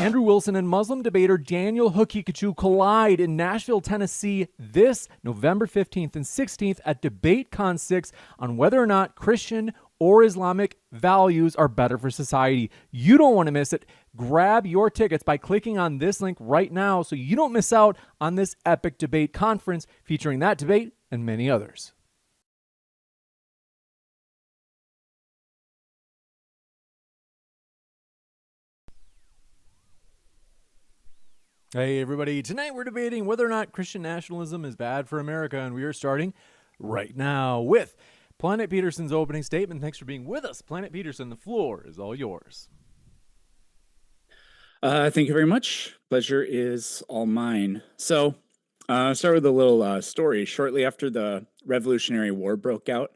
Andrew Wilson and Muslim debater Daniel Hakikachu collide in Nashville, Tennessee this November 15th and 16th at DEBATECON 6 on whether or not Christian or Islamic values are better for society. You don't want to miss it. Grab your tickets by clicking on this link right now so you don't miss out on this epic debate conference featuring that debate and many others. Hey everybody, tonight we're debating whether or not Christian nationalism is bad for America, and we are starting right now with Planet Peterson's opening statement. Thanks for being with us. Planet Peterson, the floor is all yours. Thank you very much. Pleasure is all mine. So, start with a little story. Shortly after the Revolutionary War broke out,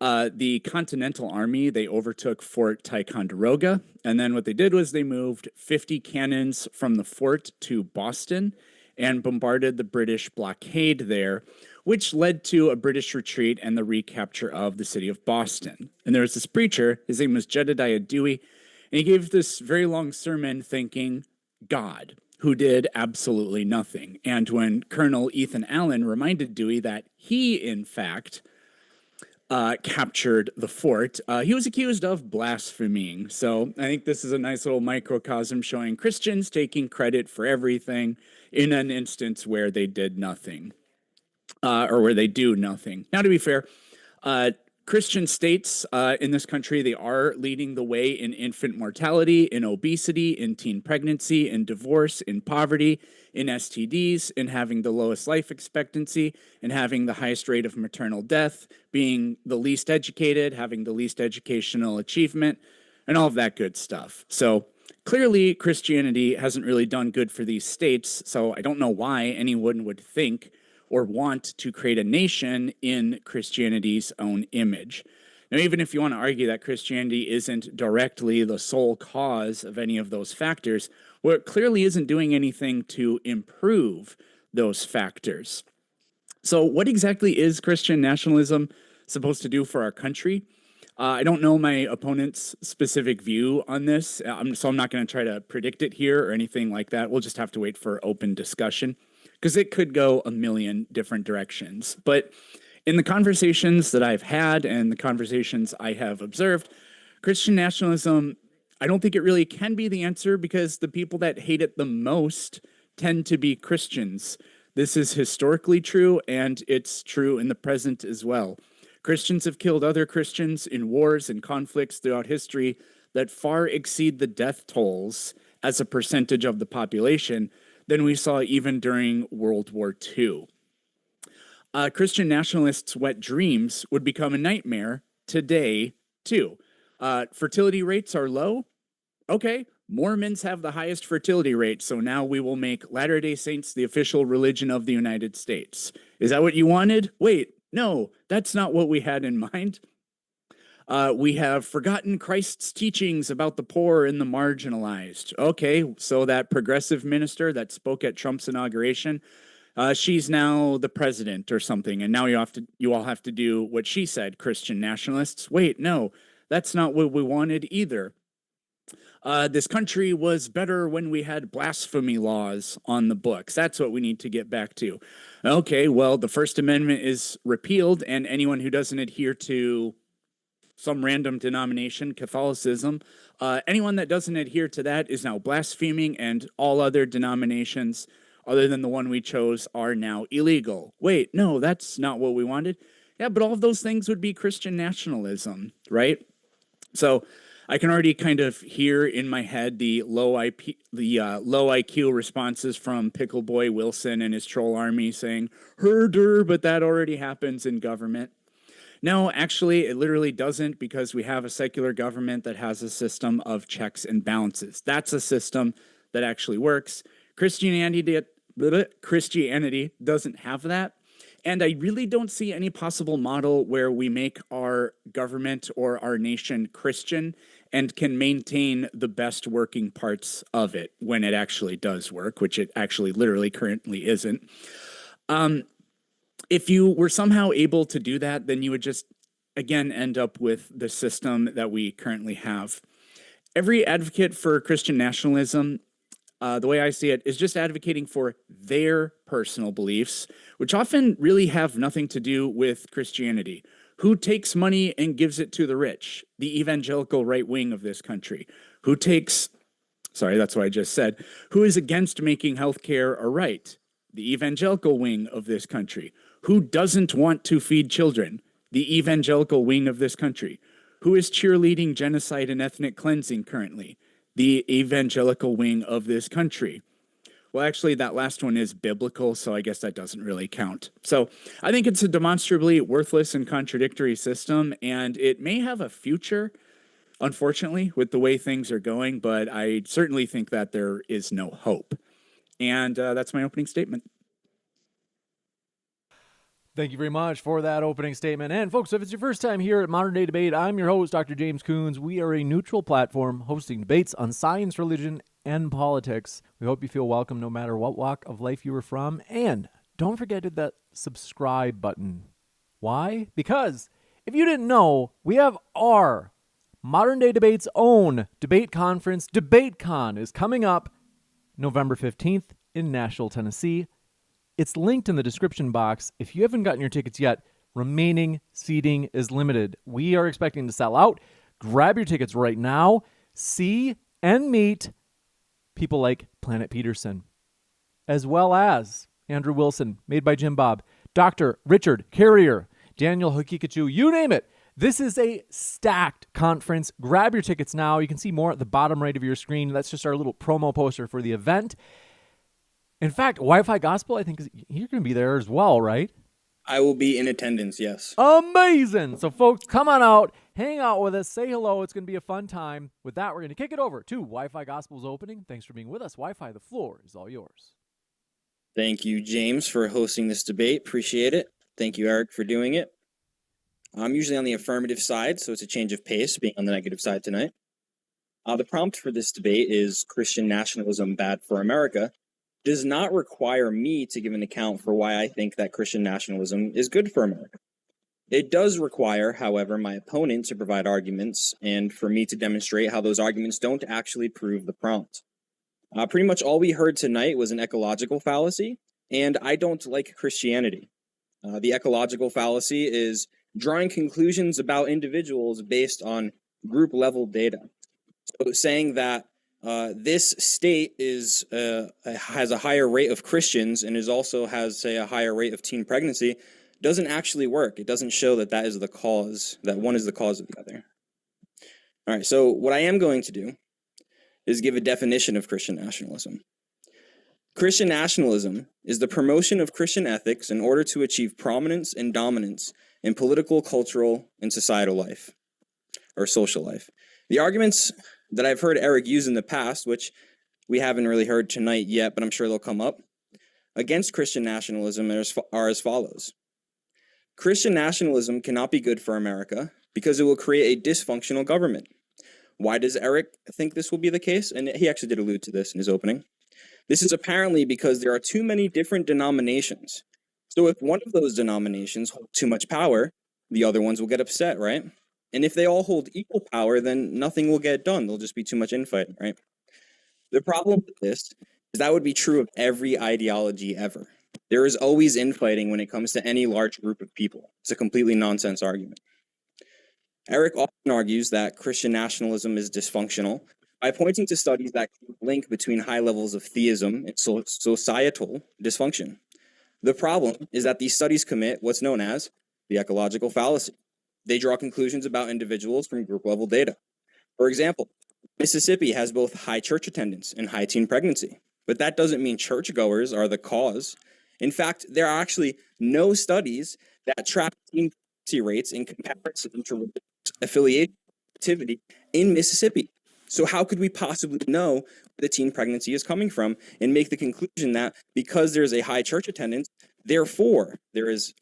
the Continental Army, they overtook Fort Ticonderoga, and then what they did was they moved 50 cannons from the fort to Boston and bombarded the British blockade there, which led to a British retreat and the recapture of the city of Boston. And there was this preacher, his name was Jedediah Dewey, and he gave this very long sermon thanking God, who did absolutely nothing. And when Colonel Ethan Allen reminded Dewey that he, in fact, captured the fort, he was accused of blaspheming. So I think this is a nice little microcosm showing Christians taking credit for everything in an instance where they did nothing, or where they do nothing. Now, to be fair, Christian states in this country, they are leading the way in infant mortality, in obesity, in teen pregnancy, in divorce, in poverty, in STDs, in having the lowest life expectancy, in having the highest rate of maternal death, being the least educated, having the least educational achievement, and all of that good stuff. So clearly, Christianity hasn't really done good for these states, so I don't know why anyone would think or want to create a nation in Christianity's own image. Now, even if you want to argue that Christianity isn't directly the sole cause of any of those factors, well, it clearly isn't doing anything to improve those factors. So what exactly is Christian nationalism supposed to do for our country? I don't know my opponent's specific view on this, so I'm not going to try to predict it here or anything like that. We'll just have to wait for open discussion, because it could go a million different directions. But in the conversations that I've had and the conversations I have observed, Christian nationalism, I don't think it really can be the answer, because the people that hate it the most tend to be Christians. This is historically true, and it's true in the present as well. Christians have killed other Christians in wars and conflicts throughout history that far exceed the death tolls as a percentage of the population than we saw even during World War II. Christian nationalists' wet dreams would become a nightmare today, too. Fertility rates are low. Okay, Mormons have the highest fertility rate, so now we will make Latter-day Saints the official religion of the United States. Is that what you wanted? Wait, no, that's not what we had in mind. We have forgotten Christ's teachings about the poor and the marginalized. Okay, so that progressive minister that spoke at Trump's inauguration, she's now the president or something, and now you all have to do what she said, Christian nationalists. Wait, no, that's not what we wanted either. This country was better when we had blasphemy laws on the books. That's what we need to get back to. Okay, well, the First Amendment is repealed, and anyone who doesn't adhere to some random denomination, Catholicism, anyone that doesn't adhere to that is now blaspheming, and all other denominations other than the one we chose are now illegal. Wait, no, that's not what we wanted. Yeah, but all of those things would be Christian nationalism, right? So I can already kind of hear in my head the low IQ responses from Pickle Boy Wilson and his troll army saying, herder, but that already happens in government. No, actually, it literally doesn't, because we have a secular government that has a system of checks and balances. That's a system that actually works. Christianity doesn't have that. And I really don't see any possible model where we make our government or our nation Christian and can maintain the best working parts of it when it actually does work, which it actually literally currently isn't. If you were somehow able to do that, then you would just, again, end up with the system that we currently have. Every advocate for Christian nationalism the way I see it, is just advocating for their personal beliefs, which often really have nothing to do with Christianity. Who takes money and gives it to the rich? The evangelical right wing of this country. Who takes, sorry, that's what I just said. Who is against making healthcare a right? The evangelical wing of this country. Who doesn't want to feed children? The evangelical wing of this country. Who is cheerleading genocide and ethnic cleansing currently? The evangelical wing of this country. Well, actually, that last one is biblical, so I guess that doesn't really count. So I think it's a demonstrably worthless and contradictory system, and it may have a future, unfortunately, with the way things are going, but I certainly think that there is no hope. And that's my opening statement. Thank you very much for that opening statement. And folks, if it's your first time here at Modern Day Debate, I'm your host, Dr. James Coons. We are a neutral platform hosting debates on science, religion, and politics. We hope you feel welcome no matter what walk of life you are from. And don't forget to hit that subscribe button. Why? Because if you didn't know, we have our Modern Day Debate's own debate conference. DEBATECON is coming up November 15th in Nashville, Tennessee. It's linked in the description box. If you haven't gotten your tickets yet, remaining seating is limited. We are expecting to sell out. Grab your tickets right now. See and meet people like Planet Peterson, as well as Andrew Wilson, made by Jim Bob, Dr. Richard Carrier, Daniel Hokikachu, you name it. This is a stacked conference. Grab your tickets now. You can see more at the bottom right of your screen. That's just our little promo poster for the event. In fact, WifiGospel, I think you're going to be there as well, right? I will be in attendance, yes. Amazing. So, folks, come on out, hang out with us, say hello. It's going to be a fun time. With that, we're going to kick it over to WifiGospel's opening. Thanks for being with us. Wi-Fi, the floor is all yours. Thank you, James, for hosting this debate. Appreciate it. Thank you, Eric, for doing it. I'm usually on the affirmative side, so it's a change of pace being on the negative side tonight. The prompt for this debate is Christian nationalism bad for America? Does not require me to give an account for why I think that Christian nationalism is good for America. It does require, however, my opponent to provide arguments and for me to demonstrate how those arguments don't actually prove the prompt. Pretty much all we heard tonight was an ecological fallacy, and I don't like Christianity. The ecological fallacy is drawing conclusions about individuals based on group-level data. So saying that this state is has a higher rate of Christians and is also has, say, a higher rate of teen pregnancy doesn't actually work. It doesn't show that that is the cause, that one is the cause of the other. All right, so what I am going to do is give a definition of Christian nationalism. Christian nationalism is the promotion of Christian ethics in order to achieve prominence and dominance in political, cultural, and societal life, or social life. The arguments that I've heard Eric use in the past, which we haven't really heard tonight yet, but I'm sure they'll come up, against Christian nationalism are as follows. Christian nationalism cannot be good for America because it will create a dysfunctional government. Why does Eric think this will be the case? And he actually did allude to this in his opening. This is apparently because there are too many different denominations. So if one of those denominations holds too much power, the other ones will get upset, right? And if they all hold equal power, then nothing will get done. There'll just be too much infighting, right? The problem with this is that would be true of every ideology ever. There is always infighting when it comes to any large group of people. It's a completely nonsense argument. Eric often argues that Christian nationalism is dysfunctional by pointing to studies that link between high levels of theism and societal dysfunction. The problem is that these studies commit what's known as the ecological fallacy. They draw conclusions about individuals from group-level data. For example, Mississippi has both high church attendance and high teen pregnancy, but that doesn't mean churchgoers are the cause. In fact, there are actually no studies that track teen pregnancy rates in comparison to religious affiliation activity in Mississippi. So how could we possibly know where the teen pregnancy is coming from and make the conclusion that because there's a high church attendance, therefore there is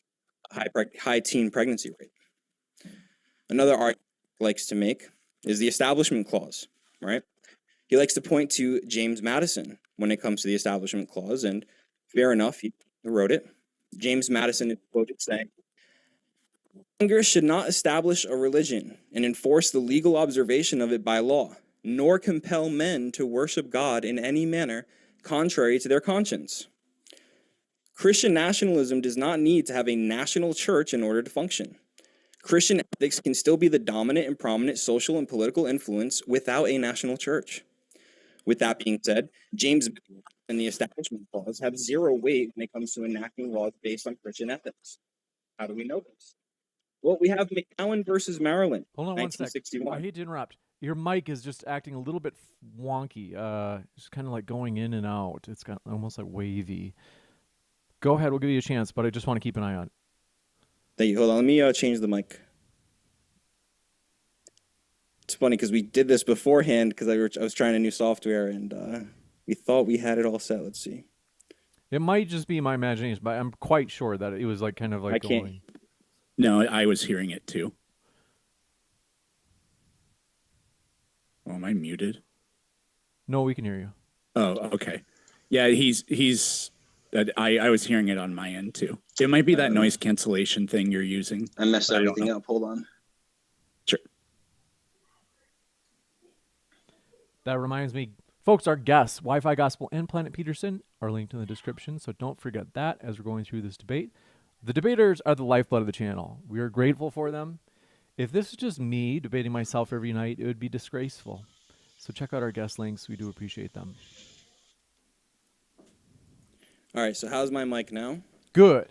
a high teen pregnancy rate? Another argument he likes to make is the Establishment Clause, right? He likes to point to James Madison when it comes to the Establishment Clause, and fair enough, he wrote it. James Madison is quoted saying, Congress should not establish a religion and enforce the legal observation of it by law, nor compel men to worship God in any manner contrary to their conscience. Christian nationalism does not need to have a national church in order to function. Christian ethics can still be the dominant and prominent social and political influence without a national church. With that being said, James and the Establishment Clause have zero weight when it comes to enacting laws based on Christian ethics. How do we know this? Well, we have McGowan versus Maryland, Hold on one sec. 1961. I hate to interrupt. Your mic is just acting a little bit wonky. It's kind of like going in and out. It's got almost like wavy. Go ahead. We'll give you a chance, but I just want to keep an eye on it. Thank you. Hold on. Let me change the mic. It's funny because we did this beforehand because I was trying a new software and we thought we had it all set. Let's see. It might just be my imagination, but I'm quite sure that it was like kind of like going. No, I was hearing it too. Oh, am I muted? No, we can hear you. Oh, okay. Yeah, he's. I was hearing it on my end too. It might be that noise cancellation thing you're using. I messed everything up. Hold on. Sure. That reminds me, folks, our guests, WiFiGospel and Planet Peterson, are linked in the description, so don't forget that as we're going through this debate. The debaters are the lifeblood of the channel. We are grateful for them. If this is just me debating myself every night, it would be disgraceful. So check out our guest links. We do appreciate them. All right, so how's my mic now? Good.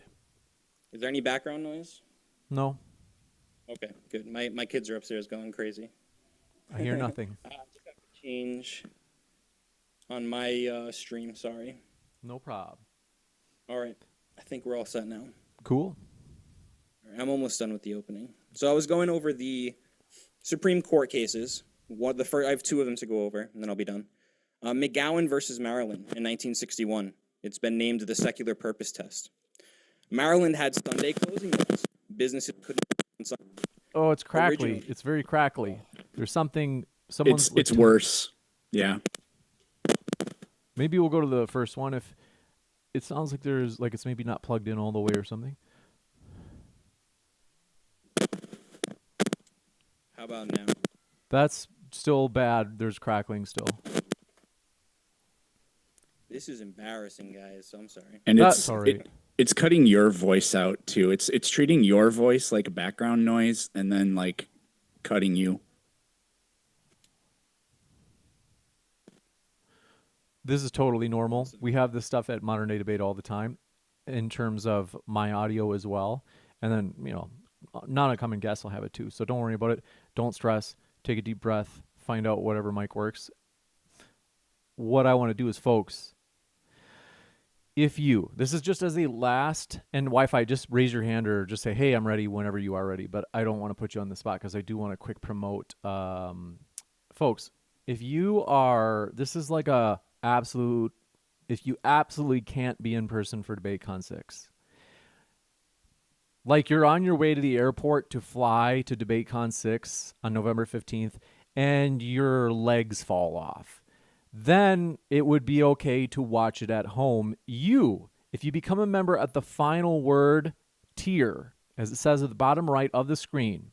Is there any background noise? No, Okay, good. My kids are upstairs going crazy. I hear nothing. I just have to change on my stream, sorry. No problem. All right, I think we're all set now. Cool. All right, I'm almost done with the opening. So I was going over the Supreme Court cases. I have two of them to go over, and then I'll be done. McGowan versus Maryland in 1961. It's been named the secular purpose test. Maryland had Sunday closing laws. Businesses couldn't open on Sunday. Oh, it's crackly. Originally. It's very crackly. There's something. Someone's. It's worse. Yeah. Maybe we'll go to the first one if it sounds like there's like it's maybe not plugged in all the way or something. How about now? That's still bad. There's crackling still. This is embarrassing, guys, so I'm sorry. And That's all right. it's cutting your voice out too. It's treating your voice like a background noise and then like cutting you. This is totally normal. We have this stuff at Modern Day Debate all the time in terms of my audio as well. And then, non-incoming guests will have it too. So don't worry about it. Don't stress. Take a deep breath. Find out whatever mic works. What I want to do is, folks, this is just as a last, and Wi-Fi, just raise your hand or just say, hey, I'm ready whenever you are ready. But I don't want to put you on the spot because I do want to quick promote. Folks, this is like a absolute, if you absolutely can't be in person for DebateCon 6, like you're on your way to the airport to fly to DebateCon 6 on November 15th and your legs fall off, then it would be okay to watch it at home. If you become a member at the Final Word tier, as it says at the bottom right of the screen.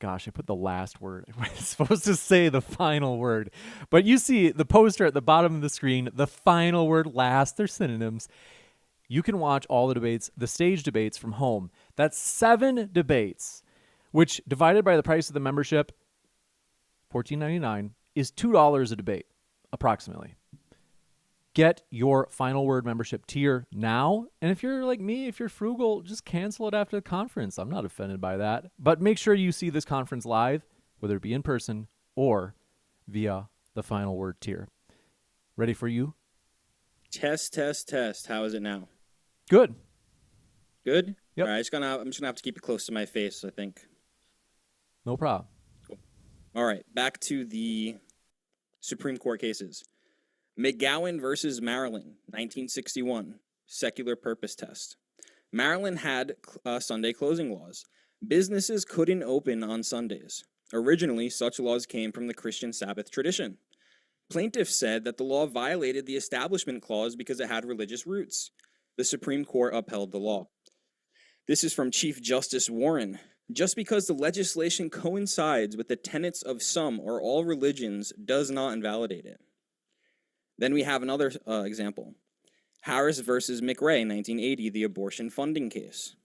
Gosh, I put the last word. I was supposed to say the final word. But you see the poster at the bottom of the screen, the final word, last, they're synonyms. You can watch all the debates, the stage debates from home. That's 7 debates, which divided by the price of the membership, $14.99, is $2 a debate, approximately. Get your Final Word membership tier now. And if you're like me, if you're frugal, just cancel it after the conference. I'm not offended by that. But make sure you see this conference live, whether it be in person or via the Final Word tier. Ready for you? Test. How is it now? Good. Good? Yep. All right, I'm just gonna have to keep it close to my face, I think. No problem. Cool. All right, back to the Supreme Court cases. McGowan versus Maryland, 1961, secular purpose test. Maryland had Sunday closing laws. Businesses couldn't open on Sundays. Originally, such laws came from the Christian Sabbath tradition. Plaintiffs said that the law violated the Establishment Clause because it had religious roots. The Supreme Court upheld the law. This is from Chief Justice Warren. Just because the legislation coincides with the tenets of some or all religions does not invalidate it. Then we have another example. Harris versus McRae, 1980, the abortion funding case.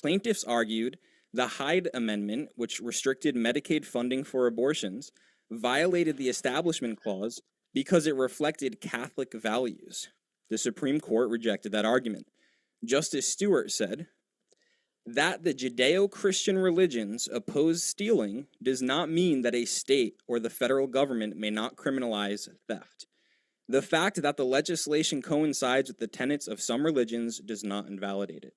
Plaintiffs argued the Hyde Amendment, which restricted Medicaid funding for abortions, violated the Establishment Clause because it reflected Catholic values. The Supreme Court rejected that argument. Justice Stewart said that the Judeo-Christian religions oppose stealing does not mean that a state or the federal government may not criminalize theft. The fact that the legislation coincides with the tenets of some religions does not invalidate it.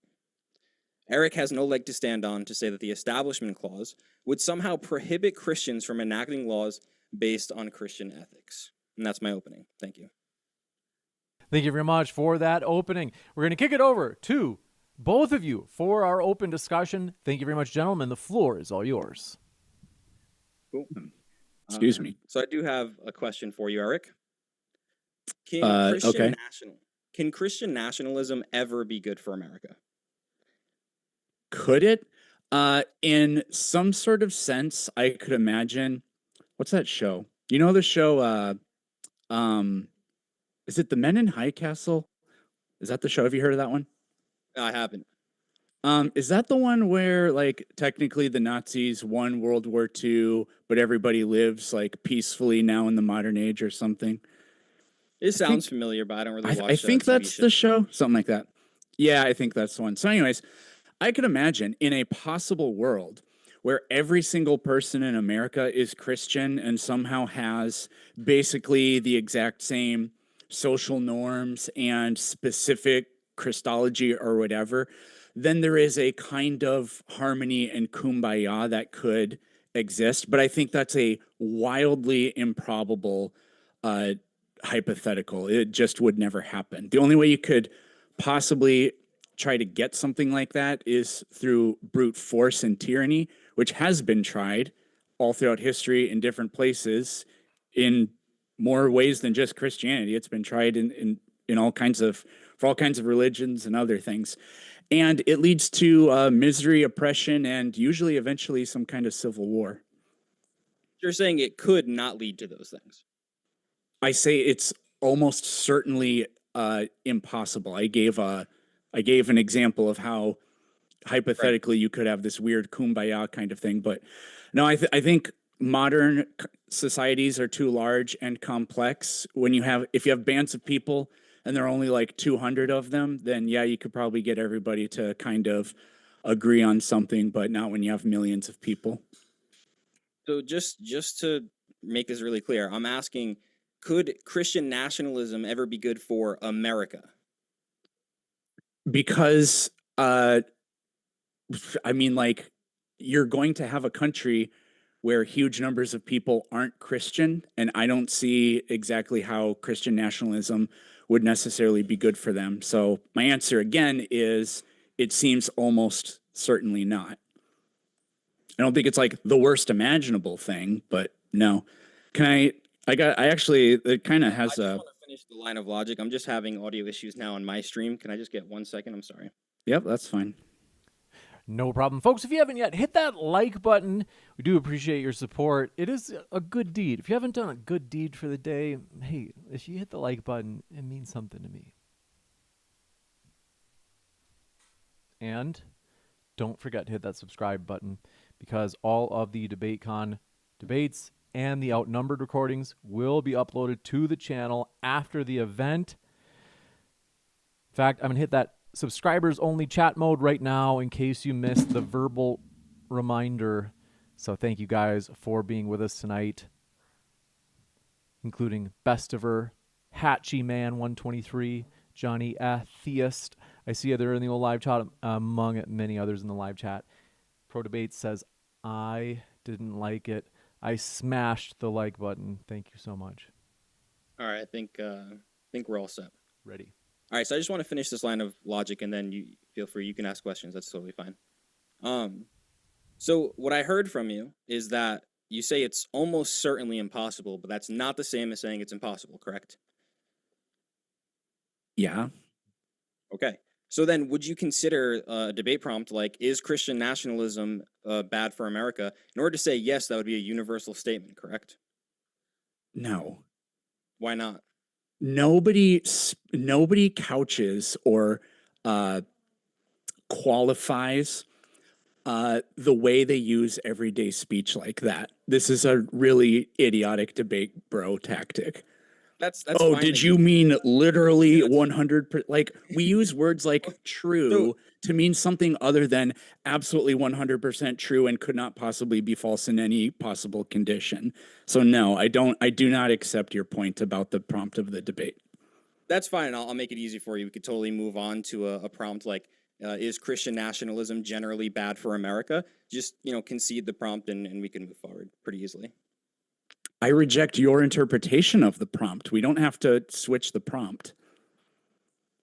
Eric has no leg to stand on to say that the Establishment Clause would somehow prohibit Christians from enacting laws based on Christian ethics. And that's my opening. Thank you. Thank you very much for that opening. We're going to kick it over to both of you for our open discussion. Thank you very much, gentlemen. The floor is all yours. Cool. Excuse me. So I do have a question for you, Eric. Can Christian nationalism ever be good for America? Could it? In some sort of sense, I could imagine. What's that show? You know the show, is it The Men in High Castle? Is that the show? Have you heard of that one? I haven't. Is that the one where, like, technically the Nazis won World War II, but everybody lives, like, peacefully now in the modern age or something? It sounds familiar, but I don't really watch I think that's the show. Something like that. Yeah, I think that's the one. So anyways, I could imagine in a possible world where every single person in America is Christian and somehow has basically the exact same social norms and specific Christology or whatever, then there is a kind of harmony and kumbaya that could exist. But I think that's a wildly improbable hypothetical. It just would never happen. The only way you could possibly try to get something like that is through brute force and tyranny, which has been tried all throughout history in different places in more ways than just Christianity. It's been tried in all kinds of, for all kinds of religions and other things. And it leads to misery, oppression, and usually eventually some kind of civil war. You're saying it could not lead to those things? I say it's almost certainly impossible. I gave an example of how hypothetically you could have this weird kumbaya kind of thing, but no, I think modern societies are too large and complex. If you have bands of people and there are only like 200 of them, then yeah, you could probably get everybody to kind of agree on something, but not when you have millions of people. So just to make this really clear, I'm asking, could Christian nationalism ever be good for America? Because, I mean, like, you're going to have a country where huge numbers of people aren't Christian, and I don't see exactly how Christian nationalism would necessarily be good for them. So my answer again is it seems almost certainly not. I don't think it's like the worst imaginable thing, but no. It kind of has I just want to finish the line of logic. I'm just having audio issues now on my stream. Can I just get 1 second? I'm sorry. Yep, that's fine. No problem. Folks, if you haven't yet, hit that like button. We do appreciate your support. It is a good deed. If you haven't done a good deed for the day, hey, if you hit the like button, it means something to me. And don't forget to hit that subscribe button, because all of the DebateCon debates and the Outnumbered recordings will be uploaded to the channel after the event. In fact, I'm going to hit that subscribers only chat mode right now in case you missed the verbal reminder. So thank you guys for being with us tonight, including Bestiver, Hatchy Man 123, Johnny Atheist. I see they're in the old live chat, among many others in the live chat. Pro Debate says, I didn't like it. I smashed the like button. Thank you so much. All right, I think we're all set. Ready. All right, so I just want to finish this line of logic, and then you feel free. You can ask questions. That's totally fine. So what I heard from you is that you say it's almost certainly impossible, but that's not the same as saying it's impossible, correct? Yeah. Okay. So then, would you consider a debate prompt like, is Christian nationalism bad for America? In order to say yes, that would be a universal statement, correct? No. Why not? Nobody couches or qualifies the way they use everyday speech like that. This is a really idiotic debate bro tactic. That's Oh, fine did that you mean literally Yeah, that's- 100%? Like, we use words like true to mean something other than absolutely 100% true and could not possibly be false in any possible condition. So no, I do not accept your point about the prompt of the debate. That's fine. I'll make it easy for you. We could totally move on to a prompt like, is Christian nationalism generally bad for America? Just, concede the prompt and we can move forward pretty easily. I reject your interpretation of the prompt. We don't have to switch the prompt.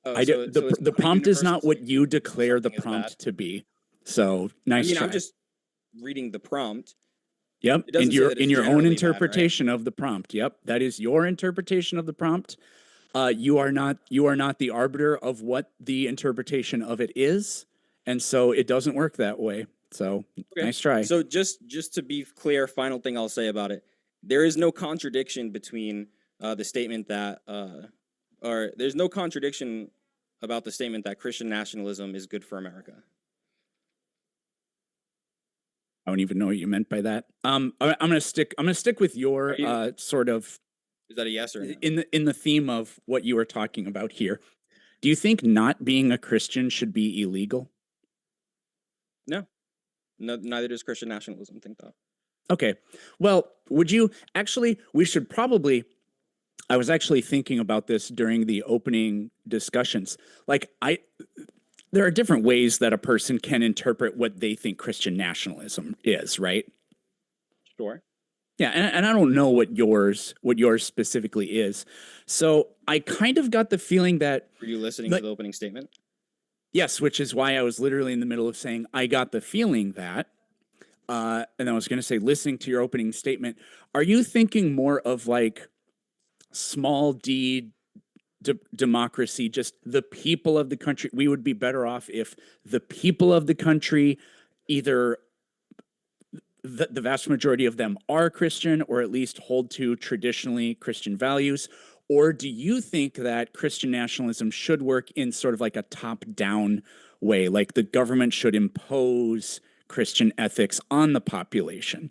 The prompt is not what you declare the prompt to be. So nice try. I'm just reading the prompt. Yep, It doesn't say that it's in your own generally bad, right? interpretation of the prompt. Yep, that is your interpretation of the prompt. You are not the arbiter of what the interpretation of it is, and so it doesn't work that way. So nice try. So just to be clear, final thing I'll say about it: there is no contradiction between the statement that, or there's no contradiction about the statement that Christian nationalism is good for America. I don't even know what you meant by that. I'm gonna stick with your sort of. Is that a yes or no? In the theme of what you were talking about here? Do you think not being a Christian should be illegal? No, neither does Christian nationalism think that. Okay. Well, would you actually? We should probably. I was actually thinking about this during the opening discussions. There are different ways that a person can interpret what they think Christian nationalism is, right? Sure. Yeah, and I don't know what yours specifically is. So I kind of got the feeling that. Were you listening to the opening statement? Yes, which is why I was literally in the middle of saying I got the feeling that, and I was going to say, listening to your opening statement, are you thinking more of like small d democracy, just the people of the country? We would be better off if the people of the country either the vast majority of them are Christian or at least hold to traditionally Christian values? Or do you think that Christian nationalism should work in sort of like a top-down way, like the government should impose Christian ethics on the population?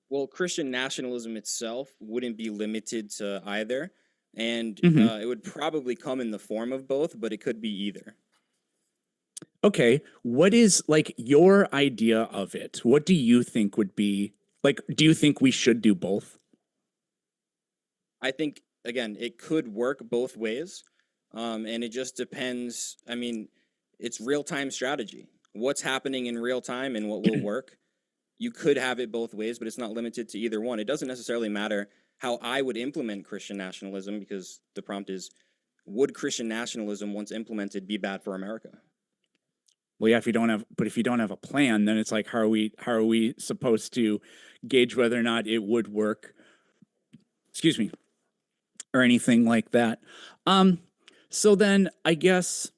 Well, Christian nationalism itself wouldn't be limited to either, and it would probably come in the form of both, but it could be either. Okay, what is like your idea of it? What do you think would be like? Do you think we should do both? I think, again, it could work both ways, and it just depends. I mean, it's real-time strategy. What's happening in real time and what will work. You could have it both ways, but it's not limited to either one. It doesn't necessarily matter how I would implement Christian nationalism, because the prompt is, would Christian nationalism, once implemented, be bad for America? Well, yeah, if you don't have a plan, then it's like, how are we supposed to gauge whether or not it would work? Excuse me, or anything like that. So then I guess,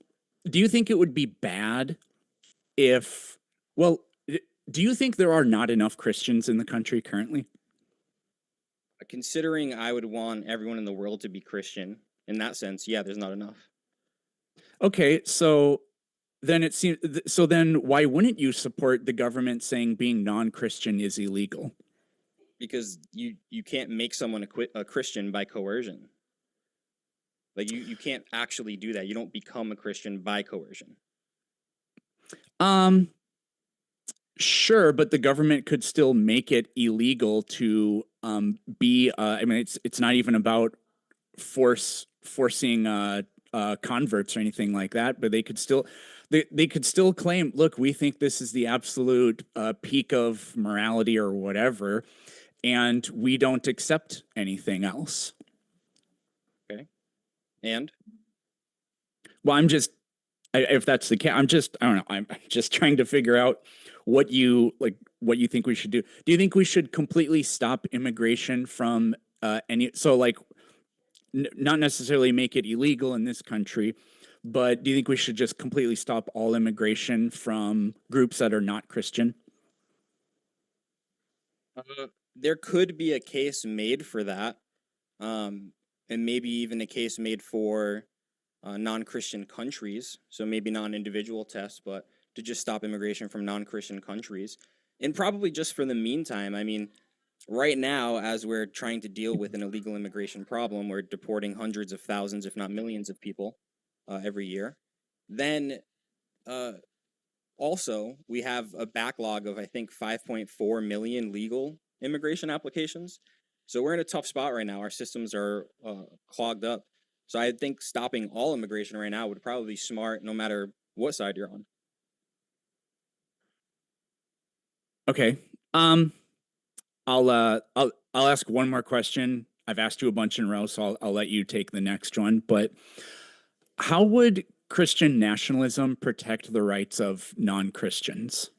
do you think it would be bad if, well, do you think there are not enough Christians in the country currently? Considering I would want everyone in the world to be Christian, in that sense, yeah, there's not enough. Okay, so then it seems, so then why wouldn't you support the government saying being non-Christian is illegal? Because you can't make someone a Christian by coercion. Like, you can't actually do that. You don't become a Christian by coercion. Sure, but the government could still make it illegal to be. I mean, it's not even about forcing converts or anything like that. But they could still claim, look, we think this is the absolute peak of morality or whatever, and we don't accept anything else. Okay, and well, if that's the case, I don't know. I'm just trying to figure out what you think we should do. Do you think we should completely stop immigration from not necessarily make it illegal in this country, but do you think we should just completely stop all immigration from groups that are not Christian? There could be a case made for that, and maybe even a case made for non-Christian countries. So maybe not an individual test, but to just stop immigration from non-Christian countries. And probably just for the meantime, I mean, right now, as we're trying to deal with an illegal immigration problem, we're deporting hundreds of thousands, if not millions of people every year. Then also, we have a backlog of, I think, 5.4 million legal immigration applications. So we're in a tough spot right now. Our systems are clogged up. So I think stopping all immigration right now would probably be smart, no matter what side you're on. Okay. I'll ask one more question. I've asked you a bunch in a row, so I'll let you take the next one. But how would Christian nationalism protect the rights of non-Christians?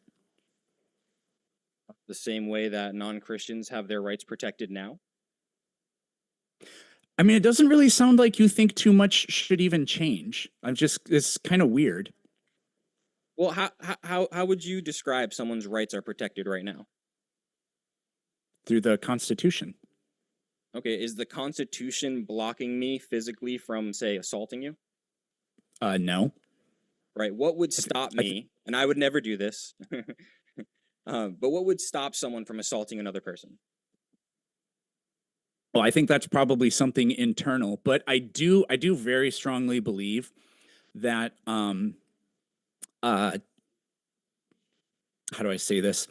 The same way that non-Christians have their rights protected now. I mean, it doesn't really sound like you think too much should even change. It's kind of weird. Well, how would you describe someone's rights are protected right now? Through the Constitution. Okay, is the Constitution blocking me physically from, say, assaulting you? No. Right. What would stop me? And I would never do this. But what would stop someone from assaulting another person? Well, I think that's probably something internal, but I do very strongly believe that how do I say this?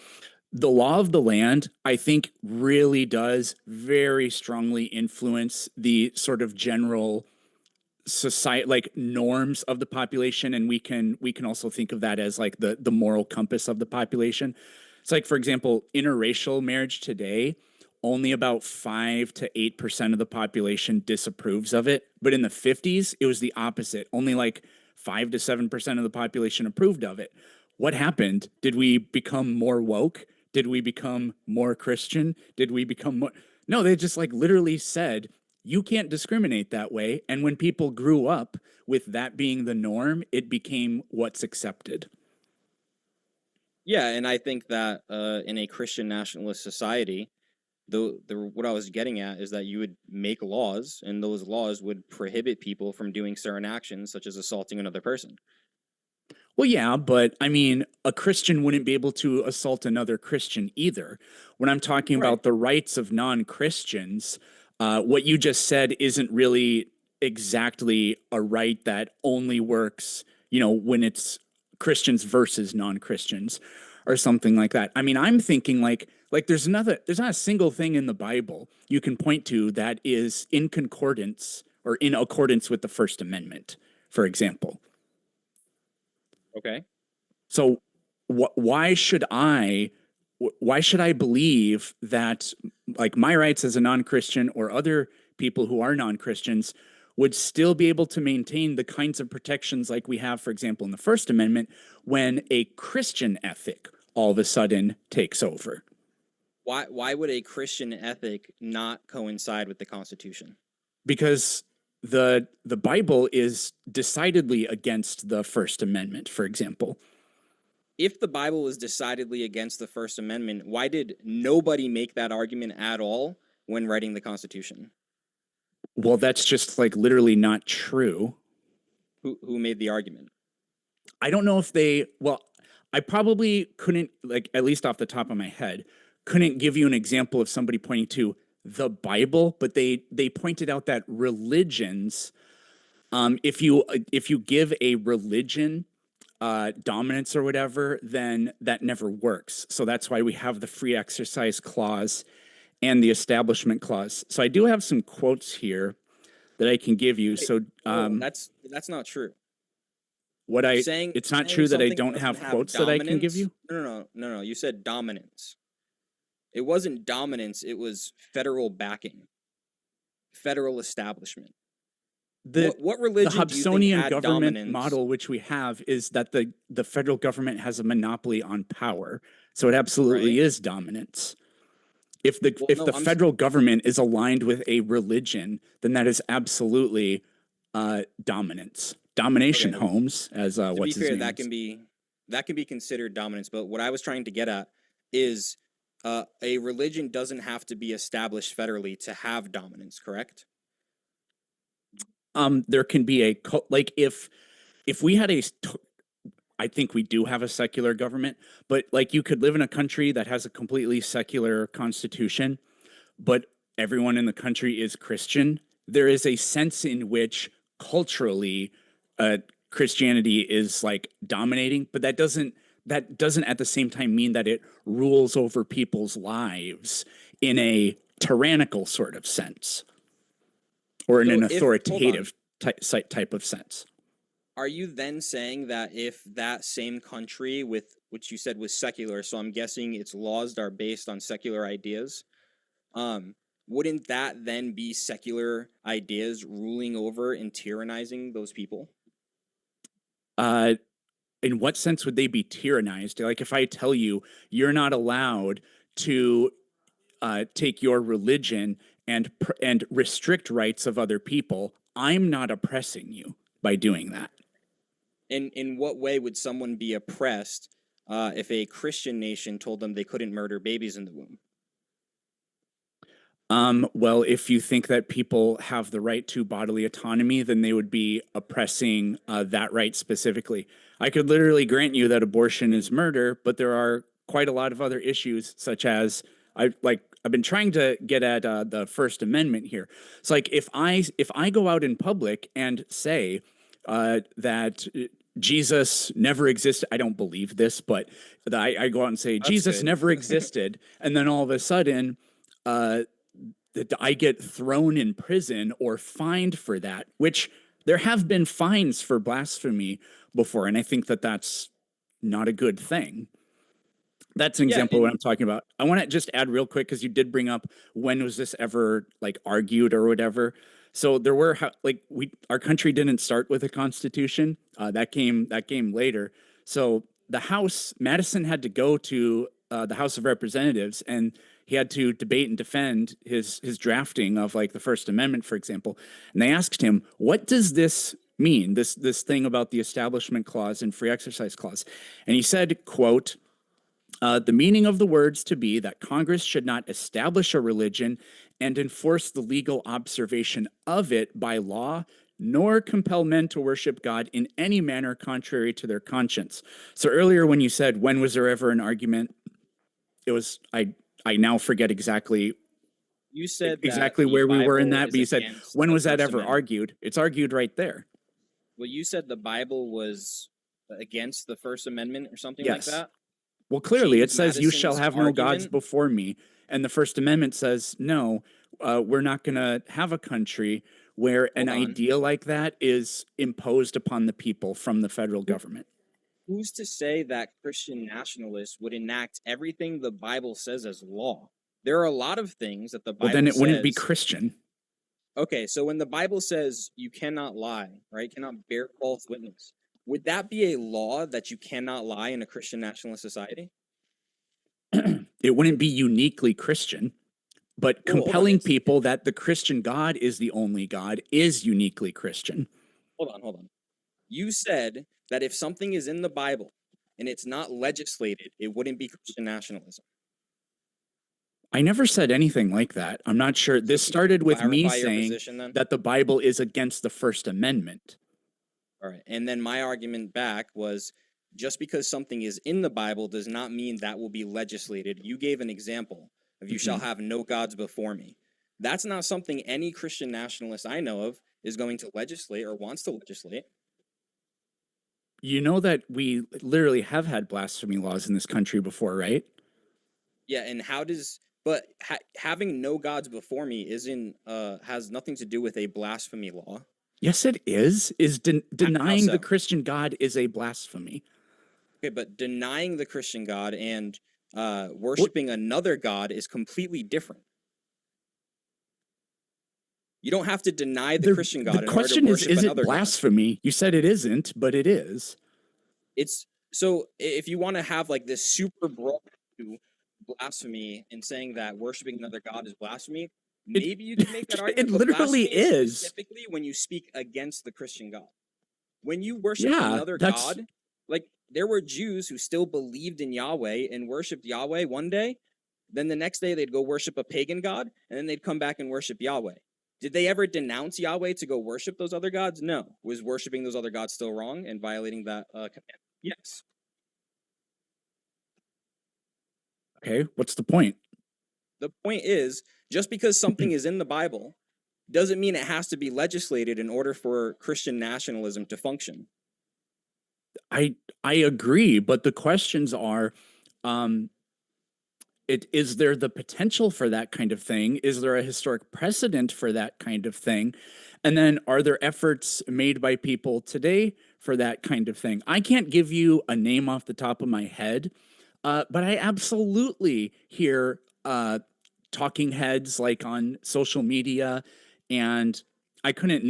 The law of the land, I think, really does very strongly influence the sort of general society, like norms of the population, and we can also think of that as like the moral compass of the population. It's like, for example, interracial marriage today, only about 5 to 8% of the population disapproves of it. But in the 50s, it was the opposite. Only like 5 to 7% of the population approved of it. What happened? Did we become more woke? Did we become more Christian? Did we become more? No, they just like literally said, you can't discriminate that way. And when people grew up with that being the norm, it became what's accepted. Yeah, and I think that in a Christian nationalist society, what I was getting at is that you would make laws, and those laws would prohibit people from doing certain actions, such as assaulting another person. Well, yeah, but I mean, a Christian wouldn't be able to assault another Christian either. When I'm talking about the rights of non-Christians, what you just said isn't really exactly a right that only works, when it's Christians versus non-Christians or something like that. I mean, I'm thinking like there's not a single thing in the Bible you can point to that is in concordance or in accordance with the First Amendment, for example. Okay. So why should I believe that like my rights as a non-Christian or other people who are non-Christians would still be able to maintain the kinds of protections like we have, for example, in the First Amendment when a Christian ethic all of a sudden takes over? Why would a Christian ethic not coincide with the Constitution? Because the Bible is decidedly against the First Amendment, for example. If the Bible is decidedly against the First Amendment, why did nobody make that argument at all when writing the Constitution? Well, that's just like literally not true. Who made the argument? I don't know if I probably couldn't, like, at least off the top of my head, couldn't give you an example of somebody pointing to the Bible, but they pointed out that religions, if you give a religion dominance or whatever, then that never works. So that's why we have the free exercise clause and the establishment clause. So I do have some quotes here that I can give you. So that's not true. It's not true that I don't have quotes that I can give you? No. You said dominance. It wasn't dominance. It was federal backing, federal establishment. What religion the Hobsonian government dominance? Model, which we have, is that the federal government has a monopoly on power. So it absolutely is dominance. If the federal government is aligned with a religion, then that is absolutely dominance. domination Okay. homes, as To be what's his fair, name that can be considered dominance. But what I was trying to get at is a religion doesn't have to be established federally to have dominance, correct? There can be a like if we had I think we do have a secular government, but like you could live in a country that has a completely secular constitution, but everyone in the country is Christian. There is a sense in which culturally Christianity is like dominating, but that doesn't at the same time mean that it rules over people's lives in a tyrannical sort of sense or in So an if hold on, authoritative type of sense. are you then saying that if that same country with which you said was secular, so I'm guessing its laws are based on secular ideas, wouldn't that then be secular ideas ruling over and tyrannizing those people? In what sense would they be tyrannized? Like if I tell you you're not allowed to take your religion and restrict rights of other people, I'm not oppressing you by doing that. And in what way would someone be oppressed if a Christian nation told them they couldn't murder babies in the womb? Well, if you think that people have the right to bodily autonomy, then they would be oppressing that right specifically. I could literally grant you that abortion is murder, but there are quite a lot of other issues, such as I've been trying to get at the First Amendment here. It's like if I go out in public and say that Jesus never existed. I don't believe this, but I go out and say Jesus good. never existed, and then all of a sudden, that I get thrown in prison or fined for that, which there have been fines for blasphemy before, and I think that that's not a good thing. That's an Yeah, example of what and I'm talking about. I want to just add real quick because you did bring up when was this ever like argued or whatever. So there were our country didn't start with a constitution. That came later. So the House, Madison had to go to the House of Representatives, and he had to debate and defend his drafting of like the First Amendment, for example. And they asked him, "What does this mean? This thing about the Establishment Clause and Free Exercise Clause?" And he said, "Quote." The meaning of the words to be that Congress should not establish a religion and enforce the legal observation of it by law, nor compel men to worship God in any manner contrary to their conscience. So earlier when you said, when was there ever an argument? It was, I now forget exactly you said that the where we were in Bible that, is but you said, against when the was that First ever Amendment. argued? It's argued right there. Well, you said the Bible was against the First Amendment or something like Yes. that. Well, clearly it James says you shall Madison's have no gods argument- before me. And the First Amendment says, no, we're not going to have a country where an Hold on. idea like that is imposed upon the people from the federal government. Who's to say that Christian nationalists would enact everything the Bible says as law? There are a lot of things that the Bible Well, then it wouldn't be says- Christian. Okay, so when the Bible says you cannot lie, right? Cannot bear false witness. Would that be a law that you cannot lie in a Christian nationalist society? It wouldn't be uniquely Christian, but Well, hold on, compelling it's- people that the Christian God is the only God is uniquely Christian. Hold on. You said that if something is in the Bible and it's not legislated, it wouldn't be Christian nationalism. I never said anything like that. I'm not sure. This started with me Clarify your saying position then? that the Bible is against the First Amendment. All right. And then my argument back was just because something is in the Bible does not mean that will be legislated. You gave an example of you shall have no gods before me. That's not something any Christian nationalist I know of is going to legislate or wants to legislate. You know that we literally have had blasphemy laws in this country before, right? Yeah, and how does but having no gods before me isn't has nothing to do with a blasphemy law. Yes, it is. Denying so? the Christian God is a blasphemy. Okay, but denying the Christian God and worshiping another God is completely different. You don't have to deny the Christian God in order to worship is another it blasphemy? You said it isn't, but it is. It's so if you want to have like this super broad blasphemy and saying that worshiping another God is blasphemy, maybe you can make that argument. It literally blasphemy is. specifically when you speak against the Christian God. When you worship Yeah, another that's god, like there were Jews who still believed in Yahweh and worshipped Yahweh one day, then the next day they'd go worship a pagan god, and then they'd come back and worship Yahweh. Did they ever denounce Yahweh to go worship those other gods? No. Was worshiping those other gods still wrong and violating that command? Yes. okay. What's the point? The point is, just because something is in the Bible doesn't mean it has to be legislated in order for Christian nationalism to function. I agree, but the questions are, um, is there the potential for that kind of thing? Is there a historic precedent for that kind of thing? And then are there efforts made by people today for that kind of thing? I can't give you a name off the top of my head, but I absolutely hear talking heads like on social media, and I couldn't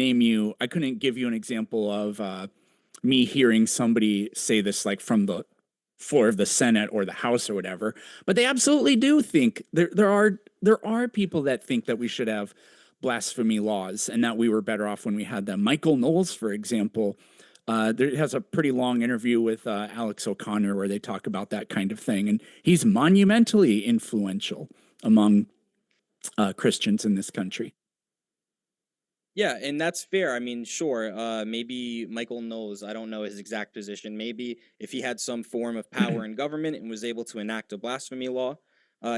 give you an example of me hearing somebody say this like from the floor of the Senate or the House or whatever, but they absolutely do think there are people that think that we should have blasphemy laws and that we were better off when we had them. Michael Knowles, for example, there has a pretty long interview with Alex O'Connor where they talk about that kind of thing, and he's monumentally influential among Christians in this country. Yeah, and that's fair. I mean, sure, maybe Michael knows, I don't know his exact position. Maybe if he had some form of power in government and was able to enact a blasphemy law,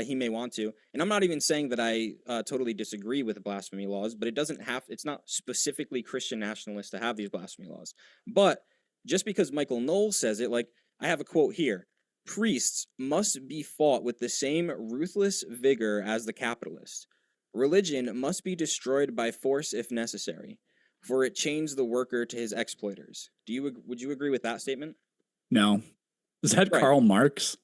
he may want to. And I'm not even saying that I totally disagree with blasphemy laws, but it's not specifically Christian nationalists to have these blasphemy laws. But just because Michael Knowles says it, like, I have a quote here: priests must be fought with the same ruthless vigor as the capitalists. Religion must be destroyed by force if necessary, for it chains the worker to his exploiters. Would you agree with that statement? No, is that Right. Karl Marx?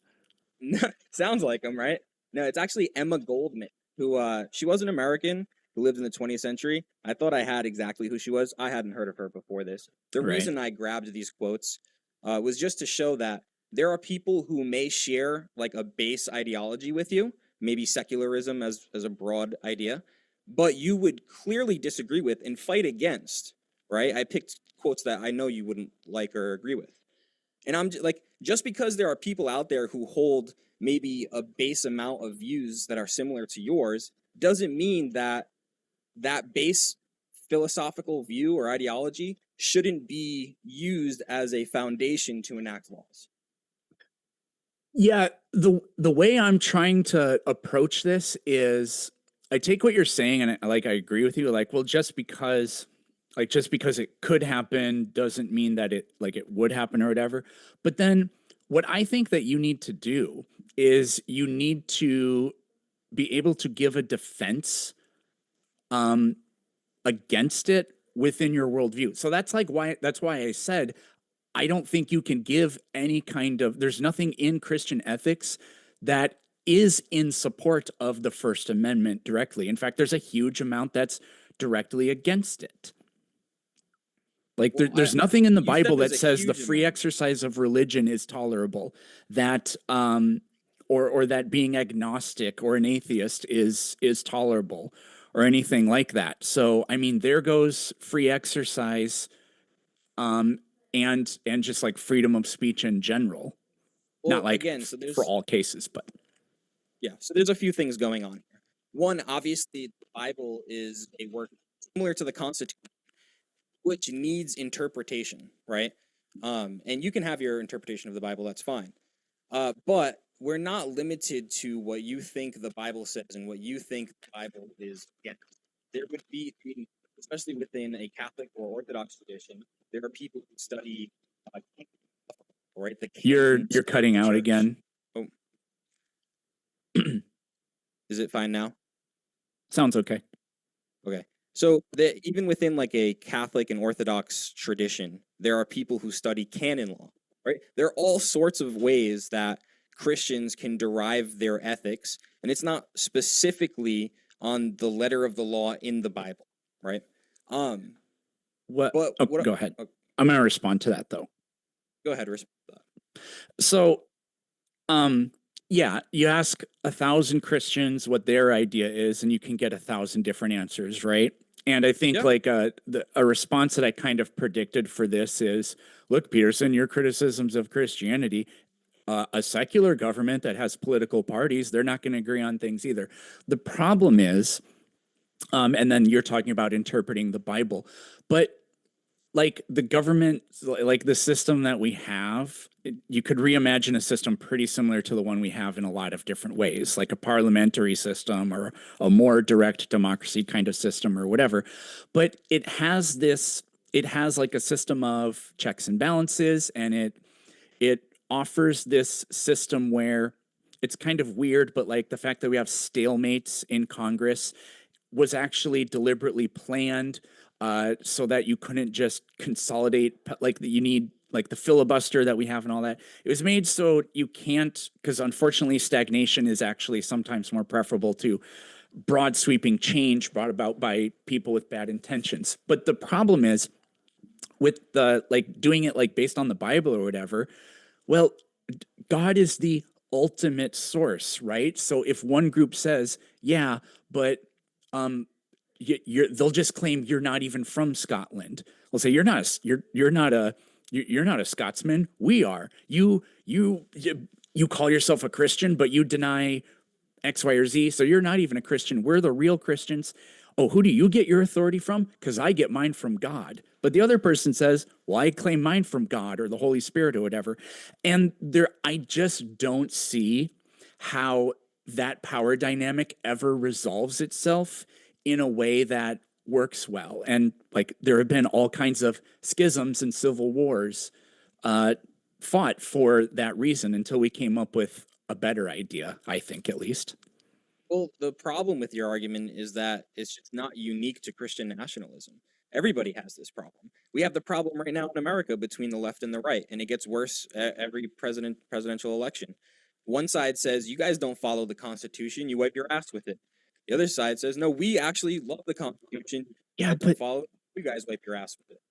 Sounds like him, right? No, it's actually Emma Goldman, who she was an American who lived in the 20th century. I thought I had exactly who she was. I hadn't heard of her before this. The Right. reason I grabbed these quotes was just to show that there are people who may share like a base ideology with you, maybe secularism as a broad idea, but you would clearly disagree with and fight against, right? I picked quotes that I know you wouldn't like or agree with. And I'm like, just because there are people out there who hold maybe a base amount of views that are similar to yours doesn't mean that that base philosophical view or ideology shouldn't be used as a foundation to enact laws. Yeah, the way I'm trying to approach this is I take what you're saying and I agree with you. Like, well, just because it could happen doesn't mean that it would happen or whatever. But then what I think that you need to do is you need to be able to give a defense against it within your worldview. So that's why I said I don't think you can give any kind of, there's nothing in Christian ethics that is in support of the First Amendment directly. In fact, there's a huge amount that's directly against it. Like there's nothing in the Bible that says the free exercise of religion is tolerable, that or that being agnostic or an atheist is tolerable or anything like that. So I mean, there goes free exercise and just like freedom of speech in general. Well, not like again, so for all cases, but yeah, so there's a few things going on here. One, obviously, the Bible is a work similar to the Constitution, which needs interpretation, right? And you can have your interpretation of the Bible, that's fine. But we're not limited to what you think the Bible says and what you think the Bible is against. There would be, especially within a Catholic or Orthodox tradition, there are people who study, right? You're cutting out again. Oh. Is it fine now? Sounds okay. Okay. So even within like a Catholic and Orthodox tradition, there are people who study canon law, right? There are all sorts of ways that Christians can derive their ethics, and it's not specifically on the letter of the law in the Bible, right? Go ahead. I'm going to respond to that though. Go ahead, respond to that. So, yeah, you ask 1,000 Christians what their idea is, and you can get 1,000 different answers, right? And I think Yeah. like a response that I kind of predicted for this is, look, Peterson, your criticisms of Christianity, a secular government that has political parties, they're not going to agree on things either. The problem is, and then you're talking about interpreting the Bible, but like the government, like the system that we have, you could reimagine a system pretty similar to the one we have in a lot of different ways, like a parliamentary system or a more direct democracy kind of system or whatever. But it has like a system of checks and balances, and it offers this system where it's kind of weird, but like the fact that we have stalemates in Congress was actually deliberately planned so that you couldn't just consolidate, like you need like the filibuster that we have and all that. It was made so you can't, because unfortunately stagnation is actually sometimes more preferable to broad sweeping change brought about by people with bad intentions. But the problem is with the like doing it like based on the Bible or whatever, well, God is the ultimate source, right? So if one group says, yeah, but um, they'll just claim you're not even from Scotland. They'll say you're not a Scotsman. We are. You call yourself a Christian, but you deny X, Y, or Z. So you're not even a Christian. We're the real Christians. Oh, who do you get your authority from? Because I get mine from God. But the other person says, well, I claim mine from God or the Holy Spirit or whatever. And I just don't see how that power dynamic ever resolves itself in a way that works well. And like there have been all kinds of schisms and civil wars fought for that reason until we came up with a better idea, I think, at least. Well, the problem with your argument is that it's just not unique to Christian nationalism. Everybody has this problem. We have the problem right now in America between the left and the right, and it gets worse at every presidential election. One side says, you guys don't follow the Constitution, you wipe your ass with it. The other side says, no, we actually love the Constitution. Yeah, but follow it, you guys wipe your ass with it.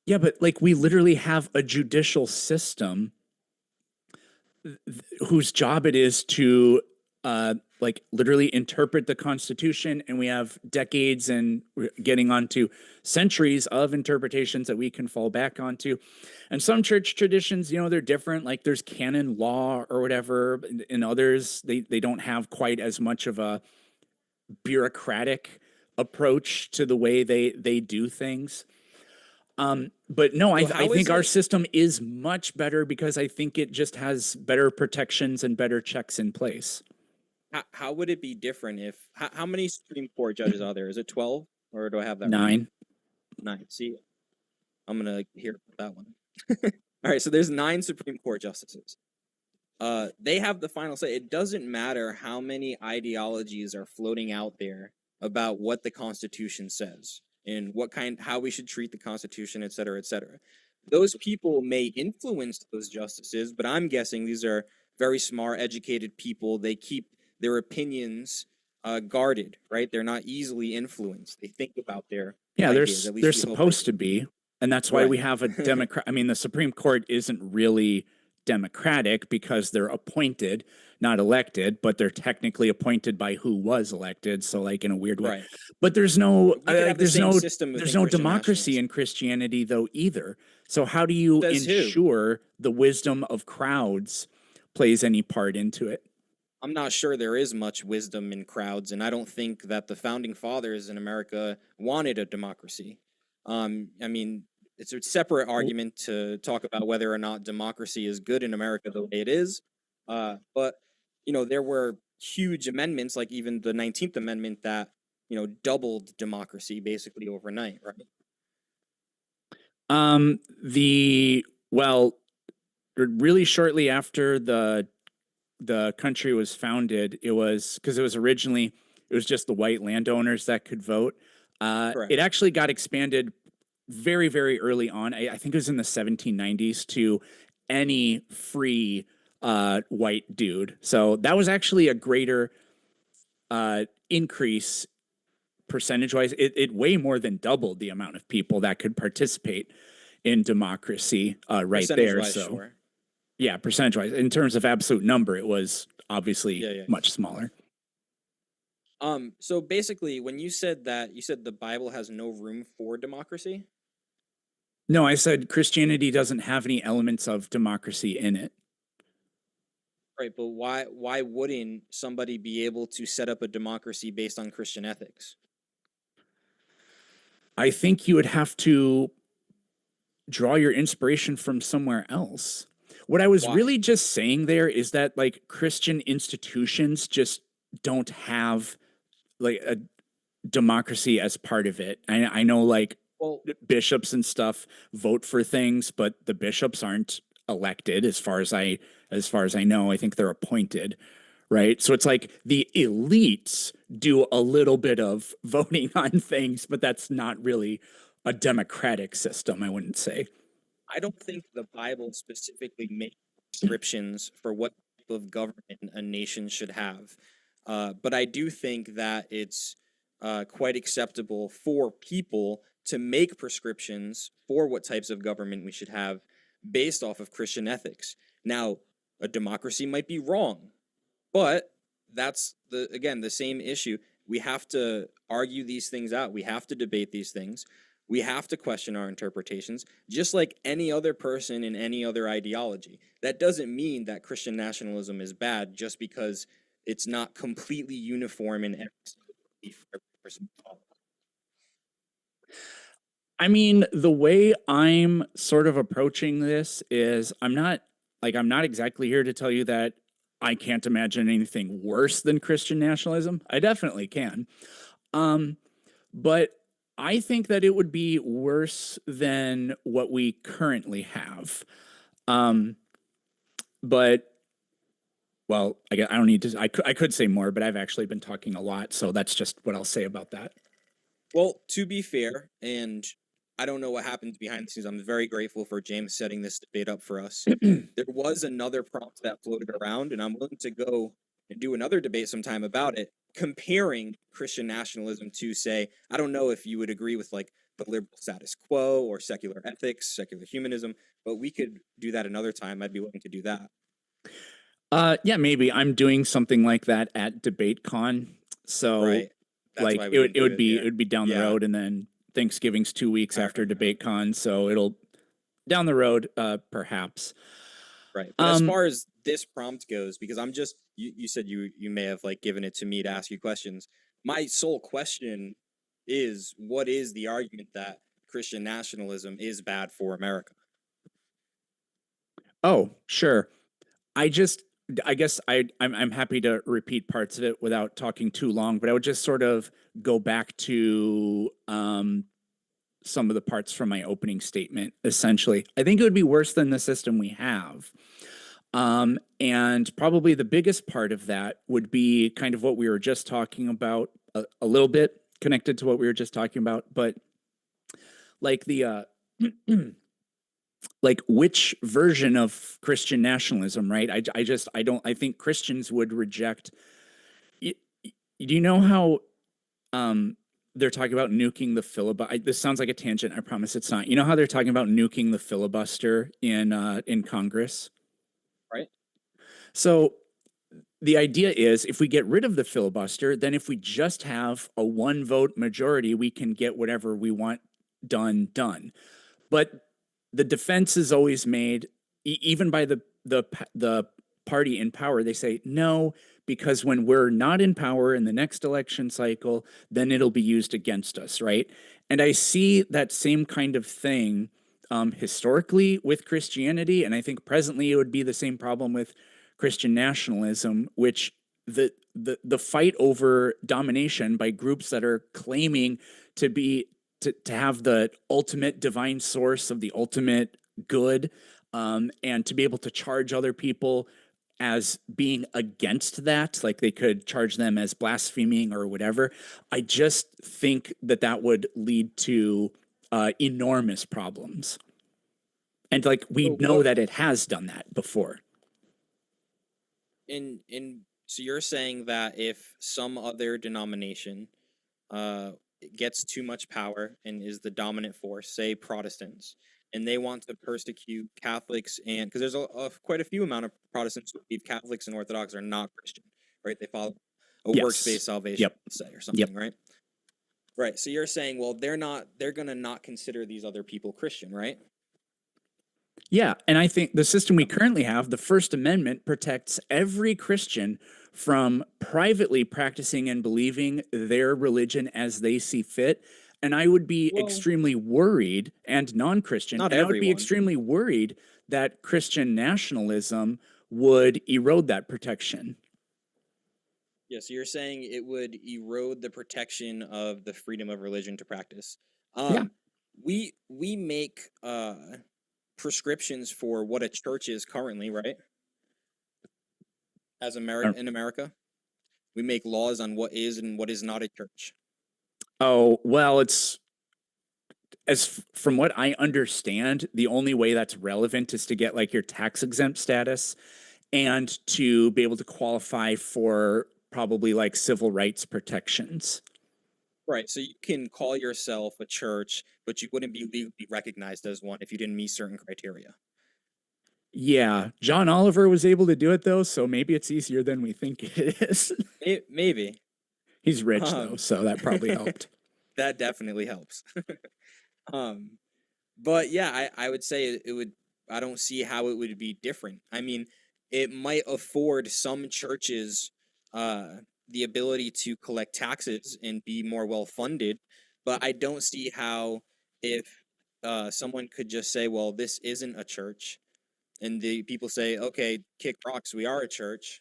yeah, but like we literally have a judicial system whose job it is to like literally interpret the Constitution, and we have decades and we're getting onto centuries of interpretations that we can fall back onto. And some church traditions, you know, they're different. Like there's canon law or whatever. In others, they don't have quite as much of a bureaucratic approach to the way they do things. But no, So I think our system is much better because I think it just has better protections and better checks in place. How would it be different if how many Supreme Court judges are there? Is it 12 or do I have that? 9. 9. See, I'm gonna hear that one. All right, so there's 9 Supreme Court justices. They have the final say. It doesn't matter how many ideologies are floating out there about what the Constitution says and how we should treat the Constitution, et cetera, et cetera. Those people may influence those justices, but I'm guessing these are very smart, educated people. They keep their opinions guarded, right? They're not easily influenced. They think about their ideas. They're supposed to be, and that's why we have a Democrat. I mean, the Supreme Court isn't really democratic because they're appointed, not elected, but they're technically appointed by who was elected. So, like in a weird way. Right. But there's no there's no democracy in Christianity though either. So how do you ensure the wisdom of crowds plays any part into it? I'm not sure there is much wisdom in crowds, and I don't think that the founding fathers in America wanted a democracy. I mean, it's a separate argument to talk about whether or not democracy is good in America the way it is. But, you know, there were huge amendments, like even the 19th Amendment that, you know, doubled democracy basically overnight, right? Really shortly after the country was founded, it was because it was just the white landowners that could vote. It actually got expanded very, very early on. I think it was in the 1790s to any free white dude. So that was actually a greater increase percentage-wise. It way more than doubled the amount of people that could participate in democracy right there. So. Sure. Yeah, percentage-wise. In terms of absolute number, it was obviously much smaller. So basically, when you said that, you said the Bible has no room for democracy. No, I said Christianity doesn't have any elements of democracy in it. Right, but why wouldn't somebody be able to set up a democracy based on Christian ethics? I think you would have to draw your inspiration from somewhere else. What I was Why? really just saying there is that like Christian institutions just don't have like a democracy as part of it. I know like Well, bishops and stuff vote for things, but the bishops aren't elected as far as I know. I think they're appointed, right? So it's like the elites do a little bit of voting on things, but that's not really a democratic system, I wouldn't say. I don't think the Bible specifically makes prescriptions for what type of government a nation should have. But I do think that it's quite acceptable for people to make prescriptions for what types of government we should have based off of Christian ethics. Now, a democracy might be wrong, but that's the same issue. We have to argue these things out. We have to debate these things. We have to question our interpretations, just like any other person in any other ideology. That doesn't mean that Christian nationalism is bad just because it's not completely uniform in every single belief for every person to follow. I mean, the way I'm sort of approaching this is I'm not exactly here to tell you that I can't imagine anything worse than Christian nationalism. I definitely can. Um, but I think that it would be worse than what we currently have. Um, but well, I don't need to. I could say more, but I've actually been talking a lot, so that's just what I'll say about that. Well, to be fair, and I don't know what happened behind the scenes. I'm very grateful for James setting this debate up for us. There was another prompt that floated around, and I'm willing to go and do another debate sometime about it, comparing Christian nationalism to, say, I don't know if you would agree with like the liberal status quo or secular ethics, secular humanism, but we could do that another time. I'd be willing to do that. Yeah, maybe I'm doing something like that at DebateCon. So Right. That's like why we it would didn't do it be here. it would be down the Yeah. road, and then Thanksgiving's 2 weeks after Alright. DebateCon, so it'll down the road, perhaps. Right. But as far as this prompt goes, because I'm just you said you may have like given it to me to ask you questions. My sole question is, what is the argument that Christian nationalism is bad for America? Oh, sure. I just I guess I'm happy to repeat parts of it without talking too long, but I would just sort of go back to some of the parts from my opening statement. Essentially, I think it would be worse than the system we have. And probably the biggest part of that would be kind of what we were just talking about, a little bit connected to what we were just talking about, but like the like which version of Christian nationalism, right? I think Christians would reject. Do you know how they're talking about nuking the filibuster? This sounds like a tangent. I promise it's not. You know how they're talking about nuking the filibuster in Congress? Right? So the idea is if we get rid of the filibuster, then if we just have a one vote majority, we can get whatever we want done. But the defense is always made, even by the party in power. They say no, because when we're not in power in the next election cycle, then it'll be used against us, right? And I see that same kind of thing historically with Christianity, and I think presently it would be the same problem with Christian nationalism, which the fight over domination by groups that are claiming to be to have the ultimate divine source of the ultimate good, and to be able to charge other people as being against that, like they could charge them as blaspheming or whatever. I just think that that would lead to enormous problems, and like we So know that it has done that before. so you're saying that if some other denomination uh, gets too much power and is the dominant force, say Protestants, and they want to persecute Catholics, and because there's quite a few amount of Protestants who believe Catholics and Orthodox are not Christian, right? They follow. a works-based salvation, Yep. let's say, or something, right? Right. So you're saying, well, they're going to not consider these other people Christian, right? Yeah, and I think the system we currently have, the First Amendment, protects every Christian from privately practicing and believing their religion as they see fit. And I would be Well, extremely worried, and non-Christian, not and I would be everyone. extremely worried that Christian nationalism would erode that protection. Yeah, so you're saying it would erode the protection of the freedom of religion to practice. Yeah. We make prescriptions for what a church is currently, right? As in America, we make laws on what is and what is not a church. Oh, well, it's from what I understand, the only way that's relevant is to get like your tax exempt status and to be able to qualify for probably like civil rights protections. Right. So you can call yourself a church, but you wouldn't be legally recognized as one if you didn't meet certain criteria. Yeah, John Oliver was able to do it though, so maybe it's easier than we think it is. Maybe. He's rich though, so that probably helped. That definitely helps. But yeah, I would say it would. I don't see how it would be different. I mean, it might afford some churches the ability to collect taxes and be more well funded, but I don't see how if someone could just say, "Well, this isn't a church," and the people say, "Okay, kick rocks, we are a church,"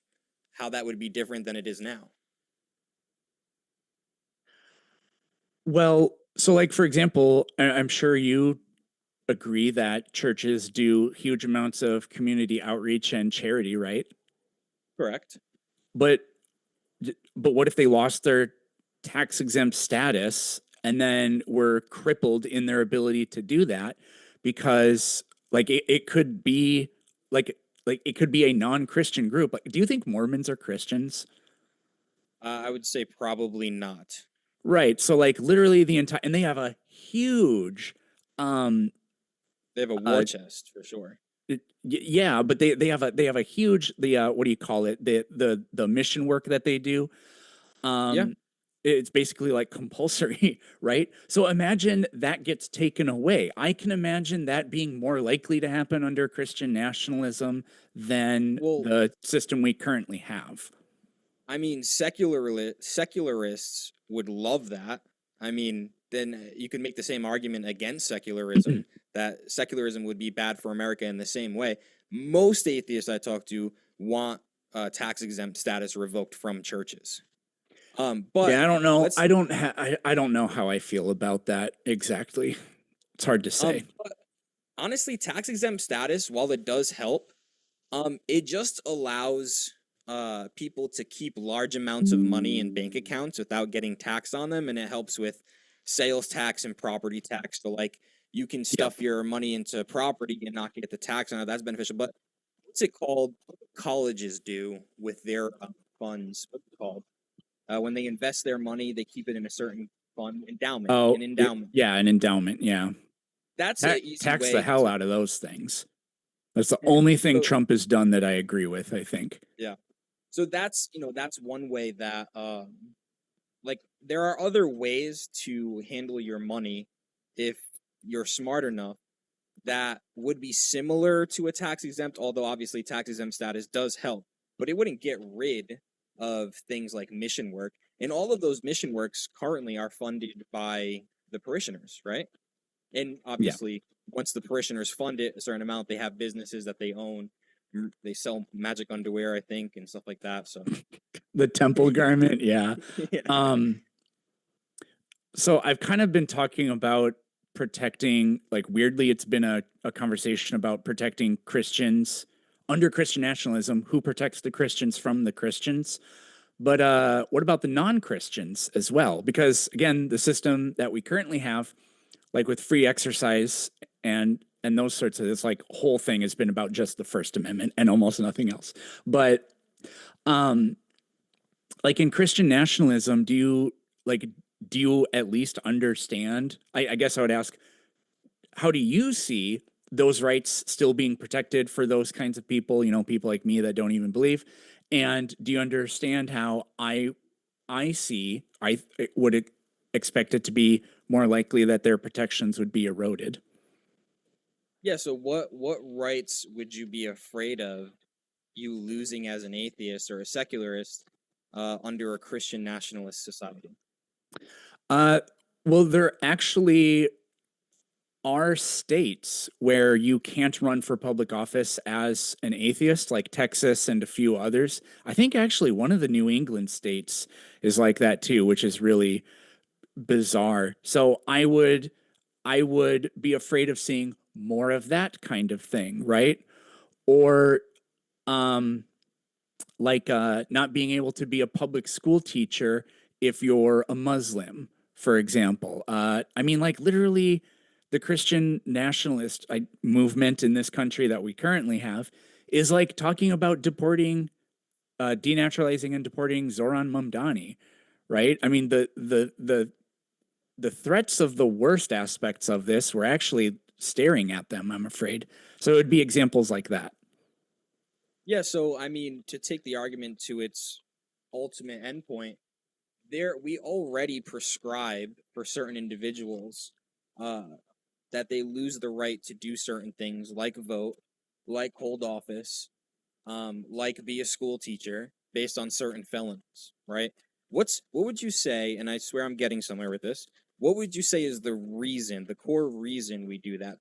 how that would be different than it is now. Well, so like for example, I'm sure you agree that churches do huge amounts of community outreach and charity, right? Correct. But what if they lost their tax exempt status and then were crippled in their ability to do that because like it could be like it could be a non-Christian group. Like, do you think Mormons are Christians? I would say probably not. Right. So like literally the entire, and they have a huge They have a war chest for sure. yeah, but they have a huge what do you call it, the mission work that they do. Yeah. It's basically like compulsory, right? So imagine that gets taken away. I can imagine that being more likely to happen under Christian nationalism than Well, the system we currently have. I mean, secularists would love that. I mean, then you could make the same argument against secularism that secularism would be bad for America in the same way. Most atheists I talk to want tax exempt status revoked from churches. But Yeah, I don't know. let's- I don't know how I feel about that exactly. It's hard to say. but honestly, tax exempt status, while it does help, it just allows people to keep large amounts of money in bank accounts without getting taxed on them, and it helps with sales tax and property tax. So like you can stuff your money into property and not get the tax on it. That's beneficial. But what's it called? What do colleges do with their funds? What's it called? When they invest their money, they keep it in a certain fund, endowment. Oh, An endowment. yeah, an endowment. Yeah, That's an easy tax way the hell to- out of those things. That's the only thing Trump has done that I agree with, I think. Yeah. So that's one way that like there are other ways to handle your money if you're smart enough that would be similar to a tax exempt, although obviously tax exempt status does help, but it wouldn't get rid of things like mission work. And all of those mission works currently are funded by the parishioners, right? And obviously, once the parishioners fund it a certain amount, they have businesses that they own. They sell magic underwear, I think, and stuff like that. So the temple garment, yeah. So I've kind of been talking about protecting, like weirdly, it's been a conversation about protecting Christians under Christian nationalism, who protects the Christians from the Christians. But what about the non-Christians as well? Because again, the system that we currently have, like with free exercise and those sorts of, this like whole thing has been about just the First Amendment and almost nothing else. But like in Christian nationalism, do you at least understand? I guess I would ask, how do you see those rights still being protected for those kinds of people, people like me that don't even believe? And do you understand how I I see, I would expect it to be more likely that their protections would be eroded. Yeah, so what rights would you be afraid of you losing as an atheist or a secularist under a Christian nationalist society? Well, there actually are states where you can't run for public office as an atheist, like Texas and a few others. I think actually one of the New England states is like that too, which is really bizarre. So I would be afraid of seeing more of that kind of thing, right? Or um like not being able to be a public school teacher if you're a Muslim, for example. I mean, like literally, the Christian nationalist movement in this country that we currently have is like talking about deporting, denaturalizing and deporting Zoran Mamdani, right? I mean, the threats of the worst aspects of this were actually staring at them, I'm afraid. So it would be examples like that. Yeah, so I mean, to take the argument to its ultimate endpoint, there we already prescribe for certain individuals uh, that they lose the right to do certain things, like vote, like hold office, like be a school teacher, based on certain felonies, right? What would you say? And I swear I'm getting somewhere with this. What would you say is the reason, the core reason we do that?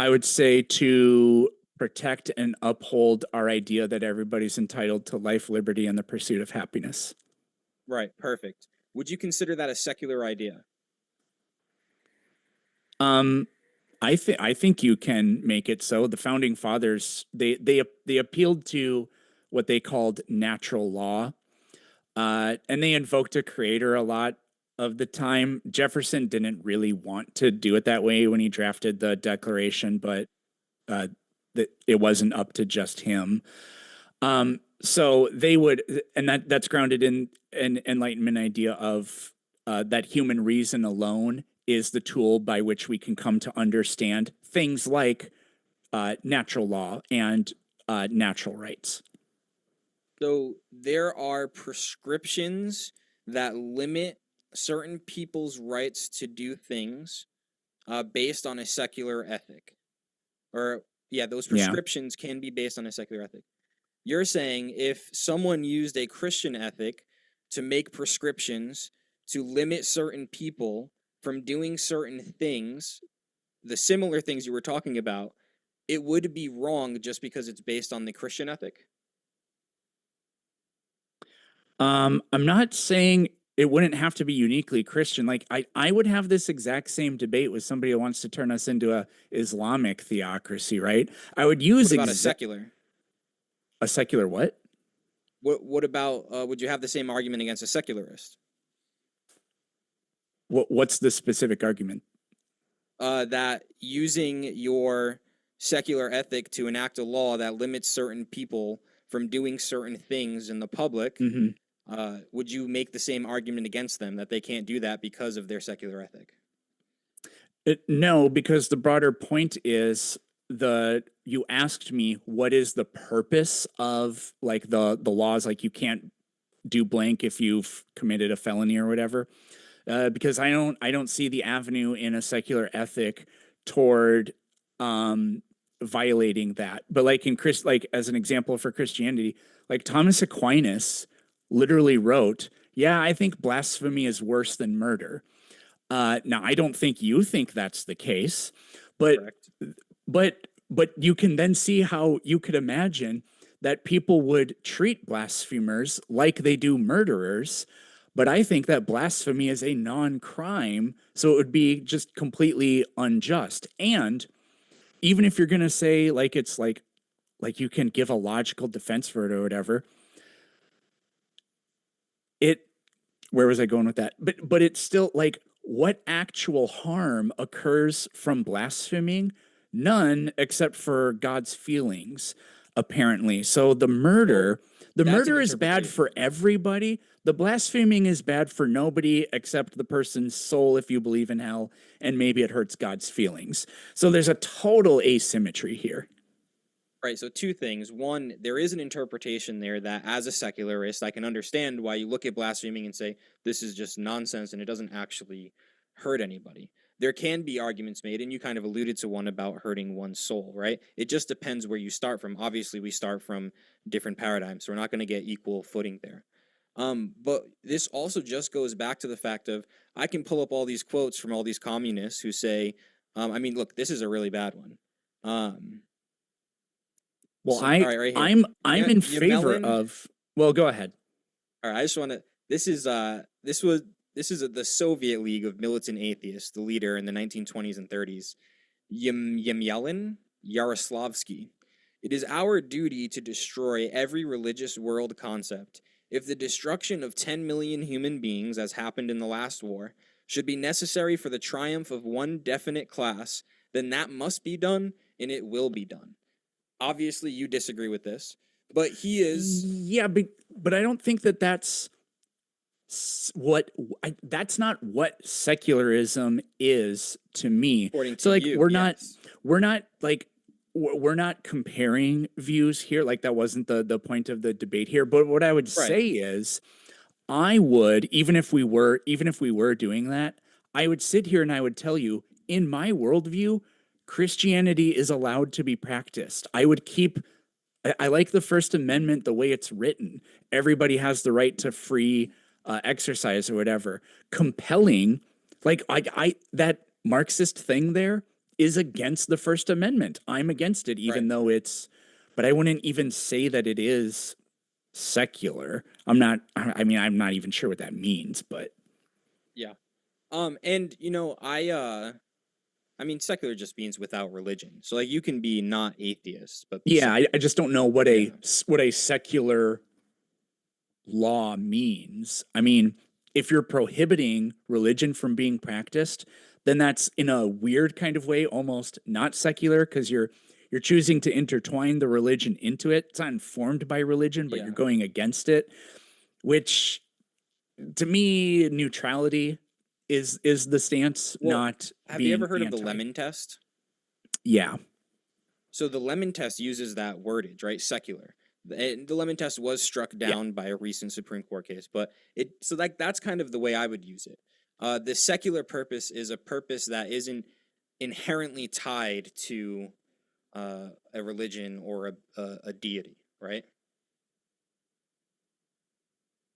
I would say to protect and uphold our idea that everybody's entitled to life, liberty, and the pursuit of happiness. Right, perfect. Would you consider that a secular idea? Um, I think you can make it so. The founding fathers they appealed to what they called natural law, and they invoked a creator a lot of the time. Jefferson didn't really want to do it that way when he drafted the Declaration, but uh, that it wasn't up to just him. So they would, and that's grounded in an Enlightenment idea of that human reason alone is the tool by which we can come to understand things like natural law and natural rights. So there are prescriptions that limit certain people's rights to do things based on a secular ethic. Or, yeah, those Yeah. prescriptions can be based on a secular ethic. You're saying if someone used a Christian ethic to make prescriptions to limit certain people from doing certain things, the similar things you were talking about, it would be wrong just because it's based on the Christian ethic? I'm not saying it wouldn't have to be uniquely Christian. Like I would have this exact same debate with somebody who wants to turn us into a Islamic theocracy, right? I would use What about a secular? a secular what? What about would you have the same argument against a secularist? What's the specific argument? That using your secular ethic to enact a law that limits certain people from doing certain things in the public, Mm-hmm. would you make the same argument against them that they can't do that because of their secular ethic? No, because the broader point is you asked me what is the purpose of like the laws, like you can't do blank if you've committed a felony or whatever. Because I don't see the avenue in a secular ethic toward violating that. But like like as an example for Christianity, like Thomas Aquinas literally wrote, "Yeah, I think blasphemy is worse than murder." Now, I don't think you think that's the case, but Correct. but you can then see how you could imagine that people would treat blasphemers like they do murderers. But I think that blasphemy is a non-crime, so it would be just completely unjust. And even if you're going to say like it's like you can give a logical defense for it or whatever, it where was I going with that? But it's still like what actual harm occurs from blaspheming? None except for God's feelings, apparently. So the That's an murder is bad interpretation. for everybody. The blaspheming is bad for nobody except the person's soul if you believe in hell, and maybe it hurts God's feelings. So there's a total asymmetry here. Right. So two things. One, there is an interpretation there that as a secularist, I can understand why you look at blaspheming and say, this is just nonsense and it doesn't actually hurt anybody. There can be arguments made, and you kind of alluded to one about hurting one's soul, right? It just depends where you start from. Obviously, we start from different paradigms, so we're not going to get equal footing there. But this also just goes back to the fact of I can pull up all these quotes from all these communists who say, I mean, look, this is a really bad one. Well, So, all right, right here. I'm in favor Yemelin. of. Well, go ahead. All right, I just want to. This is the Soviet League of Militant Atheists, the leader in the 1920s and 30s, Yemyelin Yaroslavsky. It is our duty to destroy every religious world concept. If the destruction of 10 million human beings, as happened in the last war, should be necessary for the triumph of one definite class, then that must be done, and it will be done. Obviously, you disagree with this, but he is. Yeah, but I don't think that that's that's not what secularism is to me. According to So like you, we're yes. we're not comparing views here. Like that wasn't the point of the debate here. But what I would say is, I would, even if we were doing that, I would sit here and I would tell you, in my worldview, Christianity is allowed to be practiced. I would keep. I like the First Amendment the way it's written. Everybody has the right to free exercise or whatever. Compelling, like I that Marxist thing there is against the First Amendment. I'm against it, even though it's. But I wouldn't even say that it is secular. I'm not. I mean, I'm not even sure what that means, but Yeah. And you know, I mean, secular just means without religion. So like, you can be not atheist, but be yeah, I just don't know what Yeah. what a secular law means. I mean, if you're prohibiting religion from being practiced, then that's in a weird kind of way almost not secular, because you're choosing to intertwine the religion into it. It's not informed by religion, but Yeah. you're going against it, which to me, neutrality is the stance, Well, not Have being you ever heard of the anti. lemon test? Yeah. So the lemon test uses that wordage, right? Secular. The lemon test was struck down by a recent Supreme Court case, but so like that's kind of the way I would use it. The secular purpose is a purpose that isn't inherently tied to a religion or a deity, right?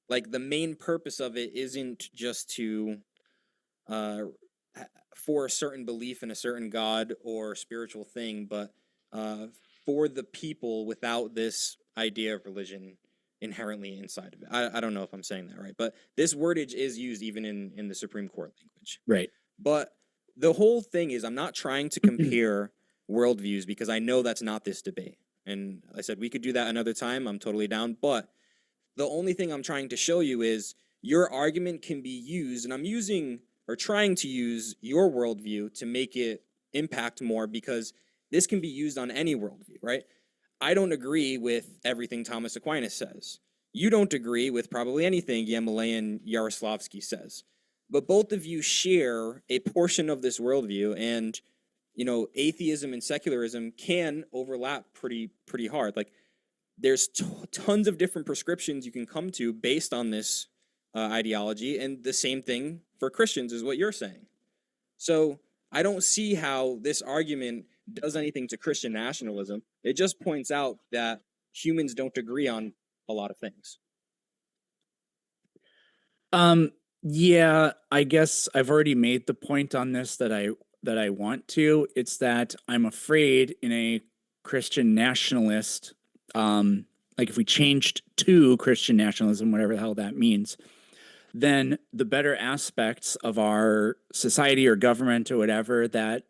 Like the main purpose of it isn't just to for a certain belief in a certain god or spiritual thing, but for the people without this idea of religion inherently inside of it. I don't know if I'm saying that right, but this wordage is used even in the Supreme Court language. Right. But the whole thing is, I'm not trying to compare worldviews because I know that's not this debate. And I said we could do that another time. I'm totally down. But the only thing I'm trying to show you is your argument can be used, and I'm using or trying to use your worldview to make it impact more, because this can be used on any worldview, right? I don't agree with everything Thomas Aquinas says. You don't agree with probably anything Yemelayan Yaroslavsky says. But both of you share a portion of this worldview, and you know, atheism and secularism can overlap pretty hard. Like there's tons of different prescriptions you can come to based on this ideology, and the same thing for Christians is what you're saying. So I don't see how this argument does anything to Christian nationalism. It just points out that humans don't agree on a lot of things. Yeah, I guess I've already made the point on this that I want to. It's that I'm afraid in a Christian nationalist, like if we changed to Christian nationalism, whatever the hell that means, then the better aspects of our society or government or whatever that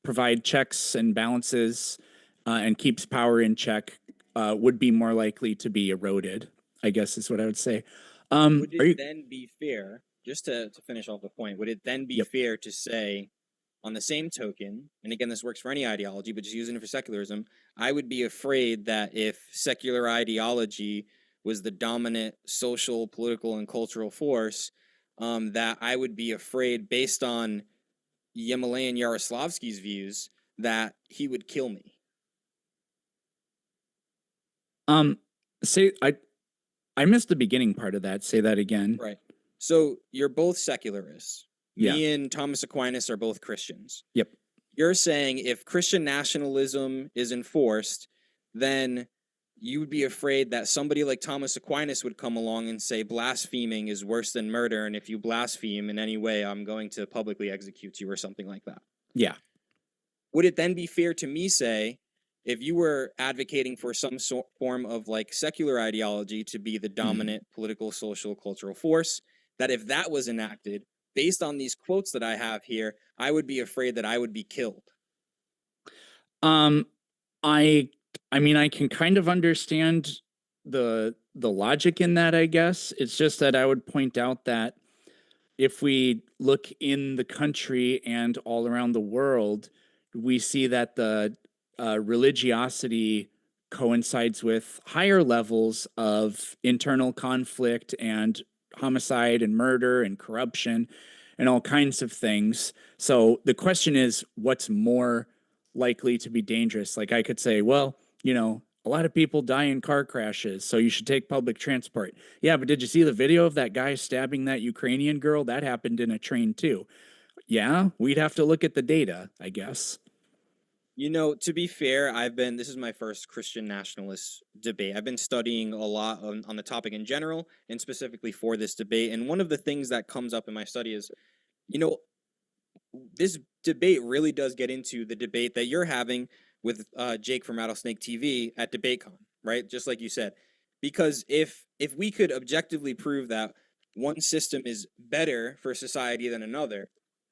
provide checks and balances and keeps power in check would be more likely to be eroded, I guess is what I would say. Would it then be fair, just to finish off the point, would it then be fair to say, on the same token, and again, this works for any ideology, but just using it for secularism, I would be afraid that if secular ideology was the dominant social, political, and cultural force, that I would be afraid, based on Yemelayan Yaroslavsky's views, that he would kill me. Say I missed the beginning part of that. Say that again. Right. So you're both secularists. Yeah. Me and Thomas Aquinas are both Christians. Yep. You're saying if Christian nationalism is enforced, then you would be afraid that somebody like Thomas Aquinas would come along and say blaspheming is worse than murder, and if you blaspheme in any way, I'm going to publicly execute you or something like that. Yeah. Would it then be fair to me say, if you were advocating for some form of like secular ideology to be the dominant political, social, cultural force, that if that was enacted, based on these quotes that I have here, I would be afraid that I would be killed? I mean, I can kind of understand the logic in that, I guess. It's just that I would point out that if we look in the country and all around the world, we see that the religiosity coincides with higher levels of internal conflict and homicide and murder and corruption and all kinds of things. So the question is, what's more likely to be dangerous? Like I could say, well, you know, a lot of people die in car crashes, so you should take public transport. Yeah, but did you see the video of that guy stabbing that Ukrainian girl? That happened in a train too. Yeah, we'd have to look at the data, I guess. You know, to be fair, this is my first Christian nationalist debate. I've been studying a lot on the topic in general and specifically for this debate. And one of the things that comes up in my study is, you know, this debate really does get into the debate that you're having with Jake from Rattlesnake TV at DebateCon, right? Just like you said, because if we could objectively prove that one system is better for society than another,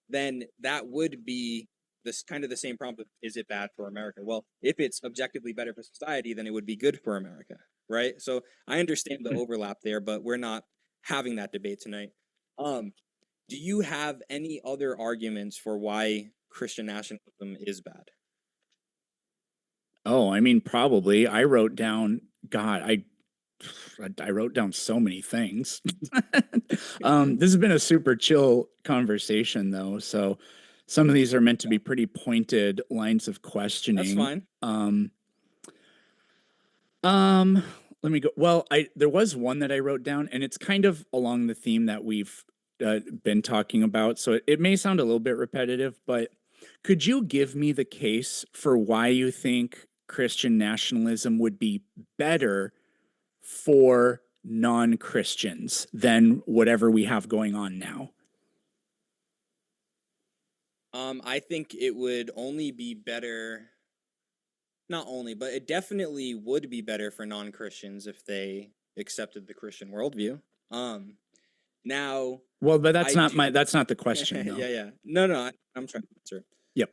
then that would be this kind of the same problem. Is it bad for America? Well, if it's objectively better for society, then it would be good for America, right? So I understand the overlap there, but we're not having that debate tonight. Do you have any other arguments for why Christian nationalism is bad? Oh, I mean, probably. I wrote down, God, I wrote down so many things. This has been a super chill conversation, though. So some of these are meant to be pretty pointed lines of questioning. That's fine. Let me go. Well, there was one that I wrote down, and it's kind of along the theme that we've been talking about. So it may sound a little bit repetitive, but could you give me the case for why you think Christian nationalism would be better for non-Christians than whatever we have going on now? I think it would only be better, not only, but it definitely would be better for non-Christians if they accepted the Christian worldview. Now, well, but that's not the question. No. Yeah. No, I'm trying to answer. Yep.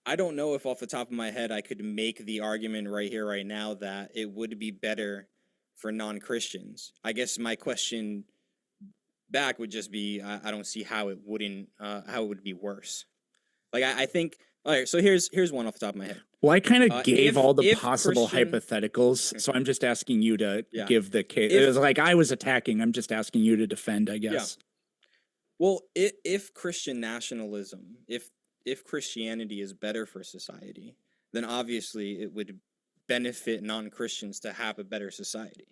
I don't know if off the top of my head I could make the argument right here, right now, that it would be better for non-Christians. I guess my question back would just be, I don't see how it would be worse. Like I think, all right, so here's one off the top of my head. Well, I kind of gave all the possible hypotheticals, so I'm just asking you to give the case. It was like I was attacking. I'm just asking you to defend, I guess. Yeah. Well, if Christian nationalism, if Christianity is better for society, then obviously it would benefit non-Christians to have a better society.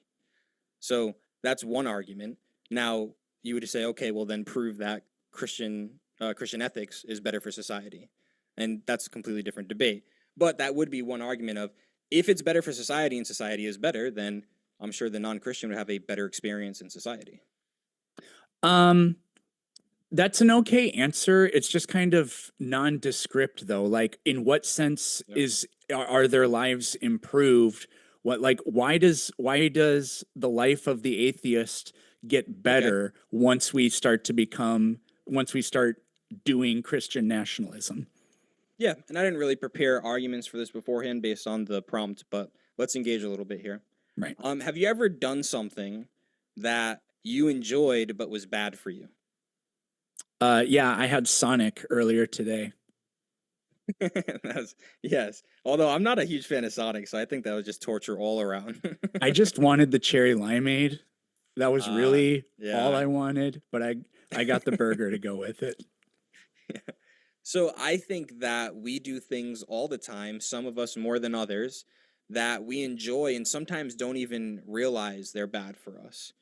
So that's one argument. Now you would say, okay, well then prove that Christian ethics is better for society, and that's a completely different debate. But that would be one argument of, if it's better for society and society is better, then I'm sure the non-Christian would have a better experience in society. That's an okay answer. It's just kind of nondescript, though. Like, in what sense are their lives improved? Why does the life of the atheist get better once we start doing Christian nationalism? Yeah, and I didn't really prepare arguments for this beforehand based on the prompt, but let's engage a little bit here. Right. Have you ever done something that you enjoyed but was bad for you? Yeah, I had Sonic earlier today. Yes. Although I'm not a huge fan of Sonic, so I think that was just torture all around. I just wanted the cherry limeade. That was really all I wanted, but I got the burger to go with it. Yeah. So I think that we do things all the time, some of us more than others, that we enjoy and sometimes don't even realize they're bad for us.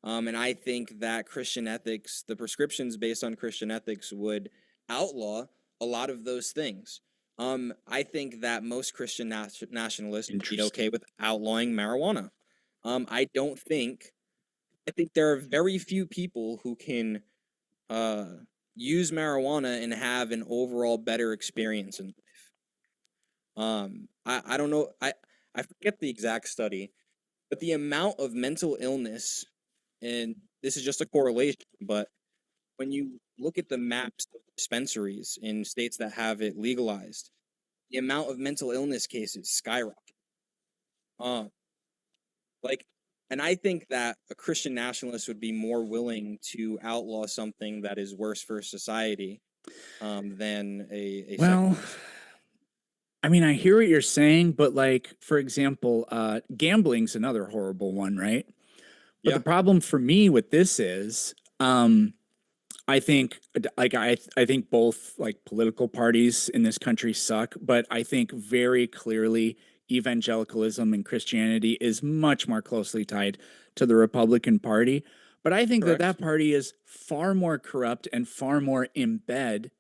And I think that Christian ethics, the prescriptions based on Christian ethics, would outlaw a lot of those things. I think that most Christian nationalists would be okay with outlawing marijuana. I don't think. I think there are very few people who can use marijuana and have an overall better experience in life. I don't know. I forget the exact study, but the amount of mental illness, and this is just a correlation, but when you look at the maps of dispensaries in states that have it legalized, the amount of mental illness cases skyrocket. Um, like, and I think that a Christian nationalist would be more willing to outlaw something that is worse for society than a Well, secularist. I mean, I hear what you're saying, but like, for example, gambling's another horrible one, right? But Yeah, the problem for me with this is, I think, like, I think both like political parties in this country suck, but I think very clearly evangelicalism and Christianity is much more closely tied to the Republican Party. But I think that correct. that party is far more corrupt and far more in bed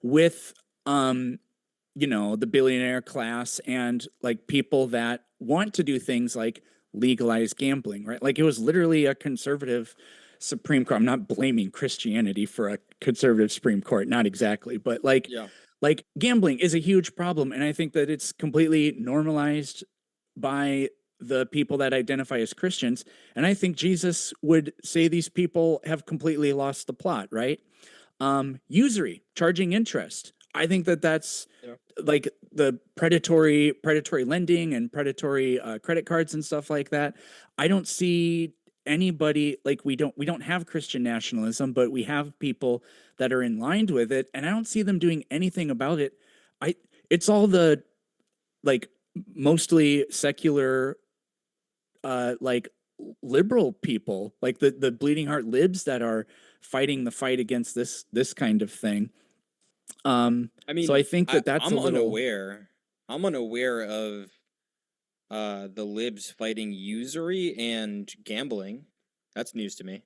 with, the billionaire class and like people that want to do things like legalize gambling, right? Like it was literally a conservative Supreme Court. I'm not blaming Christianity for a conservative Supreme Court, not exactly, but Yeah. like gambling is a huge problem, and I think that it's completely normalized by the people that identify as Christians. And I think Jesus would say these people have completely lost the plot, right? Usury, charging interest. I think that that's Yeah. like the predatory lending and predatory credit cards and stuff like that. I don't see anybody, like, we don't have Christian nationalism, but we have people that are in line with it, and I don't see them doing anything about it. I It's all the like mostly secular like liberal people, like the bleeding heart libs that are fighting the fight against this kind of thing. I So mean, I think that that's a I'm little. unaware. I'm unaware of the libs fighting usury and gambling. That's news to me.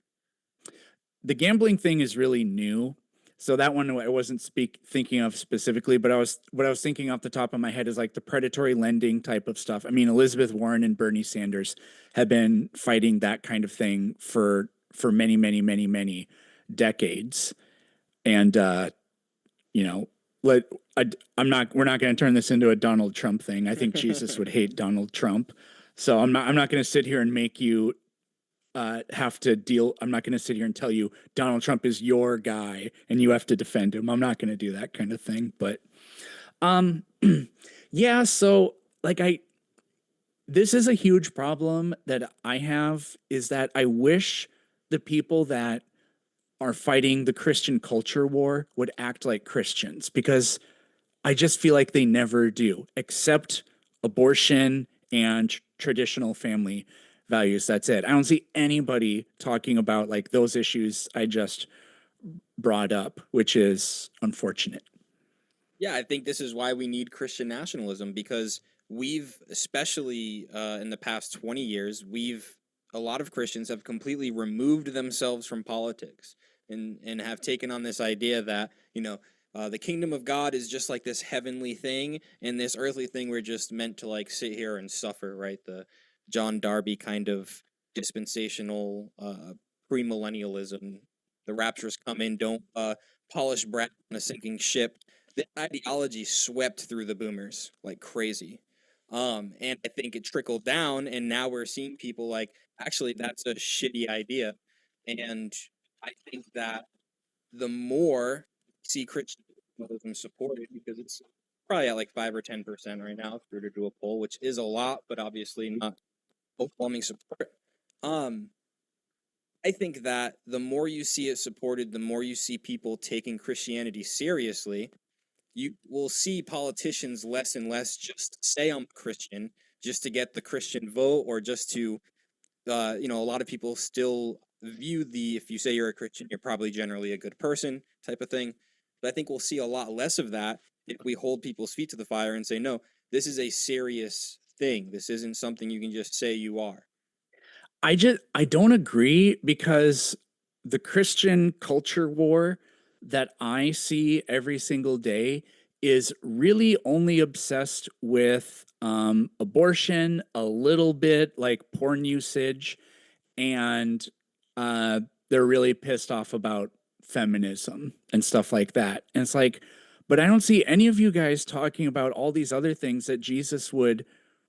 The gambling thing is really new. So that one I wasn't thinking of specifically, but what I was thinking off the top of my head is like the predatory lending type of stuff. I mean, Elizabeth Warren and Bernie Sanders have been fighting that kind of thing for many, many, many, many decades. And you know, let I'm not we're not going to turn this into a Donald Trump thing. I think Jesus would hate Donald Trump. So I'm not going to sit here and make you have to deal. I'm not going to sit here and tell you Donald Trump is your guy and you have to defend him. I'm not going to do that kind of thing. But um, yeah. So like this is a huge problem that I have, is that I wish the people that are fighting the Christian culture war would act like Christians, because I just feel like they never do, except abortion and traditional family values. That's it. I don't see anybody talking about like those issues I just brought up, which is unfortunate. Yeah, I think this is why we need Christian nationalism, because we've, especially in the past 20 years, a lot of Christians have completely removed themselves from politics and have taken on this idea that, the kingdom of God is just like this heavenly thing, and this earthly thing we're just meant to like sit here and suffer, right? The John Darby kind of dispensational premillennialism. The raptures come in, don't polish brass on a sinking ship. The ideology swept through the boomers like crazy. And I think it trickled down, and now we're seeing people like, actually, that's a shitty idea. And I think that the more we see Christianism supported, because it's probably at like 5 or 10% right now, if we were to do a poll, which is a lot, but obviously not overwhelming support. Um, I think that the more you see it supported, the more you see people taking Christianity seriously. You will see politicians less and less just say I'm Christian just to get the Christian vote, or just to, a lot of people still view if you say you're a Christian, you're probably generally a good person type of thing. But I think we'll see a lot less of that if we hold people's feet to the fire and say, no, this is a serious thing. This isn't something you can just say you are. I don't agree, because the Christian culture war that I see every single day is really only obsessed with abortion, a little bit like porn usage, and uh, they're really pissed off about feminism and stuff like that. And it's like, but I don't see any of you guys talking about all these other things that Jesus would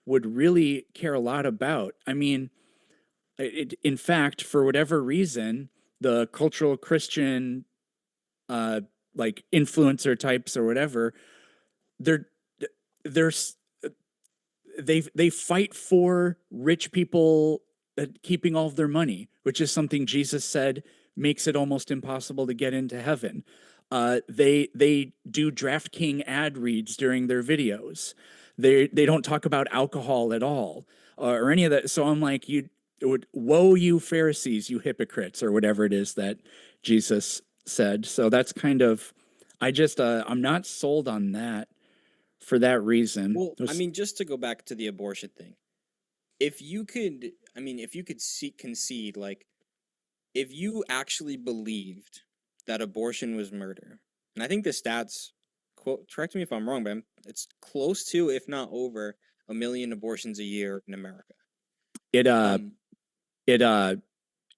really care a lot about. I mean, in fact, for whatever reason, the cultural Christian uh like influencer types or whatever, they're they're they fight for rich people keeping all of their money, which is something Jesus said makes it almost impossible to get into heaven. They do DraftKings ad reads during their videos. They don't talk about alcohol at all, or any of that. So I'm like, woe you Pharisees, you hypocrites, or whatever it is that Jesus said. So that's kind of, I'm not sold on that for that reason. Well, I mean, just to go back to the abortion thing, if you could, I mean, if you could concede, like, if you actually believed that abortion was murder, and I think the stats, quote, correct me if I'm wrong, but it's close to, if not over, 1 million abortions a year in America.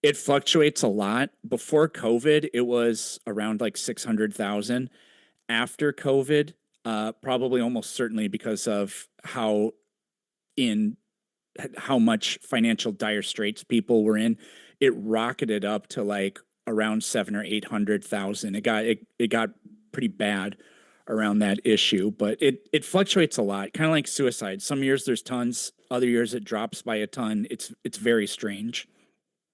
It fluctuates a lot. Before COVID, it was around like 600,000. After COVID, probably almost certainly because of how much financial dire straits people were in, it rocketed up to like around 700 or 800,000. It got pretty bad around that issue, but it fluctuates a lot, kind of like suicide. Some years there's tons, other years it drops by a ton. It's very strange.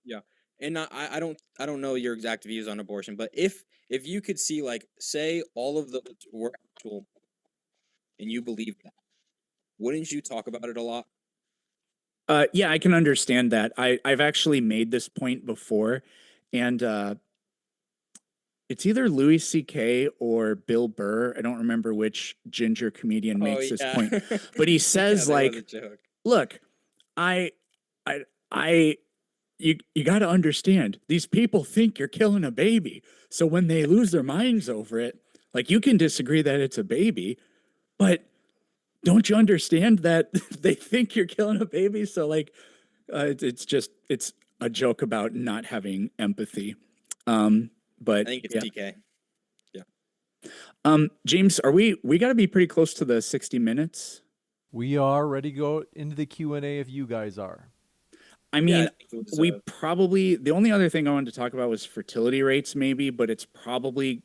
Yeah, and I don't know your exact views on abortion, but if you could see, like, say all of those were actual, and you believe that, wouldn't you talk about it a lot? Yeah, I can understand that. I've actually made this point before, and it's either Louis C.K. or Bill Burr. I don't remember which ginger comedian makes this point, but he says like, "Look, I, I, you got to understand. These people think you're killing a baby, so when they lose their minds over it, like you can disagree that it's a baby, but." Don't you understand that they think you're killing a baby? So like, it's a joke about not having empathy. But I think it's yeah. DK. James, we got to be pretty close to the 60 minutes. We are ready to go into the Q&A if you guys are. I mean, the only other thing I wanted to talk about was fertility rates maybe, but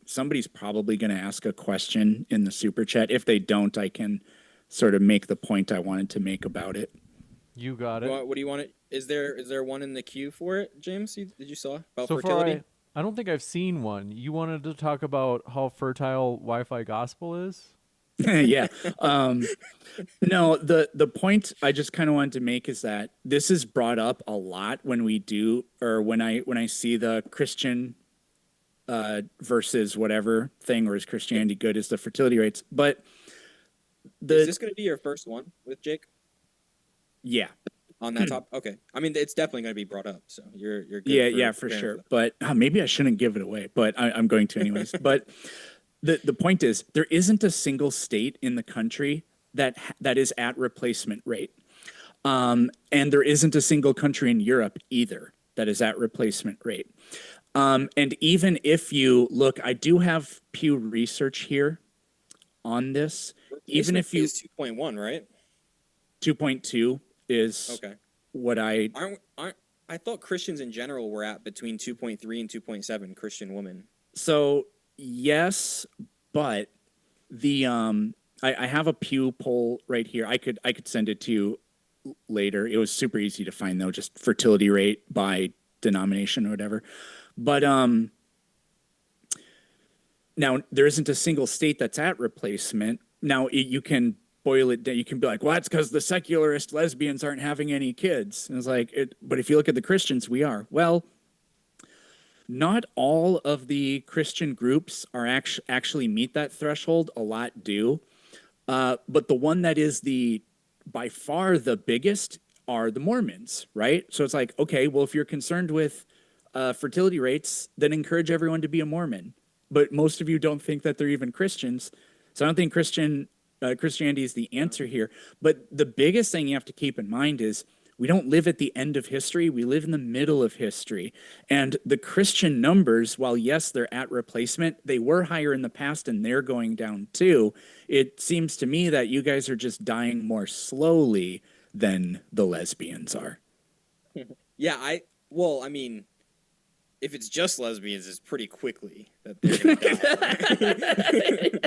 somebody's probably going to ask a question in the super chat. If they don't, I can sort of make the point I wanted to make about it. You got it. What do you want it? Is there one in the queue for it, James? Did you saw about so fertility? I don't think I've seen one. You wanted to talk about how fertile WifiGospel is? Yeah. No, the point I just kind of wanted to make is that this is brought up a lot when I see the Christian versus whatever thing, or is Christianity good, is the fertility rates. But is this going to be your first one with Jake? Yeah. On that topic? Okay. I mean, it's definitely going to be brought up, so you're good. Yeah, for sure. But maybe I shouldn't give it away, but I'm going to anyways. But the point is, there isn't a single state in the country that is at replacement rate. And there isn't a single country in Europe either that is at replacement rate. And even if you look, I do have Pew Research here on this. Even if you is 2.1, right? 2.2 is okay. What I I thought Christians in general were at between 2.3 and 2.7 Christian women. So yes, but the I have a Pew poll right here. I could send it to you later. It was super easy to find though, just fertility rate by denomination or whatever. But now there isn't a single state that's at replacement. Now you can boil it down. You can be like, well, that's because the secularist lesbians aren't having any kids. And it's like, but if you look at the Christians, we are. Well, not all of the Christian groups are actually meet that threshold. A lot do. But the one that is by far the biggest are the Mormons, right? So it's like, okay, well, if you're concerned with fertility rates, then encourage everyone to be a Mormon. But most of you don't think that they're even Christians. So I don't think Christianity is the answer here. But the biggest thing you have to keep in mind is we don't live at the end of history. We live in the middle of history. And the Christian numbers, while yes, they're at replacement, they were higher in the past and they're going down too. It seems to me that you guys are just dying more slowly than the lesbians are. Yeah, I mean, if it's just lesbians, it's pretty quickly that they're gonna die.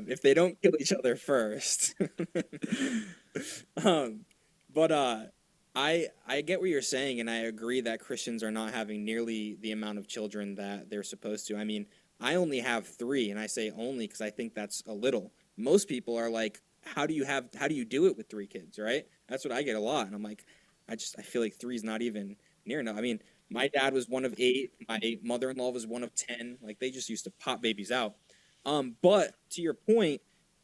If they don't kill each other first. But I get what you're saying, and I agree that Christians are not having nearly the amount of children that they're supposed to. I mean, I only have 3, and I say only because I think that's a little. Most people are like, how do you do it with 3 kids, right? That's what I get a lot, and I'm like, I feel like 3 is not even near enough. I mean, my dad was one of 8, my mother-in-law was one of 10. Like, they just used to pop babies out. But to your point,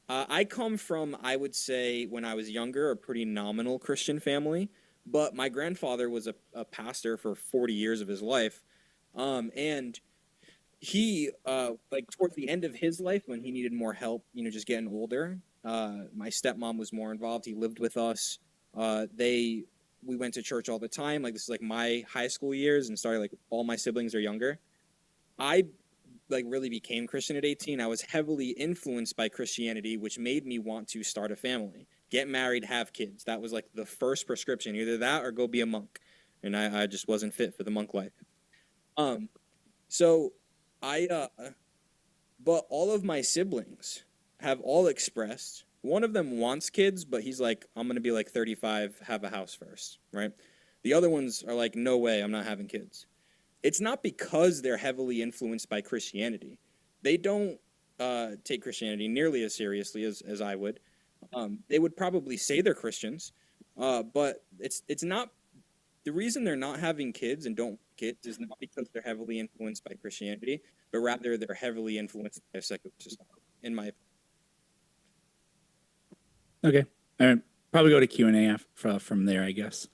I come from, I would say, when I was younger, a pretty nominal Christian family. But my grandfather was a pastor for 40 years of his life. And he, like, towards the end of his life, when he needed more help, just getting older, my stepmom was more involved. He lived with us. We went to church all the time. Like, this is like my high school years, and sorry, like, all my siblings are younger. I really became Christian at 18. I was heavily influenced by Christianity, which made me want to start a family, get married, have kids. That was like the first prescription, either that or go be a monk. And I just wasn't fit for the monk life. So but all of my siblings have all expressed, one of them wants kids, but he's like, I'm going to be like 35, have a house first, right? The other ones are like, no way, I'm not having kids. It's not because they're heavily influenced by Christianity. They don't take Christianity nearly as seriously as I would. They would probably say they're Christians, but it's not. The reason they're not having kids and don't get kids is not because they're heavily influenced by Christianity, but rather they're heavily influenced by secular society, in my opinion. Okay. Probably go to Q&A from there, I guess.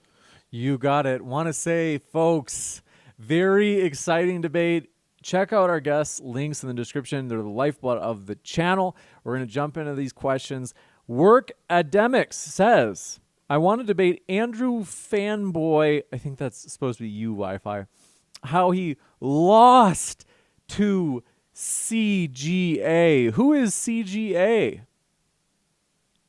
You got it. Want to say, folks, very exciting debate. Check out our guests' links in the description. They're the lifeblood of the channel. We're going to jump into these questions. Work Academics says, I want to debate Andrew Fanboy, I think that's supposed to be you, Wi-Fi, how he lost to CGA. Who is CGA?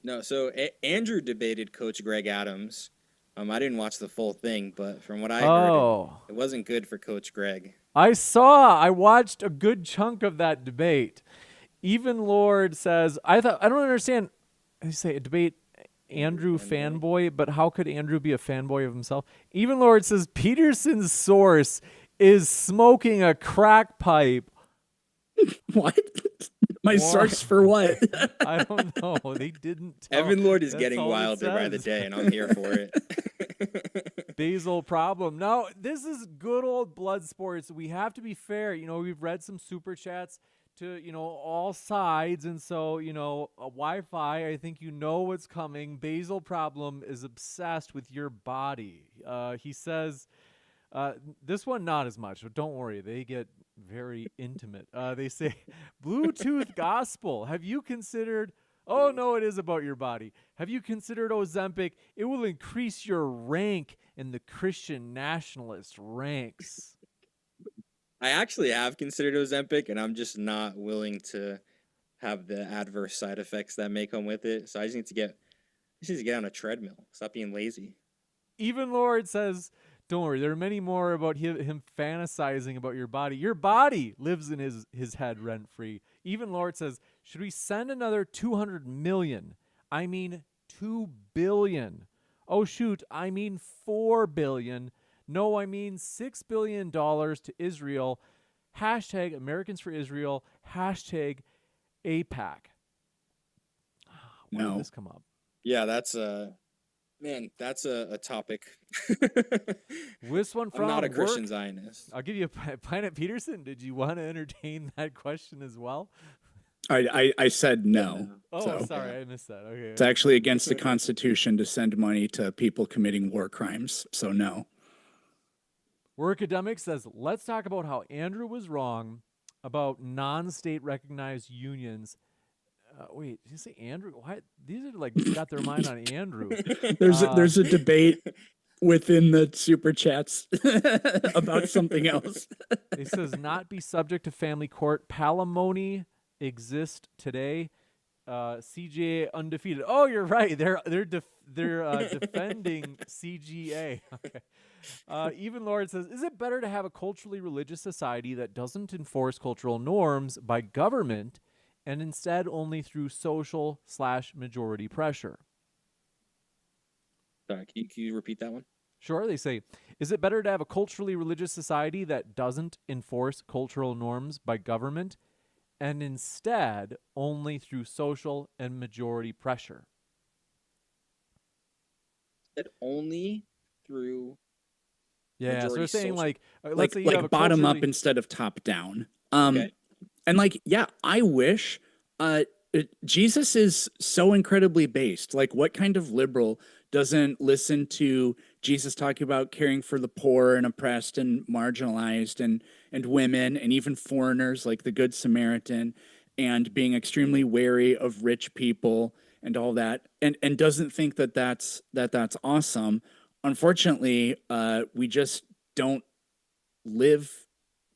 No, so Andrew debated Coach Greg Adams. I didn't watch the full thing, but from what I heard, it wasn't good for Coach Greg. I watched a good chunk of that debate. Even Lord says, I don't understand. They say a debate Andrew fanboy, but how could Andrew be a fanboy of himself? Even Lord says Peterson's source is smoking a crack pipe. What? My source for what? I don't know. They didn't tell. Evan Lord is getting wilder by the day, and I'm here for it. Basal problem. No, this is good old blood sports. We have to be fair. We've read some super chats to, all sides. And so, Wi-Fi, I think what's coming. Basal problem is obsessed with your body. He says, this one not as much, but don't worry. They get very intimate. They say, Bluetooth gospel. Have you considered... Oh, no, it is about your body. Have you considered Ozempic? It will increase your rank in the Christian nationalist ranks. I actually have considered Ozempic, and I'm just not willing to have the adverse side effects that may come with it. So I just need to get on a treadmill. Stop being lazy. Even Lord says, don't worry, there are many more about him fantasizing about your body. Your body lives in his head rent-free. Even Lord says, should we send another 200 million? I mean 2 billion. Oh, shoot, I mean 4 billion. No, I mean $6 billion to Israel. Hashtag Americans for Israel. Hashtag APAC. When did this come up? Yeah, that's that's a topic. This one from I'm not a Christian Zionist. I'll give you a Planet Peterson. Did you want to entertain that question as well? I said no. Oh, So sorry, I missed that. Okay. it's actually against the Constitution to send money to people committing war crimes. So no. Workademic says, let's talk about how Andrew was wrong about non-state recognized unions. Wait, did you say Andrew? Why? These are like got their mind on Andrew. There's a debate within the super chats about something else. It says not be subject to family court. Palimony exist today. CGA undefeated. Oh, you're right. They're defending CGA. Okay. Even Lord says, is it better to have a culturally religious society that doesn't enforce cultural norms by government and instead only through social/majority pressure? Sorry, can you repeat that one? Sure, they say, is it better to have a culturally religious society that doesn't enforce cultural norms by government and instead only through social and majority pressure? That only through Yeah, so they're saying social. like, let's say you like have a bottom up culturally- instead of top down. Okay. And like, yeah, I wish Jesus is so incredibly based. Like, what kind of liberal doesn't listen to Jesus talking about caring for the poor and oppressed and marginalized and women and even foreigners, like the Good Samaritan, and being extremely wary of rich people and all that, and doesn't think that that's awesome. Unfortunately, we just don't live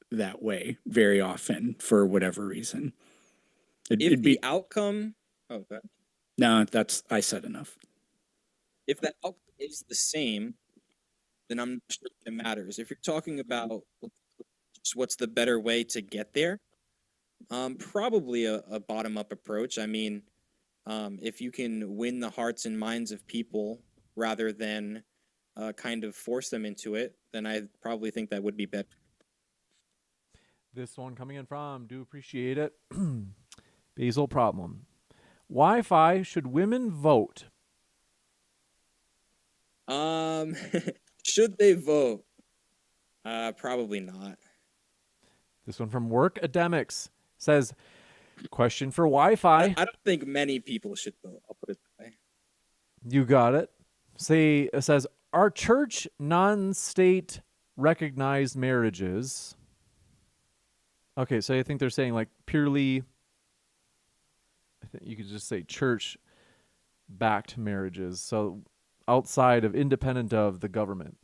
that way very often for whatever reason. If the outcome, oh, God. No, I said enough. If the outcome is the same, then I'm not sure it matters. If you're talking about just what's the better way to get there, probably a bottom-up approach. I mean, if you can win the hearts and minds of people rather than kind of force them into it, then I probably think that would be better. This one coming in from, do appreciate it. Basil problem. Wi-Fi, should women vote? Should they vote? Probably not. This one from Workademics says, question for Wi-Fi. I don't think many people should vote. I'll put it that way. You got it. It says, are church non-state recognized marriages? Okay, so I think they're saying like purely, I think you could just say church-backed marriages. So outside of, independent of the government.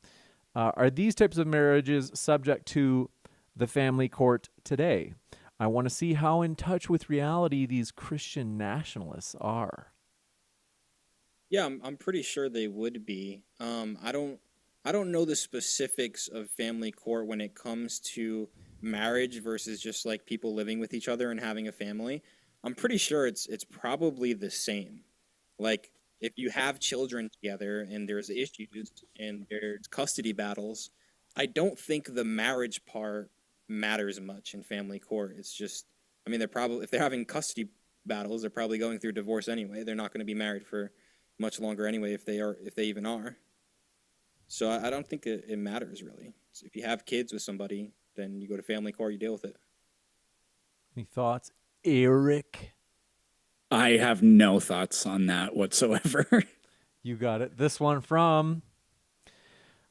Are these types of marriages subject to the family court today? I want to see how in touch with reality these Christian nationalists are. Yeah, I'm pretty sure they would be. I don't know the specifics of family court when it comes to marriage versus just like people living with each other and having a family. I'm pretty sure it's probably the same. Like if you have children together and there's issues and there's custody battles, I don't think the marriage part matters much in family court. It's just, I mean, if they're having custody battles, they're probably going through divorce anyway. They're not going to be married for much longer anyway, if they even are. So I don't think it matters really. So if you have kids with somebody, then you go to family court, you deal with it. Any thoughts, Eric? I have no thoughts on that whatsoever. You got it. This one from,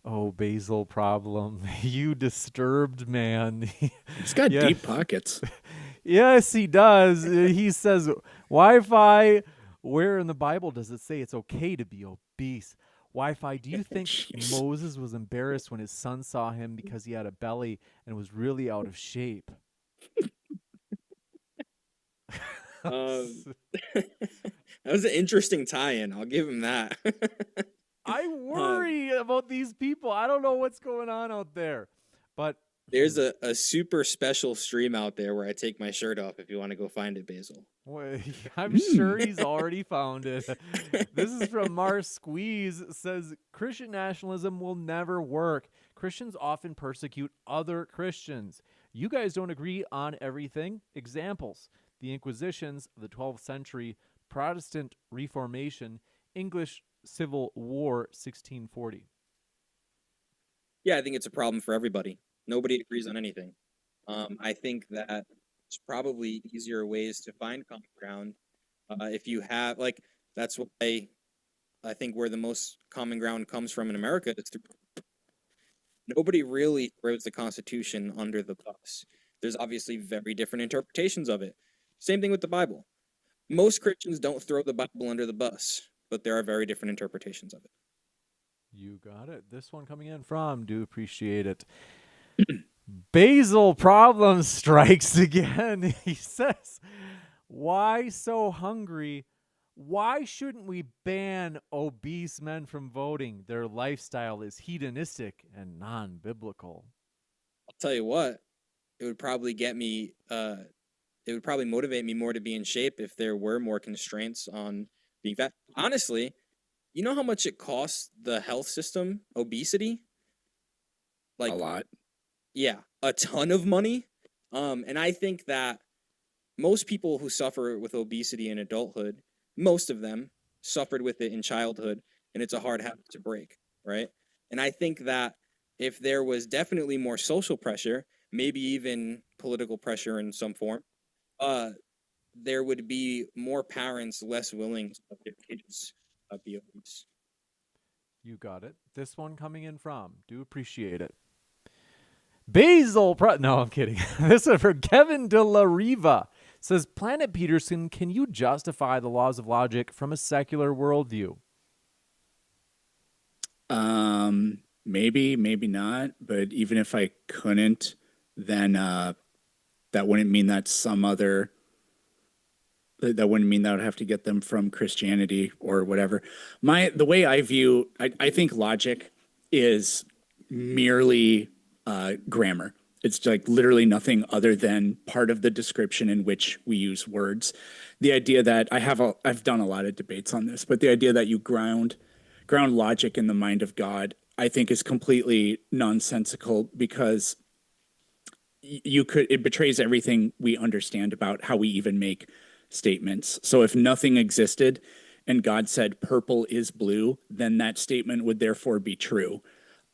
Basil problem. You disturbed man. He's got Yeah. deep pockets. Yes, he does. He says, Wi-Fi, where in the Bible does it say it's okay to be obese? Wi-Fi, do you think Jeez. Moses was embarrassed when his son saw him because he had a belly and was really out of shape? That was an interesting tie-in. I'll give him that. I worry about these people. I don't know what's going on out there. But There's a super special stream out there where I take my shirt off if you want to go find it, Basil. I'm sure he's already found it. This is from Mars Squeeze. It says, Christian nationalism will never work. Christians often persecute other Christians. You guys don't agree on everything. Examples: the Inquisitions, the 12th century, Protestant Reformation, English Civil War, 1640. Yeah, I think it's a problem for everybody. Nobody agrees on anything. I think that there's probably easier ways to find common ground. If you have that's why I think where the most common ground comes from in America is through. Nobody really throws the Constitution under the bus. There's obviously very different interpretations of it. Same thing with the Bible. Most Christians don't throw the Bible under the bus, but there are very different interpretations of it. You got it. This one coming in from, do appreciate it. Basil Problem strikes again. He says, why so hungry? Why shouldn't we ban obese men from voting? Their lifestyle is hedonistic and non-biblical. I'll tell you what, it would probably get me, it would probably motivate me more to be in shape if there were more constraints on being fat. Honestly, you know how much it costs the health system, obesity? A lot. Yeah, a ton of money. And I think that most people who suffer with obesity in adulthood, most of them suffered with it in childhood, and it's a hard habit to break, right? And I think that if there was definitely more social pressure, maybe even political pressure in some form, there would be more parents less willing to let their kids be obese. You got it. This one coming in from, do appreciate it. Basil, no, I'm kidding. This is for Kevin de la Riva. Says, Planet Peterson, can you justify the laws of logic from a secular worldview? Maybe, maybe not. But even if I couldn't, then that wouldn't mean that that wouldn't mean that would have to get them from Christianity or whatever. The way I view, I think logic is merely grammar. It's like literally nothing other than part of the description in which we use words. The idea that I've done a lot of debates on this, but the idea that you ground logic in the mind of God, I think is completely nonsensical, because it betrays everything we understand about how we even make statements. So if nothing existed and God said purple is blue, then that statement would therefore be true.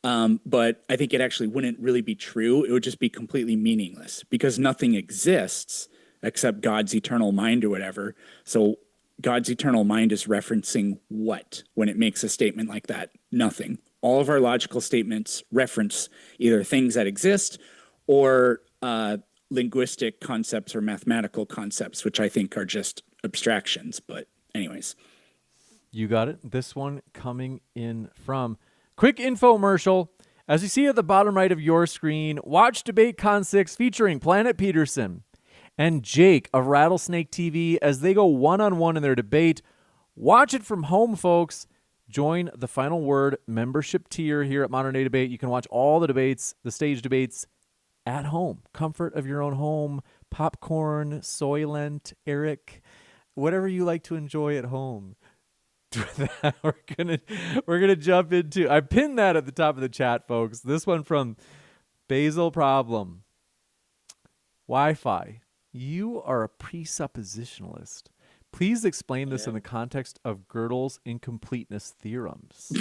But I think it actually wouldn't really be true. It would just be completely meaningless, because nothing exists except God's eternal mind or whatever. So God's eternal mind is referencing what when it makes a statement like that? Nothing. All of our logical statements reference either things that exist or linguistic concepts or mathematical concepts, which I think are just abstractions. But anyways. You got it. This one coming in from, quick infomercial. As you see at the bottom right of your screen, watch DebateCon 6 featuring Planet Peterson and Jake of Rattlesnake TV as they go one-on-one in their debate. Watch it from home, folks. Join the Final Word membership tier here at Modern Day Debate. You can watch all the debates, the stage debates, at home. Comfort of your own home. Popcorn, Soylent, Eric, whatever you like to enjoy at home. We're gonna jump into, I pinned that at the top of the chat, folks. This one from Basil Problem. Wi-Fi. You are a presuppositionalist. Please explain this in the context of Gödel's incompleteness theorems.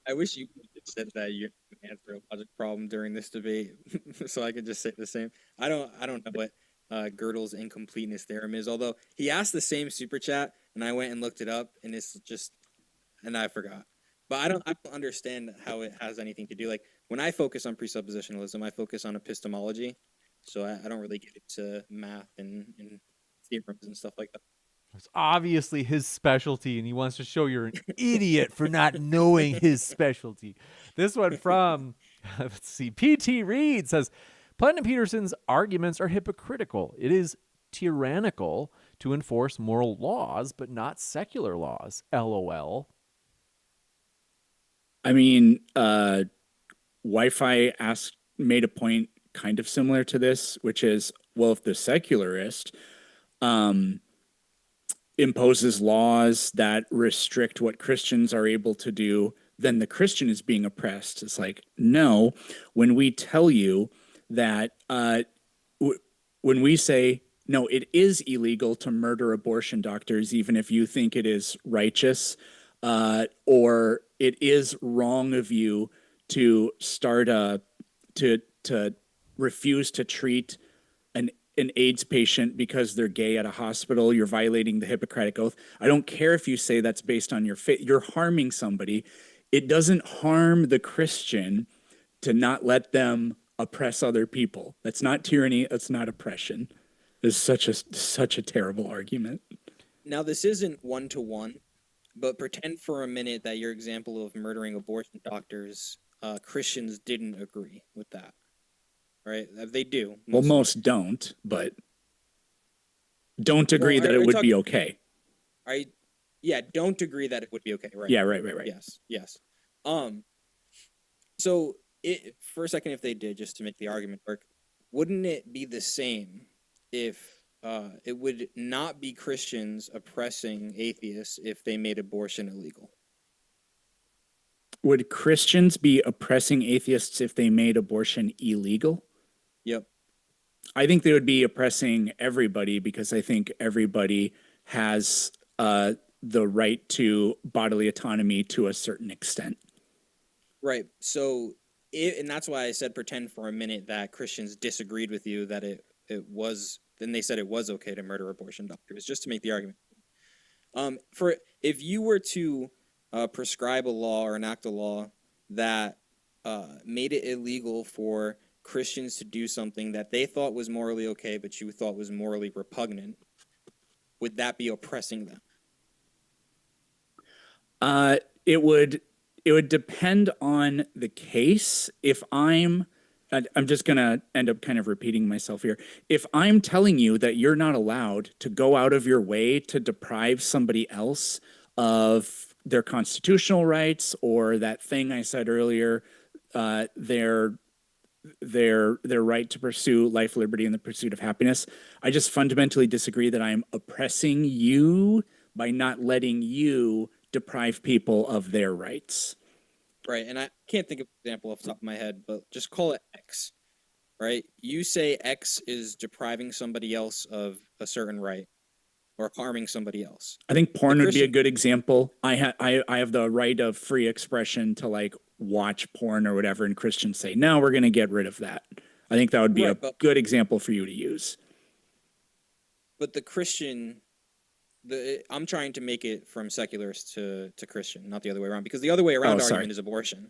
I wish you could have said that you answer a logic problem during this debate, so I could just say the same. I don't know what Gödel's incompleteness theorem is, although he asked the same super chat, and I went and looked it up, and and I forgot. But I don't understand how it has anything to do. Like, when I focus on presuppositionalism, I focus on epistemology, so I don't really get into math and theorems and stuff like that. It's obviously his specialty, and he wants to show you're an idiot for not knowing his specialty. This one from, let's see, P.T. Reed says, Planet Peterson's arguments are hypocritical. It is tyrannical to enforce moral laws, but not secular laws. LOL. I mean, Wi-Fi made a point kind of similar to this, which is, well, if the secularist imposes laws that restrict what Christians are able to do, then the Christian is being oppressed. It's like, no, when we tell you that, when we say, no, it is illegal to murder abortion doctors, even if you think it is righteous, or it is wrong of you to start to refuse to treat an AIDS patient because they're gay at a hospital, you're violating the Hippocratic Oath. I don't care if you say that's based on your faith. You're harming somebody. It doesn't harm the Christian to not let them oppress other people. That's not tyranny. That's not oppression. It's such a terrible argument. Now, this isn't one-to-one, but pretend for a minute that your example of murdering abortion doctors, Christians didn't agree with that, right? They do. Well, most don't, but don't agree that it would be okay. Don't agree that it would be okay, right? Yeah, right. Yes. So for a second, if they did, just to make the argument work, wouldn't it be the same if it would not be Christians oppressing atheists if they made abortion illegal? Would Christians be oppressing atheists if they made abortion illegal? Yep. I think they would be oppressing everybody because I think everybody has the right to bodily autonomy to a certain extent. Right. So, and that's why I said pretend for a minute that Christians disagreed with you that it was. Then they said it was okay to murder abortion doctors, just to make the argument. For if you were to prescribe a law or enact a law that made it illegal for Christians to do something that they thought was morally okay, but you thought was morally repugnant, would that be oppressing them? It would depend on the case. If I'm just going to end up kind of repeating myself here. If I'm telling you that you're not allowed to go out of your way to deprive somebody else of their constitutional rights or that thing I said earlier, their right to pursue life, liberty, and the pursuit of happiness, I just fundamentally disagree that I'm oppressing you by not letting you deprive people of their rights. Right, and I can't think of an example off the top of my head, but just call it X, right? You say X is depriving somebody else of a certain right or harming somebody else. I think porn would be a good example. I have the right of free expression to like watch porn or whatever, and Christians say, no, we're going to get rid of that. I think that would be a good example for you to use. But the Christian... I'm trying to make it from secularist to Christian, not the other way around, because the other way around argument is abortion,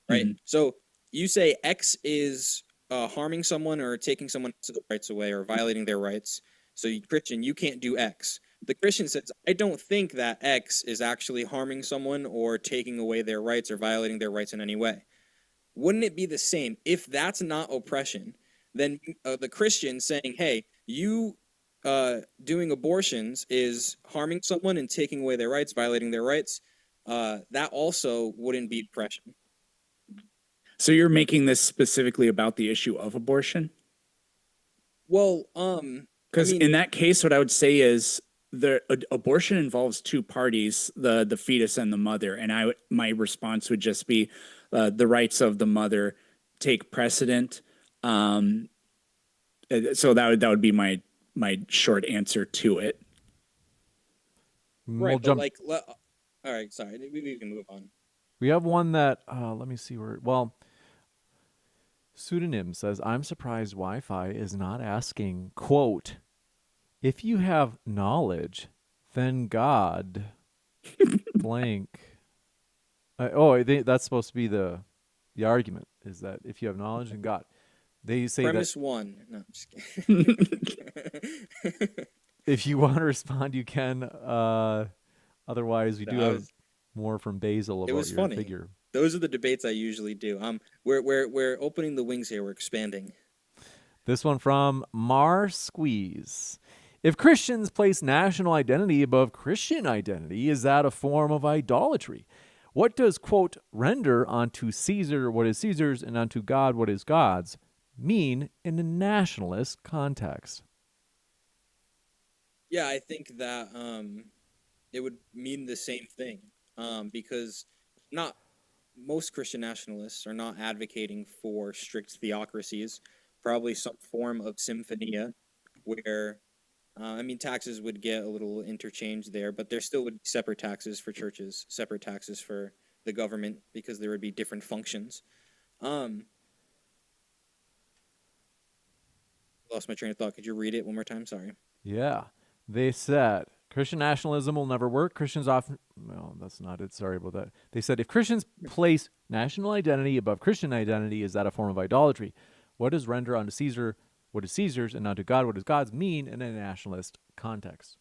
right? Mm-hmm. So you say X is harming someone or taking someone's rights away or violating their rights. So Christian, you can't do X. The Christian says, I don't think that X is actually harming someone or taking away their rights or violating their rights in any way. Wouldn't it be the same if that's not oppression? Then the Christian saying, hey, you... doing abortions is harming someone and taking away their rights, violating their rights, that also wouldn't be oppression. So you're making this specifically about the issue of abortion? Well, because in that case, what I would say is abortion involves two parties, the fetus and the mother, and my response would just be the rights of the mother take precedent. So that would be my short answer to it. Right, but like, all right, sorry, we can move on. We have one that, let me see where, Pseudonym says, I'm surprised Wi-Fi is not asking, quote, if you have knowledge, then God, blank. That's supposed to be the argument, is that if you have knowledge, then God. They say premise one. No, I'm just kidding. If you want to respond, you can. Otherwise, we do have more from Basil about your funny. figure. Those are the debates I usually do. We're opening the wings here. We're expanding. This one from Mar Squeeze. If Christians place national identity above Christian identity, is that a form of idolatry? What does, quote, render unto Caesar what is Caesar's and unto God what is God's mean in a nationalist context? Yeah, I think that it would mean the same thing because not most Christian nationalists are not advocating for strict theocracies, probably some form of symphonia where, taxes would get a little interchange there, but there still would be separate taxes for churches, separate taxes for the government because there would be different functions. lost my train of thought. Could you read it one more time? Sorry. Yeah. They said Christian nationalism will never work. Christians often, well, that's not it. Sorry about that. They said if Christians place national identity above Christian identity, is that a form of idolatry? What does render unto Caesar what is Caesar's and unto God what is God's mean in a nationalist context?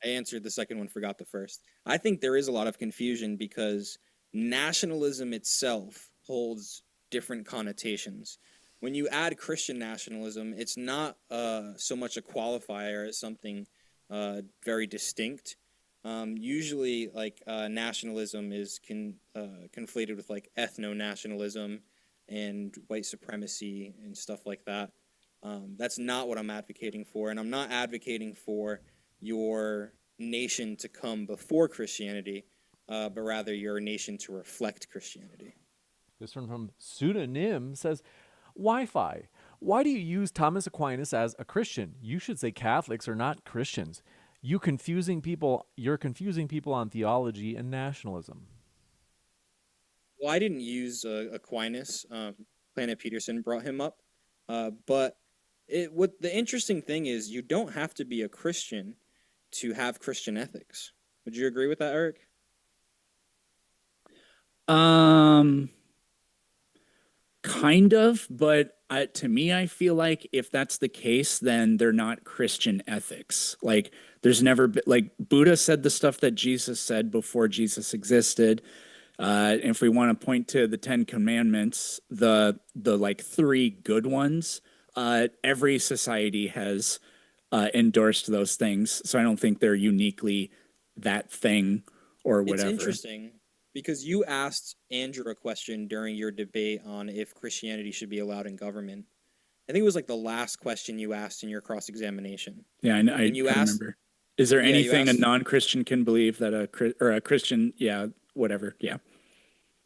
I answered the second one, forgot the first. I think there is a lot of confusion because nationalism itself holds different connotations. When you add Christian nationalism, it's not so much a qualifier as something very distinct. Usually, like nationalism is conflated with like ethno-nationalism and white supremacy and stuff like that. That's not what I'm advocating for, and I'm not advocating for your nation to come before Christianity, but rather your nation to reflect Christianity. This one from Pseudonym says, Wi-Fi. Why do you use Thomas Aquinas as a Christian? You should say Catholics are not Christians. You're confusing people on theology and nationalism. Well, I didn't use Aquinas. Planet Peterson brought him up. But what the interesting thing is, you don't have to be a Christian to have Christian ethics. Would you agree with that, Eric? Kind of, but to me, I feel like if that's the case, then they're not Christian ethics. Like, there's never been, like, Buddha said the stuff that Jesus said before Jesus existed. If we want to point to the 10 Commandments, the like 3 good ones, every society has endorsed those things. So I don't think they're uniquely that thing or whatever. It's interesting because you asked Andrew a question during your debate on if Christianity should be allowed in government. I think it was like the last question you asked in your cross-examination. Yeah, I remember. Is there anything a non-Christian can believe that a Christian, whatever, yeah.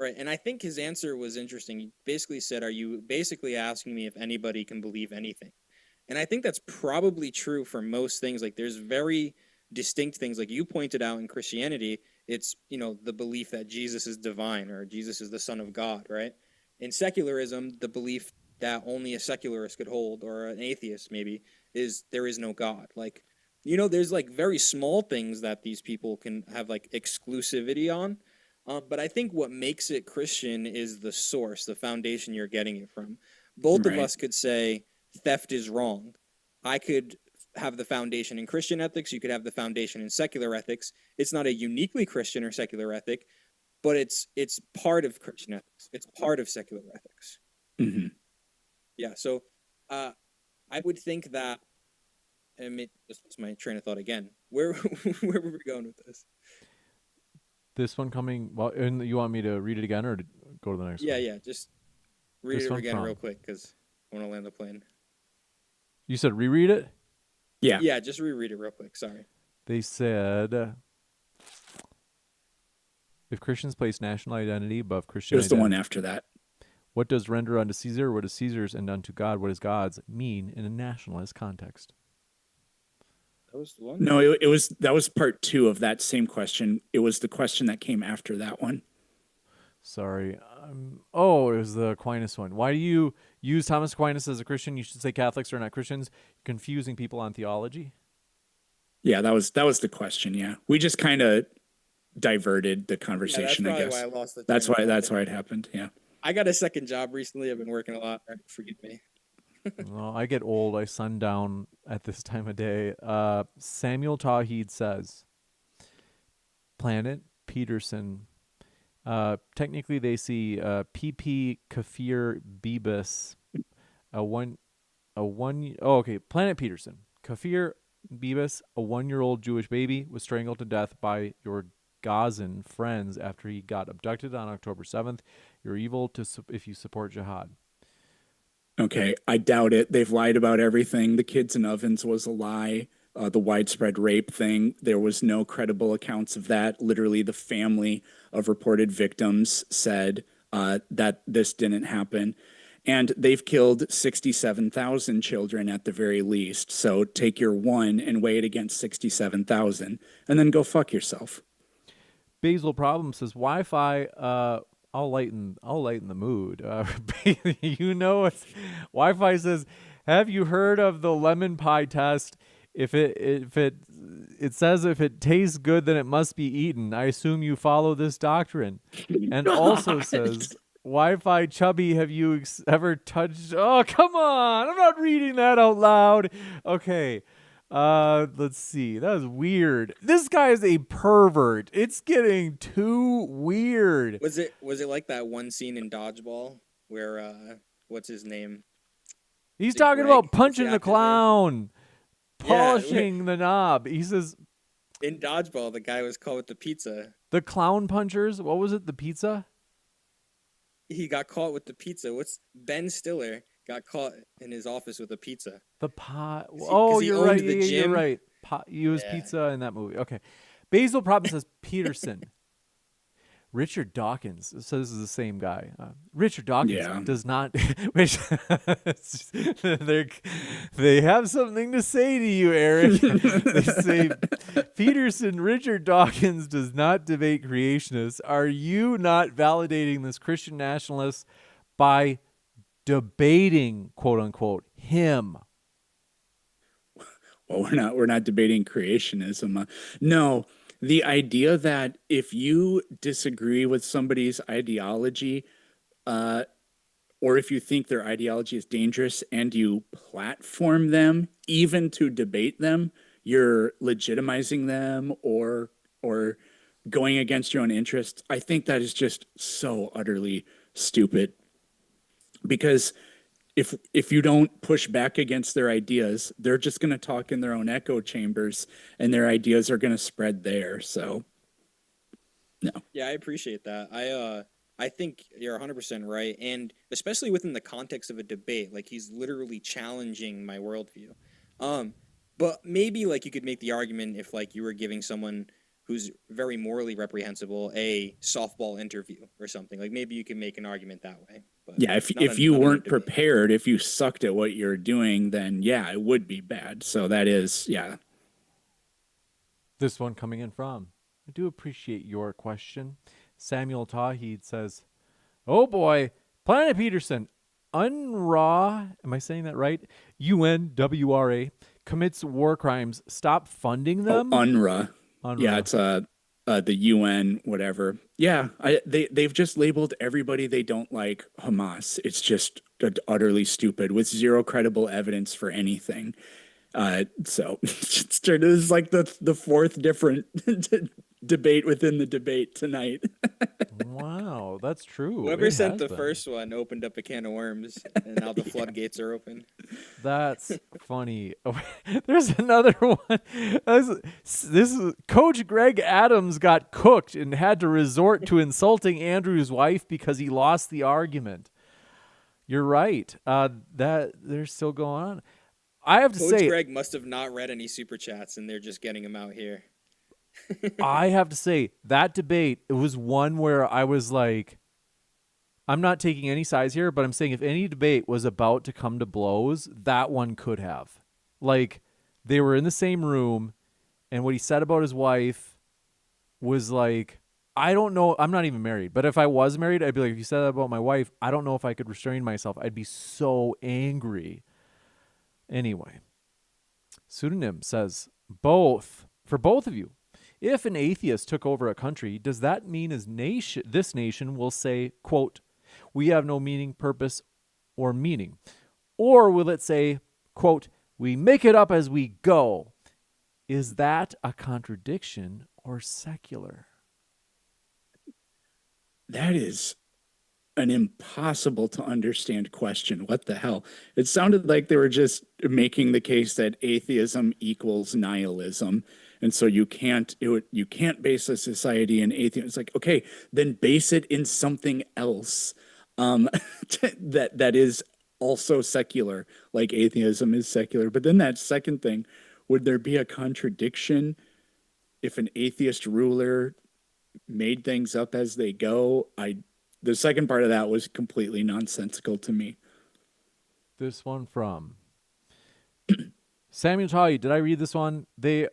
Right, and I think his answer was interesting. He basically said, are you basically asking me if anybody can believe anything? And I think that's probably true for most things. Like, there's very distinct things, like you pointed out in Christianity, it's, the belief that Jesus is divine or Jesus is the Son of God, right? In secularism, the belief that only a secularist could hold, or an atheist maybe, is there is no God. Like, there's like very small things that these people can have like exclusivity on. But I think what makes it Christian is the source, the foundation you're getting it from. Both of us could say theft is wrong. I could have the foundation in Christian ethics. You could have the foundation in secular ethics. It's not a uniquely Christian or secular ethic, but it's part of Christian ethics. It's part of secular ethics. Mm-hmm. Yeah. So I would think that, this was my train of thought again. Where were we going with this? This one coming, well, and you want me to read it again or to go to the next one? Yeah. Just read it again real quick because I want to land the plane. You said reread it? Yeah. Yeah, just reread it real quick. Sorry. They said, if Christians place national identity above Christian identity. It was the one after that. What does render unto Caesar what is Caesar's, and unto God what is God's mean in a nationalist context? That was the one? No, that was part 2 of that same question. It was the question that came after that one. Sorry. It was the Aquinas one. Why do you use Thomas Aquinas as a Christian? You should say Catholics are not Christians. Confusing people on theology. Yeah, that was the question. Yeah, we just kind of diverted the conversation. Yeah, I guess why I lost the that's why it happened. Yeah, I got a second job recently. I've been working a lot. Forgive me. Well, I get old. I sundown at this time of day. Samuel Tawhid says, Planet Peterson. Technically, they see PP Kafir Bebus. Planet Peterson. Kafir Bebus, a 1-year-old Jewish baby, was strangled to death by your Gazan friends after he got abducted on October 7th. You're evil if you support jihad. Okay, I doubt it. They've lied about everything. The kids in ovens was a lie. The widespread rape thing, there was no credible accounts of that. Literally, the family of reported victims said that this didn't happen. And they've killed 67,000 children at the very least. So take your 1 and weigh it against 67,000 and then go fuck yourself. Basil Problem says Wi-Fi. I'll lighten the mood. Wi-Fi says, Have you heard of the lemon pie test? If it says if it tastes good, then it must be eaten. I assume you follow this doctrine. And also God. says, Wi-Fi chubby, have you ever touched? Oh, come on! I'm not reading that out loud. Okay, let's see. That was weird. This guy is a pervert. It's getting too weird. Was it like that one scene in Dodgeball where what's his name? He's Is it talking Greg? about What's punching the actor's name? clown, Yeah, polishing the knob. He says in Dodgeball, the guy was caught with the pizza. the clown punchers. What was it? The pizza? He got caught with the pizza. What's Ben Stiller got caught in his office with a pizza? The pot. he- Oh, 'cause he you're owned right. the Yeah, you're gym. right. He was Yeah. pizza in that movie. Okay. Basil Proppin says Peterson. Richard Dawkins. So this is the same guy. Richard Dawkins Yeah. does not. Which they have something to say to you, Eric. They say Peterson. Richard Dawkins does not debate creationists. Are you not validating this Christian nationalist by debating, quote unquote, him? Well, we're not debating creationism. No, the idea that if you disagree with somebody's ideology, or if you think their ideology is dangerous and you platform them, even to debate them, you're legitimizing them or going against your own interests. I think that is just so utterly stupid. Because if you don't push back against their ideas, they're just going to talk in their own echo chambers, and their ideas are going to spread there. So, no. Yeah, I appreciate that. I think you're 100% right, and especially within the context of a debate, like he's literally challenging my worldview. But maybe like you could make the argument if like you were giving someone who's very morally reprehensible a softball interview or something. Like maybe you can make an argument that way. But Yeah, if you weren't prepared, if you sucked at what you're doing, then yeah, it would be bad. So that is, yeah. This one coming in from, I do appreciate your question. Samuel Tawhid says, oh boy, Planet Peterson, UNRWA, am I saying that right? UNWRA commits war crimes. Stop funding them. UNRWA. UNRWA. Yeah, it's the UN, whatever. Yeah, they've just labeled everybody they don't like Hamas. It's just utterly stupid with zero credible evidence for anything. So this is like the fourth different debate within the debate tonight. Wow, that's true. Whoever It sent has the been. firis opened up a can of worms, and now the floodgates are open. That's funny. Oh, there's another one. This is Coach Greg Adams got cooked and had to resort to insulting Andrew's wife because he lost the argument. You're right. That they're still going on. I have to Coach say, Greg must have not read any super chats, and they're just getting them out here. I have to say that debate, it was one where I was like, I'm not taking any sides here, but I'm saying if any debate was about to come to blows, that one could have. Like, they were in the same room, and what he said about his wife was like, I don't know. I'm not even married, but if I was married, I'd be like, if you said that about my wife, I don't know if I could restrain myself. I'd be so angry. Anyway, Pseudonym says, for both of you, if an atheist took over a country, does that mean this nation will say, quote, we have no meaning, purpose, or meaning? Or will it say, quote, we make it up as we go? Is that a contradiction or secular? That is an impossible to understand question. What the hell? It sounded like they were just making the case that atheism equals nihilism. And so you can't base a society in atheism. It's like, okay, then base it in something else that is also secular, like atheism is secular. But then that second thing, would there be a contradiction if an atheist ruler made things up as they go? The second part of that was completely nonsensical to me. This one from Samuel Tawhid. Did I read this one? They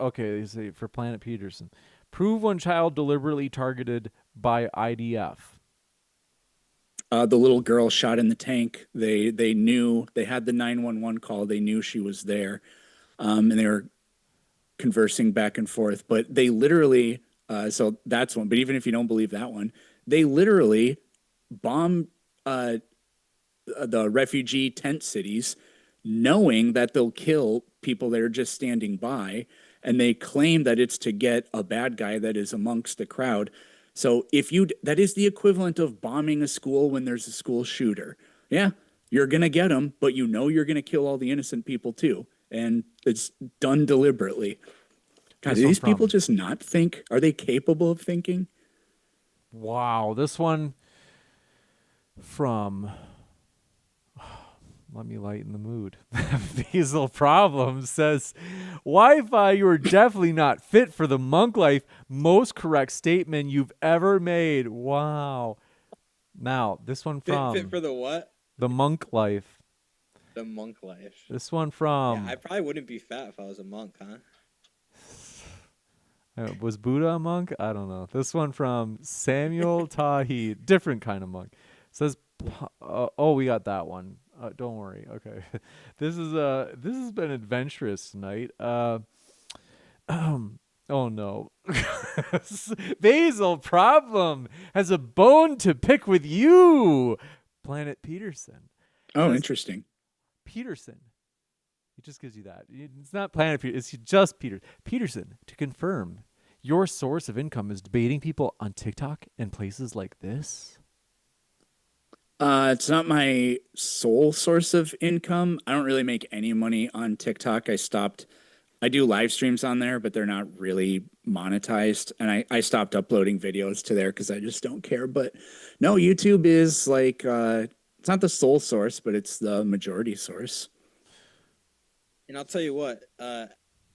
say for Planet Peterson. Prove one child deliberately targeted by IDF. The little girl shot in the tank. They knew they had the 911 call. They knew she was there, and they were conversing back and forth. But they literally, so that's one. But even if you don't believe that one, they literally bombed the refugee tent cities, knowing that they'll kill people that are just standing by, and they claim that it's to get a bad guy that is amongst the crowd. So if you that is the equivalent of bombing a school when there's a school shooter. Yeah, you're gonna get them, but you know you're gonna kill all the innocent people too, and it's done deliberately. God, This do one these people from- just not think? Are they capable of thinking? Wow, this one from let me lighten the mood. Basil Problem says, Wi-Fi, you are definitely not fit for the monk life. Most correct statement you've ever made. Wow. Now, this one from Fit for the what? the monk life. The monk life. This one from Yeah, I probably wouldn't be fat if I was a monk, huh? was Buddha a monk? I don't know. This one from Samuel Tahi, different kind of monk. Says, oh, we got that one. Don't worry. Okay, this has been adventurous tonight. Oh no, Basil Problem has a bone to pick with you, Planet Peterson. Oh, Says, interesting. Peterson. It just gives you that. It's not Planet Peterson. It's just Peterson. To confirm, your source of income is debating people on TikTok and places like this. It's not my sole source of income. I don't really make any money on TikTok. I do live streams on there, but they're not really monetized. And I stopped uploading videos to there because I just don't care. But no, YouTube is like, it's not the sole source, but it's the majority source. And I'll tell you what,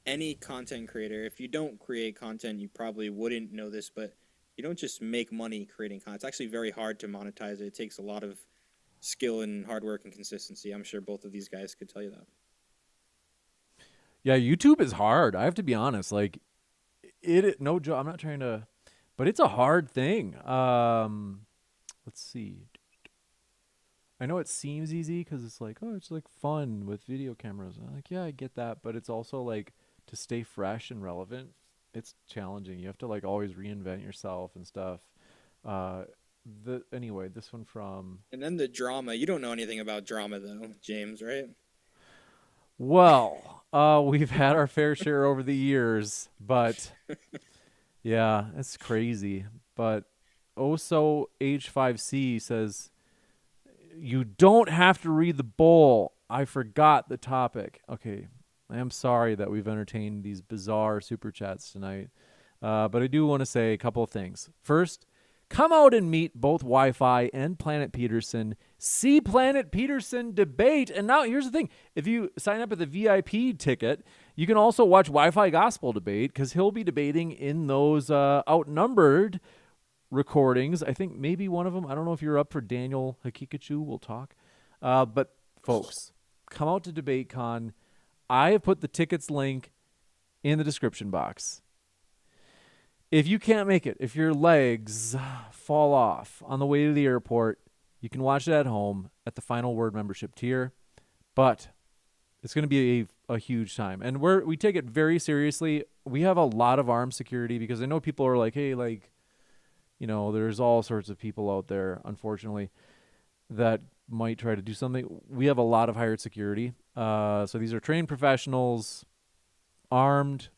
any content creator, if you don't create content, you probably wouldn't know this, but you don't just make money creating content. It's actually very hard to monetize it. It takes a lot of skill and hard work and consistency. I'm sure both of these guys could tell you that. Yeah, YouTube is hard. I have to be honest. Like, no joke. I'm not trying to, but it's a hard thing. Let's see. I know it seems easy because it's like, oh, it's like fun with video cameras. And I'm like, yeah, I get that, but it's also like to stay fresh and relevant. It's challenging. You have to like always reinvent yourself and stuff. Anyway, this one from. And then the drama. You don't know anything about drama though, James, right? Well, we've had our fair share over the years, but yeah, it's crazy. But also H5C says, you don't have to read the bowl. I forgot the topic. Okay, I am sorry that we've entertained these bizarre super chats tonight. But I do want to say a couple of things. First, come out and meet both Wi-Fi and Planet Peterson. See Planet Peterson debate. And now here's the thing. If you sign up at the VIP ticket, you can also watch Wi-Fi Gospel debate because he'll be debating in those Outnumbered recordings. I think maybe one of them. I don't know if you're up for Daniel Hakikachu. We'll talk. But folks, come out to DebateCon. I have put the tickets link in the description box. If you can't make it, if your legs fall off on the way to the airport, you can watch it at home at the Final Word membership tier. But it's going to be a huge time. And we take it very seriously. We have a lot of armed security because I know people are like, hey, like, you know, there's all sorts of people out there, unfortunately, that might try to do something. We have a lot of hired security. So these are trained professionals, armed.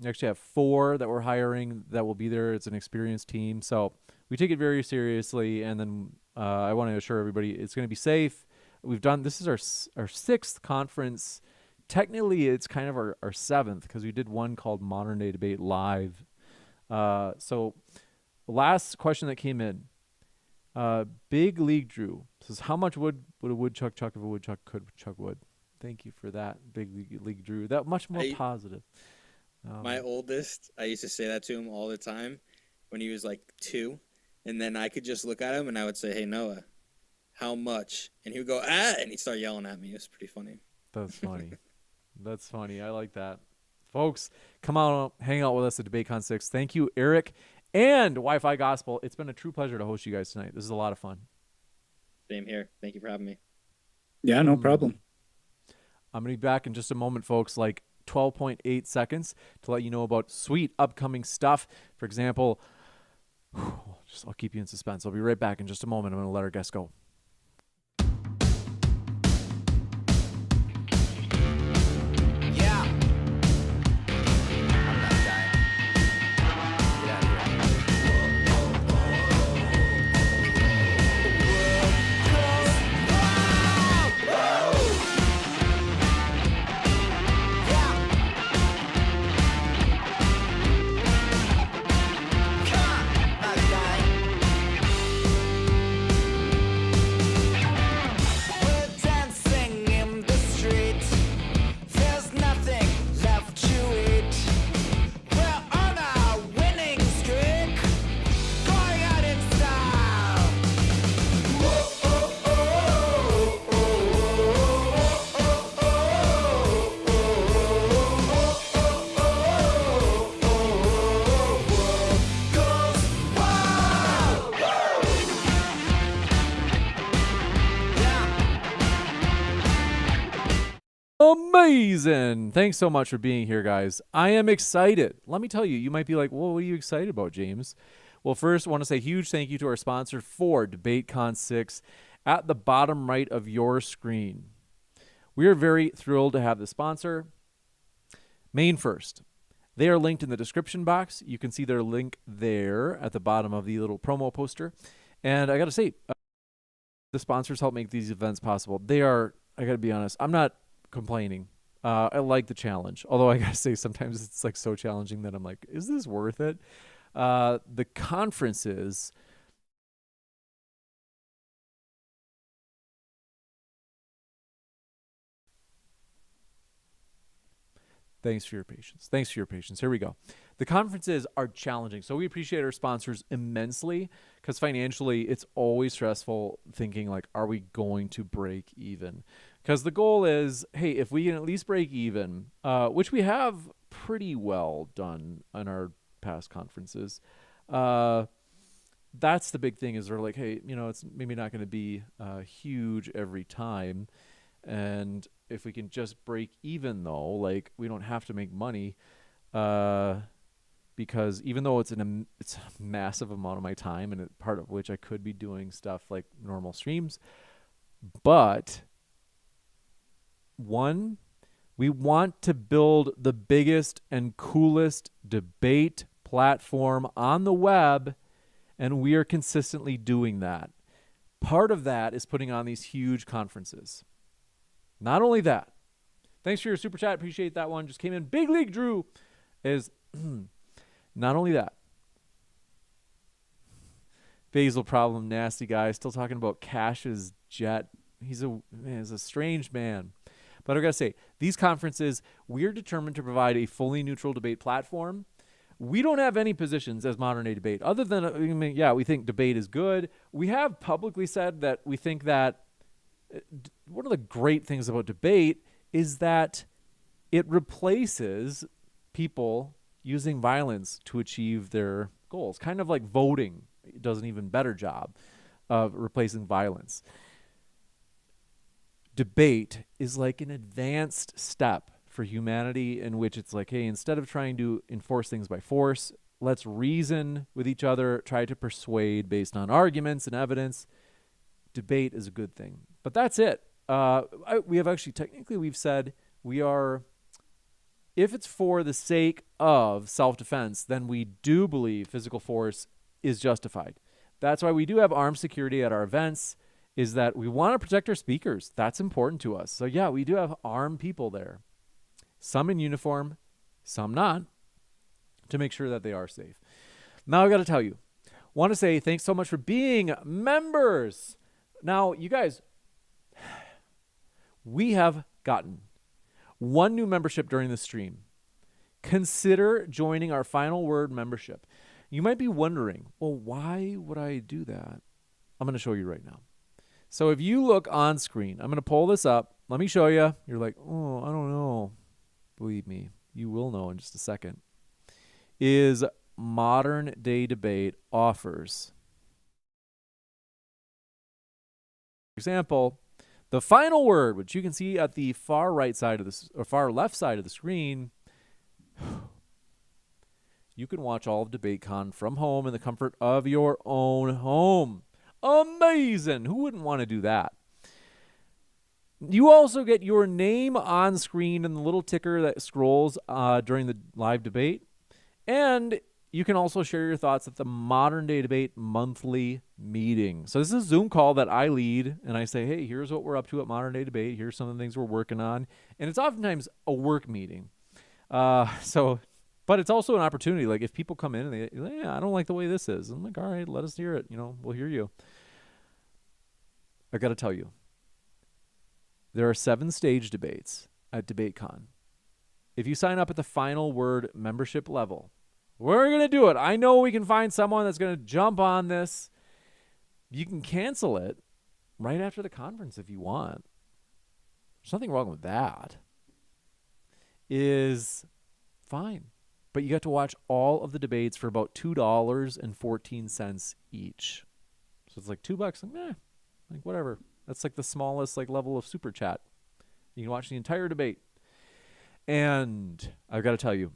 We actually have 4 that we're hiring that will be there. It's an experienced team. So we take it very seriously. And then I want to assure everybody it's going to be safe. This is our 6th conference. Technically, it's kind of our 7th because we did one called Modern Day Debate Live. So the last question that came in, Big League Drew says, how much wood would a woodchuck chuck if a woodchuck could chuck wood? Thank you for that, Big League Drew. That much more positive. My oldest, I used to say that to him all the time when he was like 2. And then I could just look at him and I would say, hey, Noah, how much? And he would go, and he'd start yelling at me. It was pretty funny. That's funny. That's funny. I like that. Folks, come out, hang out with us at DebateCon 6. Thank you, Eric and Wi-Fi Gospel. It's been a true pleasure to host you guys tonight. This is a lot of fun. Same here. Thank you for having me. Yeah, no problem. I'm going to be back in just a moment, folks, like 12.8 seconds to let you know about sweet upcoming stuff. For example, I'll keep you in suspense. I'll be right back in just a moment. I'm going to let our guest go. Amazing. Thanks so much for being here, guys. I am excited. Let me tell you, you might be like, well, what are you excited about, James? Well, first, I want to say a huge thank you to our sponsor for DebateCon 6 at the bottom right of your screen. We are very thrilled to have the sponsor. Main First. They are linked in the description box. You can see their link there at the bottom of the little promo poster. And I got to say, the sponsors help make these events possible. They are, I got to be honest, I'm not complaining. I like the challenge. Although I gotta say, sometimes it's like so challenging that I'm like, is this worth it? The conferences. Thanks for your patience. Thanks for your patience. Here we go. The conferences are challenging. So we appreciate our sponsors immensely because financially it's always stressful thinking like, are we going to break even? Because the goal is, hey, if we can at least break even, which we have pretty well done on our past conferences, that's the big thing is we're like, hey, it's maybe not going to be huge every time. And if we can just break even, though, like we don't have to make money because even though it's a massive amount of my time and part of which I could be doing stuff like normal streams, but one, we want to build the biggest and coolest debate platform on the web, and we are consistently doing that. Part of that is putting on these huge conferences. Not only that, thanks for your super chat. Appreciate that one. Just came in. Big League Drew is not only that. Basil problem, nasty guy. Still talking about Cash's jet. He's a strange man. But I gotta say, these conferences, we're determined to provide a fully neutral debate platform. We don't have any positions as Modern Day Debate, other than, we think debate is good. We have publicly said that we think that one of the great things about debate is that it replaces people using violence to achieve their goals. Kind of like voting does an even better job of replacing violence. Debate is like an advanced step for humanity in which it's like, hey, instead of trying to enforce things by force, let's reason with each other, try to persuade based on arguments and evidence. Debate is a good thing. But that's it. We have actually, technically, we've said we are, if it's for the sake of self-defense, then we do believe physical force is justified. That's why we do have armed security at our events, is that we want to protect our speakers. That's important to us. So yeah, we do have armed people there. Some in uniform, some not, to make sure that they are safe. Now I got to tell you, want to say thanks so much for being members. Now, you guys, we have gotten one new membership during the stream. Consider joining our Final Word membership. You might be wondering, well, why would I do that? I'm going to show you right now. So if you look on screen, I'm going to pull this up. Let me show you. You're like, oh, I don't know. Believe me, you will know in just a second. Is Modern Day Debate offers example, the final word, which you can see at the far right side of this, or far left side of the screen, you can watch all of DebateCon from home in the comfort of your own home. Amazing! Who wouldn't want to do that? You also get your name on screen in the little ticker that scrolls during the live debate. And you can also share your thoughts at the Modern Day Debate monthly meeting. So this is a Zoom call that I lead, and I say, hey, here's what we're up to at Modern Day Debate. Here's some of the things we're working on. And it's oftentimes a work meeting. But it's also an opportunity. Like if people come in and they, I don't like the way this is. I'm like, all right, let us hear it. We'll hear you. I got to tell you, there are 7 stage debates at DebateCon. If you sign up at the final word membership level, we're going to do it. I know we can find someone that's going to jump on this. You can cancel it right after the conference if you want. There's nothing wrong with that. Is fine. But you get to watch all of the debates for about $2.14 each. So it's like $2. Like whatever. That's like the smallest level of super chat. You can watch the entire debate. And I've got to tell you,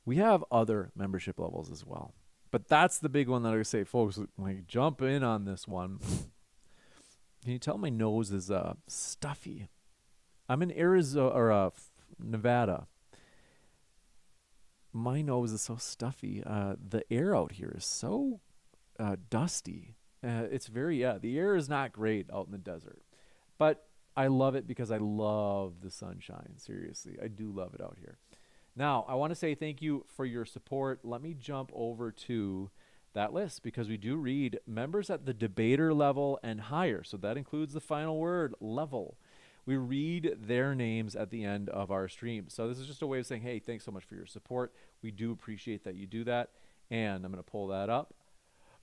we have other membership levels as well. But that's the big one that I say, folks, jump in on this one. Can you tell my nose is stuffy? I'm in Arizona or Nevada. My nose is so stuffy. The air out here is so dusty. It's very, the air is not great out in the desert. But I love it because I love the sunshine. Seriously, I do love it out here. Now, I want to say thank you for your support. Let me jump over to that list because we do read members at the debater level and higher. So that includes the final word level. We read their names at the end of our stream. So this is just a way of saying, hey, thanks so much for your support. We do appreciate that you do that. And I'm going to pull that up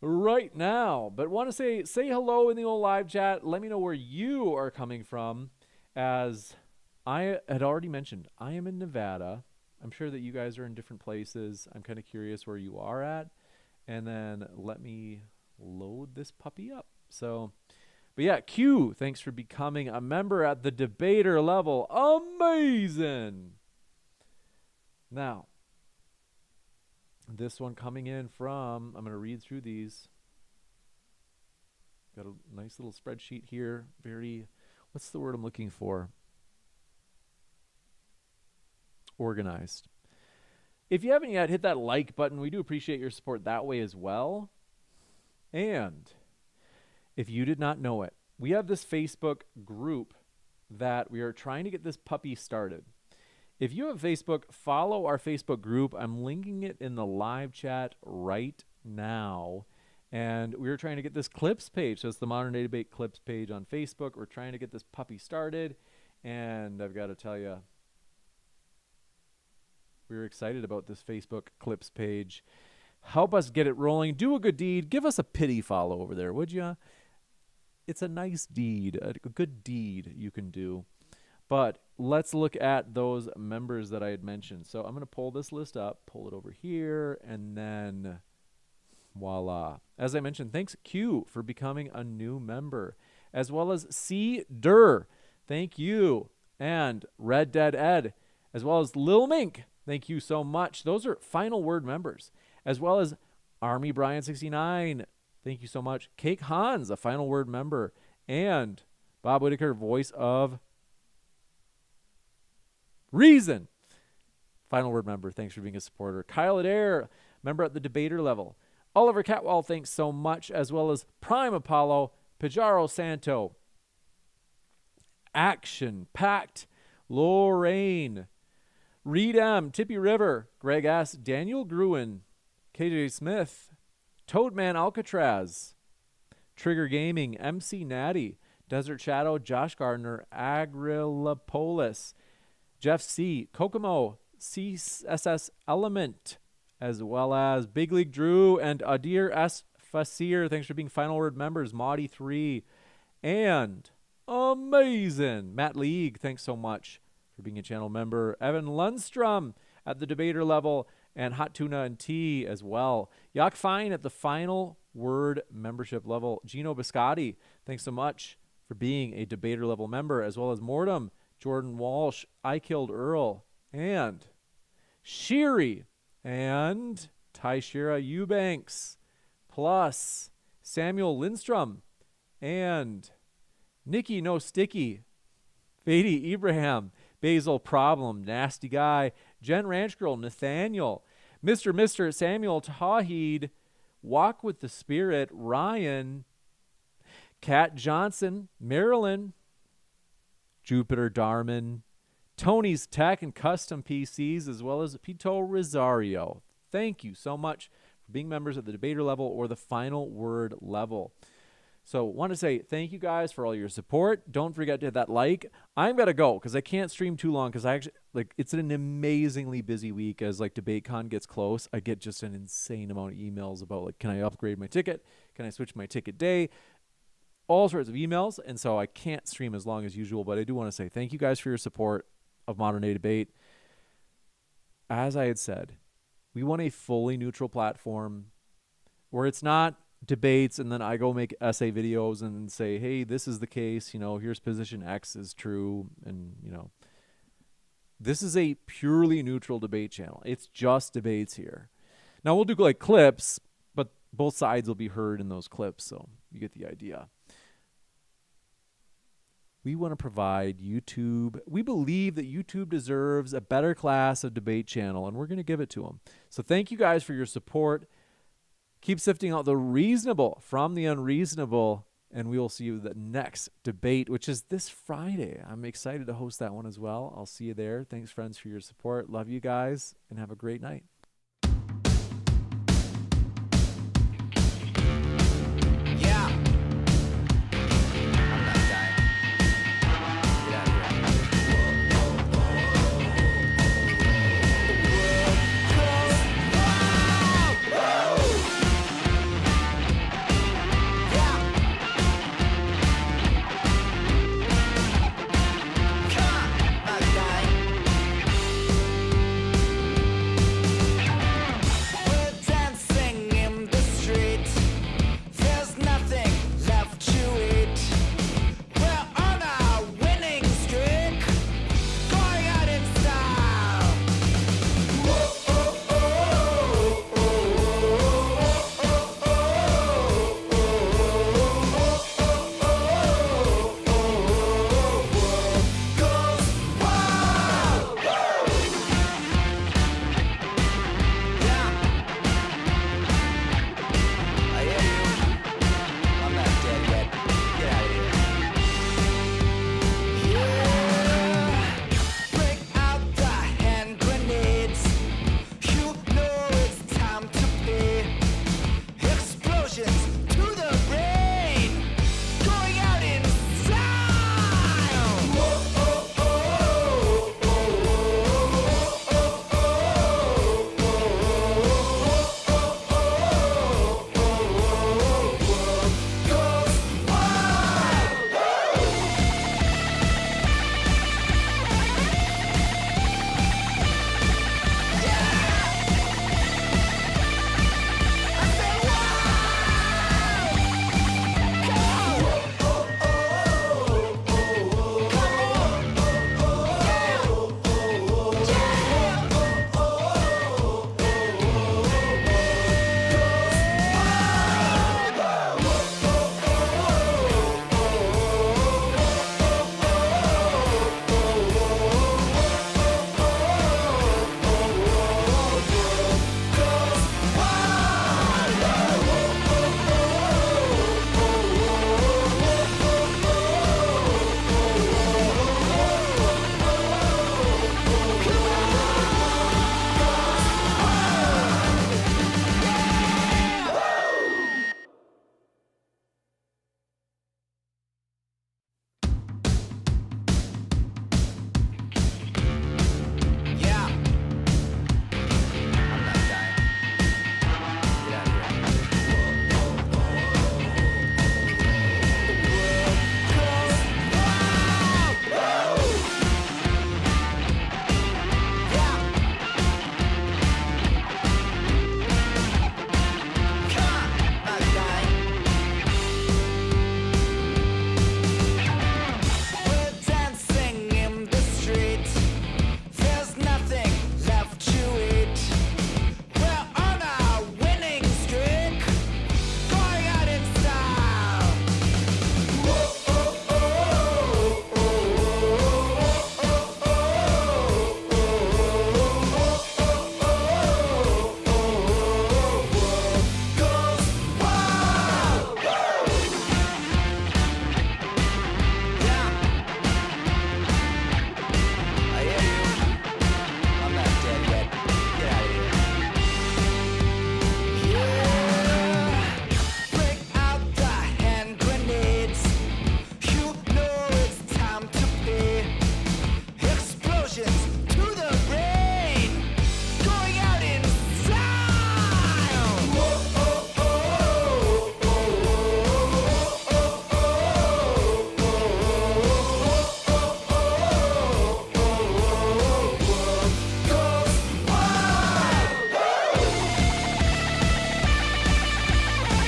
right now. But want to say hello in the old live chat. Let me know where you are coming from. As I had already mentioned, I am in Nevada. I'm sure that you guys are in different places. I'm kind of curious where you are at. And then let me load this puppy up. So, but yeah, Q, thanks for becoming a member at the debater level. Amazing. Now, this one coming in from, I'm going to read through these. Got a nice little spreadsheet here. Very, what's the word I'm looking for? Organized. If you haven't yet, hit that like button. We do appreciate your support that way as well. And if you did not know it, we have this Facebook group that we are trying to get this puppy started. If you have Facebook, follow our Facebook group. I'm linking it in the live chat right now. And we're trying to get this clips page. So it's the Modern Day Debate clips page on Facebook. We're trying to get this puppy started. And I've got to tell you, we're excited about this Facebook clips page. Help us get it rolling. Do a good deed. Give us a pity follow over there, would you? It's a nice deed, a good deed you can do. But let's look at those members that I had mentioned. So I'm going to pull this list up, pull it over here, and then voila. As I mentioned, thanks Q for becoming a new member, as well as C. Durr. Thank you. And Red Dead Ed, as well as Lil Mink. Thank you so much. Those are final word members, as well as Army Brian 69. Thank you so much. Cake Hans, a final word member, and Bob Whitaker, voice of reason. Final word member. Thanks for being a supporter. Kyle Adair, member at the debater level. Oliver Catwall, thanks so much, as well as Prime Apollo, Pajaro Santo, Action Packed, Lorraine, Reed M, Tippy River, Greg S, Daniel Gruen, KJ Smith, Toadman Alcatraz, Trigger Gaming, MC Natty, Desert Shadow, Josh Gardner, Agrilapolis, Jeff C, Kokomo, CSS Element, as well as Big League Drew and Adir S Fasir. Thanks for being final word members. Maudie 3 and amazing Matt League. Thanks so much for being a channel member. Evan Lundstrom at the debater level, and hot tuna and tea as well. Yuck Fine at the final word membership level. Gino Biscotti, thanks so much for being a debater level member, as well as Mortem, Jordan Walsh, I Killed Earl, and Shiri, and Tyshira Eubanks, plus Samuel Lindstrom, and Nikki No Sticky, Fady Ibrahim, Basil Problem, Nasty Guy, Jen Ranch Girl, Nathaniel, Mr. Samuel Tawheed, Walk with the Spirit, Ryan, Kat Johnson, Marilyn, Jupiter Darman, Tony's Tech and Custom PCs, as well as Pito Rosario. Thank you so much for being members of the debater level or the final word level. So want to say thank you guys for all your support. Don't forget to hit that like. I'm going to go because I can't stream too long because I actually, like, it's an amazingly busy week as, like, DebateCon gets close. I get just an insane amount of emails about, like, can I upgrade my ticket? Can I switch my ticket day? All sorts of emails. And so I can't stream as long as usual, but I do want to say thank you guys for your support of Modern Day Debate. As I had said, we want a fully neutral platform where it's not debates and then I go make essay videos and say, hey, this is the case, you know, here's position X is true. And, you know, this is a purely neutral debate channel. It's just debates here. Now we'll do, like, clips, but both sides will be heard in those clips. So you get the idea. We want to provide YouTube. We believe that YouTube deserves a better class of debate channel, and we're going to give it to them. So thank you guys for your support. Keep sifting out the reasonable from the unreasonable, and we will see you the next debate, which is this Friday. I'm excited to host that one as well. I'll see you there. Thanks, friends, for your support. Love you guys, and have a great night.